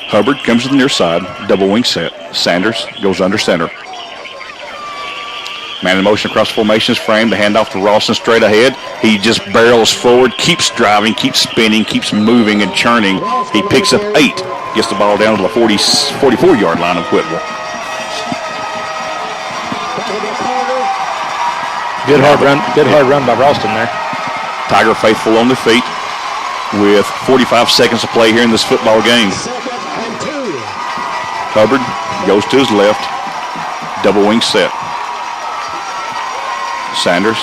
Hubbard comes to the near side, double wing set. Sanders goes under center. Man in motion across formation is framed. The handoff to Ralston straight ahead. He just barrels forward, keeps driving, keeps spinning, keeps moving and churning. He picks up 8, gets the ball down to the 44-yard line of Whitwell. Good hard run by Ralston there. Tiger faithful on their feet with 45 seconds to play here in this football game. Hubbard goes to his left, double wing set. Sanders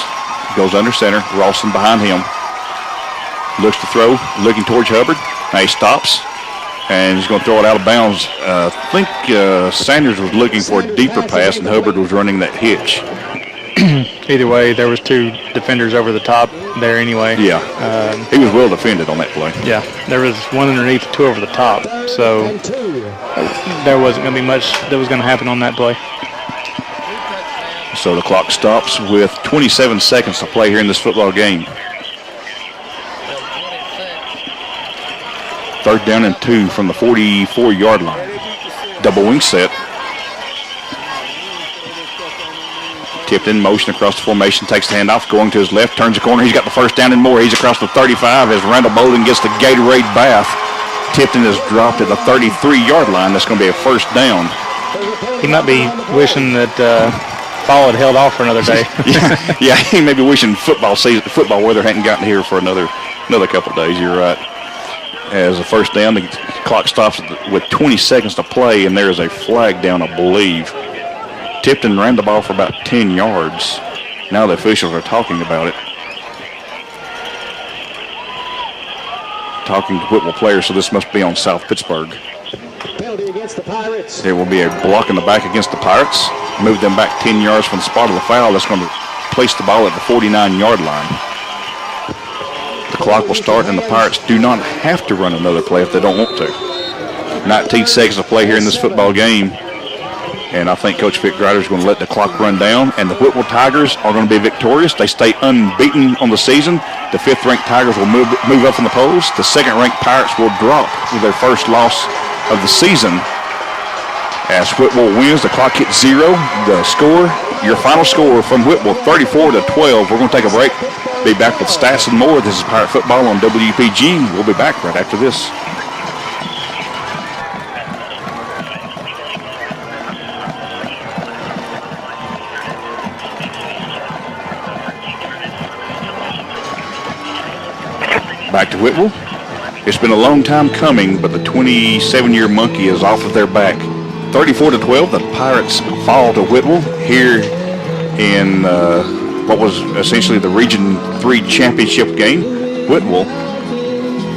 goes under center, Ralston behind him. Looks to throw, looking towards Hubbard. Now he stops, and he's going to throw it out of bounds. I think Sanders was looking for a deeper pass, and Hubbard was running that hitch. Either way, there was 2 defenders over the top there anyway. Yeah, he was well defended on that play. Yeah, there was 1 underneath, 2 over the top. So there wasn't going to be much that was going to happen on that play. So the clock stops with 27 seconds to play here in this football game. 3rd down and 2 from the 44-yard line. Double wing set. Tipped in motion across the formation, takes the handoff, going to his left, turns the corner. He's got the 1st down and more. He's across the 35 as Randall Bolden gets the Gatorade bath. Tipton is dropped at the 33-yard line. That's going to be a 1st down. He might be wishing that fall had held off for another day. yeah, he may be wishing football weather hadn't gotten here for another couple of days. You're right. As a 1st down, the clock stops with 20 seconds to play, and there is a flag down, I believe. Tipton ran the ball for about 10 yards. Now the officials are talking about it. Talking to Whitwell players, so this must be on South Pittsburg. Penalty against the Pirates. There will be a block in the back against the Pirates. Move them back 10 yards from the spot of the foul. That's going to place the ball at the 49-yard line. The clock will start, and the Pirates do not have to run another play if they don't want to. 19 seconds to play here in this football game. And I think Coach Vic Grider is going to let the clock run down. And the Whitwell Tigers are going to be victorious. They stay unbeaten on the season. The 5th-ranked Tigers will move up in the polls. The 2nd-ranked Pirates will drop with their first loss of the season. As Whitwell wins, the clock hits 0. The score, your final score from Whitwell, 34-12. We're going to take a break. Be back with stats and more. This is Pirate Football on WPG. We'll be back right after this. Back to Whitwell. It's been a long time coming, but the 27-year monkey is off of their back. 34-12, the Pirates fall to Whitwell here in what was essentially the Region 3 championship game. Whitwell,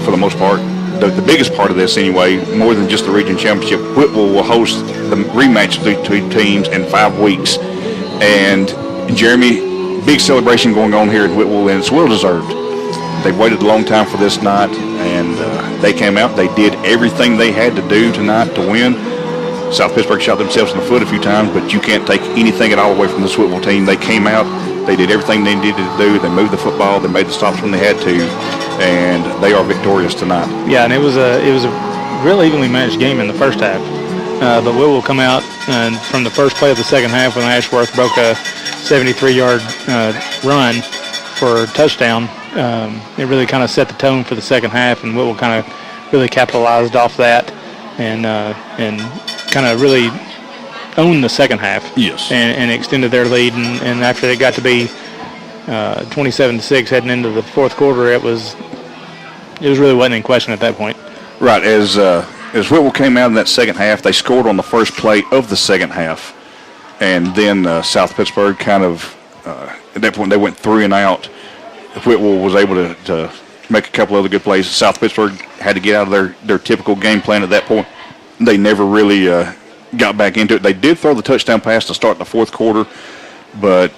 for the most part, the biggest part of this anyway, more than just the Region Championship, Whitwell will host the rematch of the 2 teams in 5 weeks. And Jeremy, big celebration going on here in Whitwell, and it's well-deserved. They've waited a long time for this night, and they came out. They did everything they had to do tonight to win. South Pittsburg shot themselves in the foot a few times, but you can't take anything at all away from this Whitwell team. They came out. They did everything they needed to do. They moved the football. They made the stops when they had to, and they are victorious tonight. Yeah, and it was a real evenly matched game in the first half. But Whitwell come out, and from the first play of the second half when Ashworth broke a 73-yard run for a touchdown. It really kind of set the tone for the second half, and Whitwell kind of really capitalized off that and kind of really owned the second half. Yes. And extended their lead, and after it got to be 27-6 heading into the fourth quarter, it really wasn't in question at that point. Right. As Whitwell came out in that second half, they scored on the first play of the second half, and then South Pittsburg kind of at that point they went 3 and out. Whitwell was able to make a couple other good plays. South Pittsburg had to get out of their typical game plan at that point. They never really got back into it. They did throw the touchdown pass to start the fourth quarter, but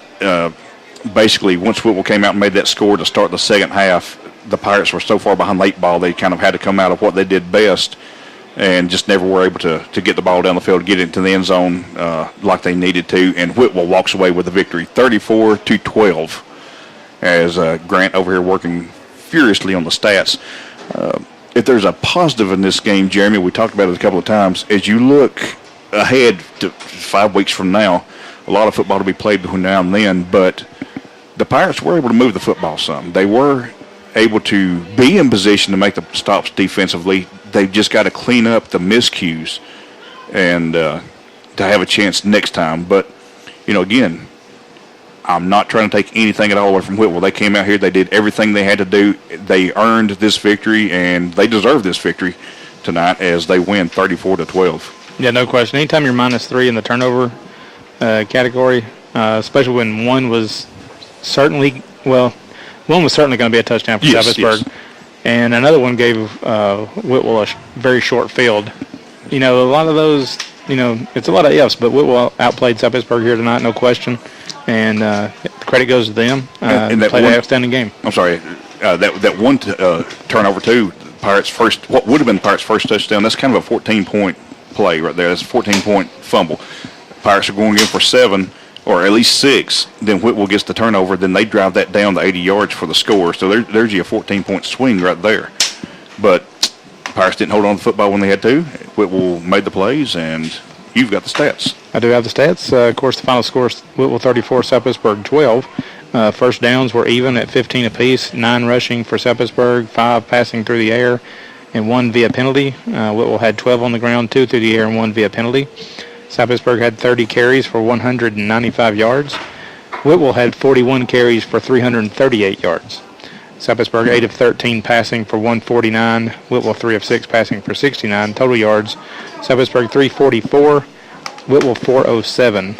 basically once Whitwell came out and made that score to start the second half, the Pirates were so far behind late ball they kind of had to come out of what they did best and just never were able to get the ball down the field, get it into the end zone like they needed to, and Whitwell walks away with the victory, 34-12. As Grant over here working furiously on the stats. If there's a positive in this game, Jeremy, we talked about it a couple of times, as you look ahead to 5 weeks from now, a lot of football to be played between now and then, but the Pirates were able to move the football some. They were able to be in position to make the stops defensively. They've just got to clean up the miscues and to have a chance next time. But, again, I'm not trying to take anything at all away from Whitwell. They came out here. They did everything they had to do. They earned this victory, and they deserve this victory tonight as they win 34-12. Yeah, no question. Anytime you're -3 in the turnover category, especially when one was certainly going to be a touchdown for South Pittsburg, and another one gave Whitwell a very short field. A lot of those, it's a lot of ifs, but Whitwell outplayed South Pittsburg here tonight, no question. And credit goes to them. And that played an outstanding game. I'm sorry, that one turnover too. What would have been the Pirates' first touchdown. That's kind of a 14-point play right there. That's a 14-point fumble. Pirates are going in for 7 or at least 6. Then Whitwell gets the turnover. Then they drive that down to 80 yards for the score. So there's you a 14-point swing right there. But Pirates didn't hold on to the football when they had to. Whitwell made the plays, and you've got the stats. I do have the stats. Of course, the final score is Whitwell 34, South Pittsburg 12. First downs were even at 15 apiece, 9 rushing for South Pittsburg, 5 passing through the air, and 1 via penalty. Whitwell had 12 on the ground, 2 through the air, and 1 via penalty. South Pittsburg had 30 carries for 195 yards. Whitwell had 41 carries for 338 yards. South Pittsburg 8 of 13 passing for 149. Whitwell 3 of 6 passing for 69 total yards. South Pittsburg 344. Whitwell 407.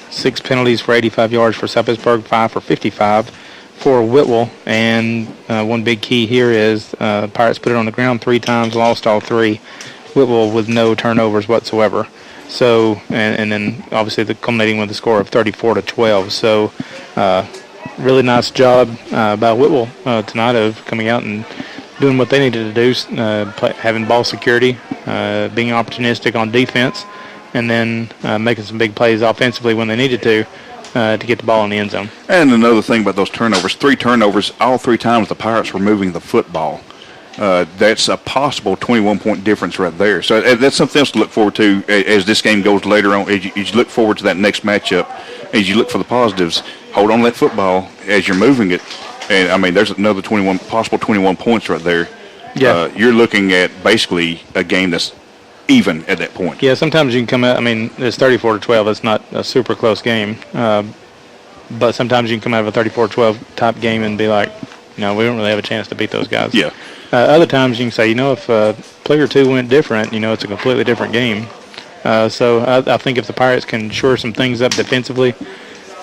6 penalties for 85 yards for South Pittsburg, 5 for 55 for Whitwell. And one big key here is Pirates put it on the ground 3 times, lost all 3. Whitwell with no turnovers whatsoever. So, and then obviously culminating with the score of 34-12. So, really nice job by Whitwell tonight of coming out and doing what they needed to do, having ball security, being opportunistic on defense, and then making some big plays offensively when they needed to get the ball in the end zone. And another thing about those turnovers, 3 turnovers, all 3 times the Pirates were moving the football. That's a possible 21-point difference right there. So that's something else to look forward to as this game goes later on, as you look forward to that next matchup, as you look for the positives. Hold on to that football as you're moving it. And, I mean, there's another possible 21 points right there. Yeah. You're looking at basically a game that's even at that point. Yeah, sometimes you can come out, it's 34-12. It's not a super close game. But sometimes you can come out of a 34-12 type game and be like, we don't really have a chance to beat those guys. Yeah. Other times you can say, if player 2 went different, it's a completely different game. So I think if the Pirates can shore some things up defensively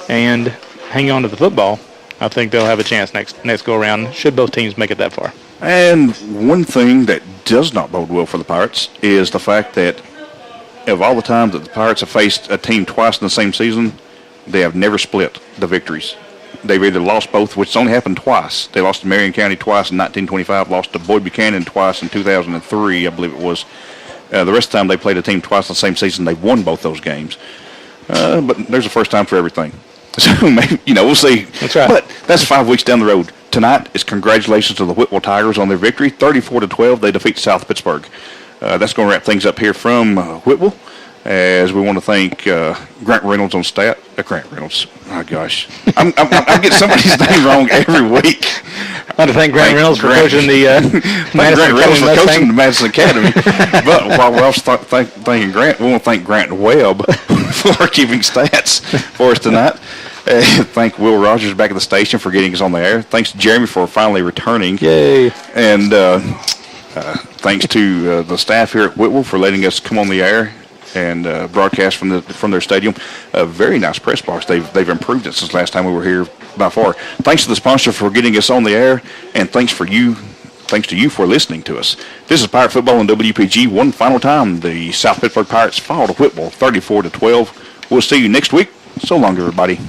and hang on to the football, I think they'll have a chance next go around, should both teams make it that far. And one thing that does not bode well for the Pirates is the fact that of all the times that the Pirates have faced a team twice in the same season, they have never split the victories. They've either lost both, which only happened twice. They lost to Marion County twice in 1925, lost to Boyd Buchanan twice in 2003, I believe it was. The rest of the time they played a team twice in the same season, they've won both those games. But there's a first time for everything. So, maybe, we'll see. That's right. But that's 5 weeks down the road. Tonight is congratulations to the Whitwell Tigers on their victory. 34-12, they defeat South Pittsburg. That's going to wrap things up here from Whitwell. As we want to thank Grant Reynolds on stat. Grant Reynolds. Oh, gosh. I'm getting somebody's name wrong every week. I want to thank Grant Reynolds for coaching the Madison Academy. But while we're also thanking Grant, we want to thank Grant Webb for keeping stats for us tonight. Thank Will Rogers back at the station for getting us on the air. Thanks to Jeremy for finally returning. Yay. And thanks to the staff here at Whitwell for letting us come on the air and broadcast from their stadium. A very nice press box. They've improved it since last time we were here by far. Thanks to the sponsor for getting us on the air, and thanks to you for listening to us. This is Pirate Football on WPG. One final time, the South Pittsburg Pirates fall to Whitwell 34-12. We'll see you next week. So long, everybody.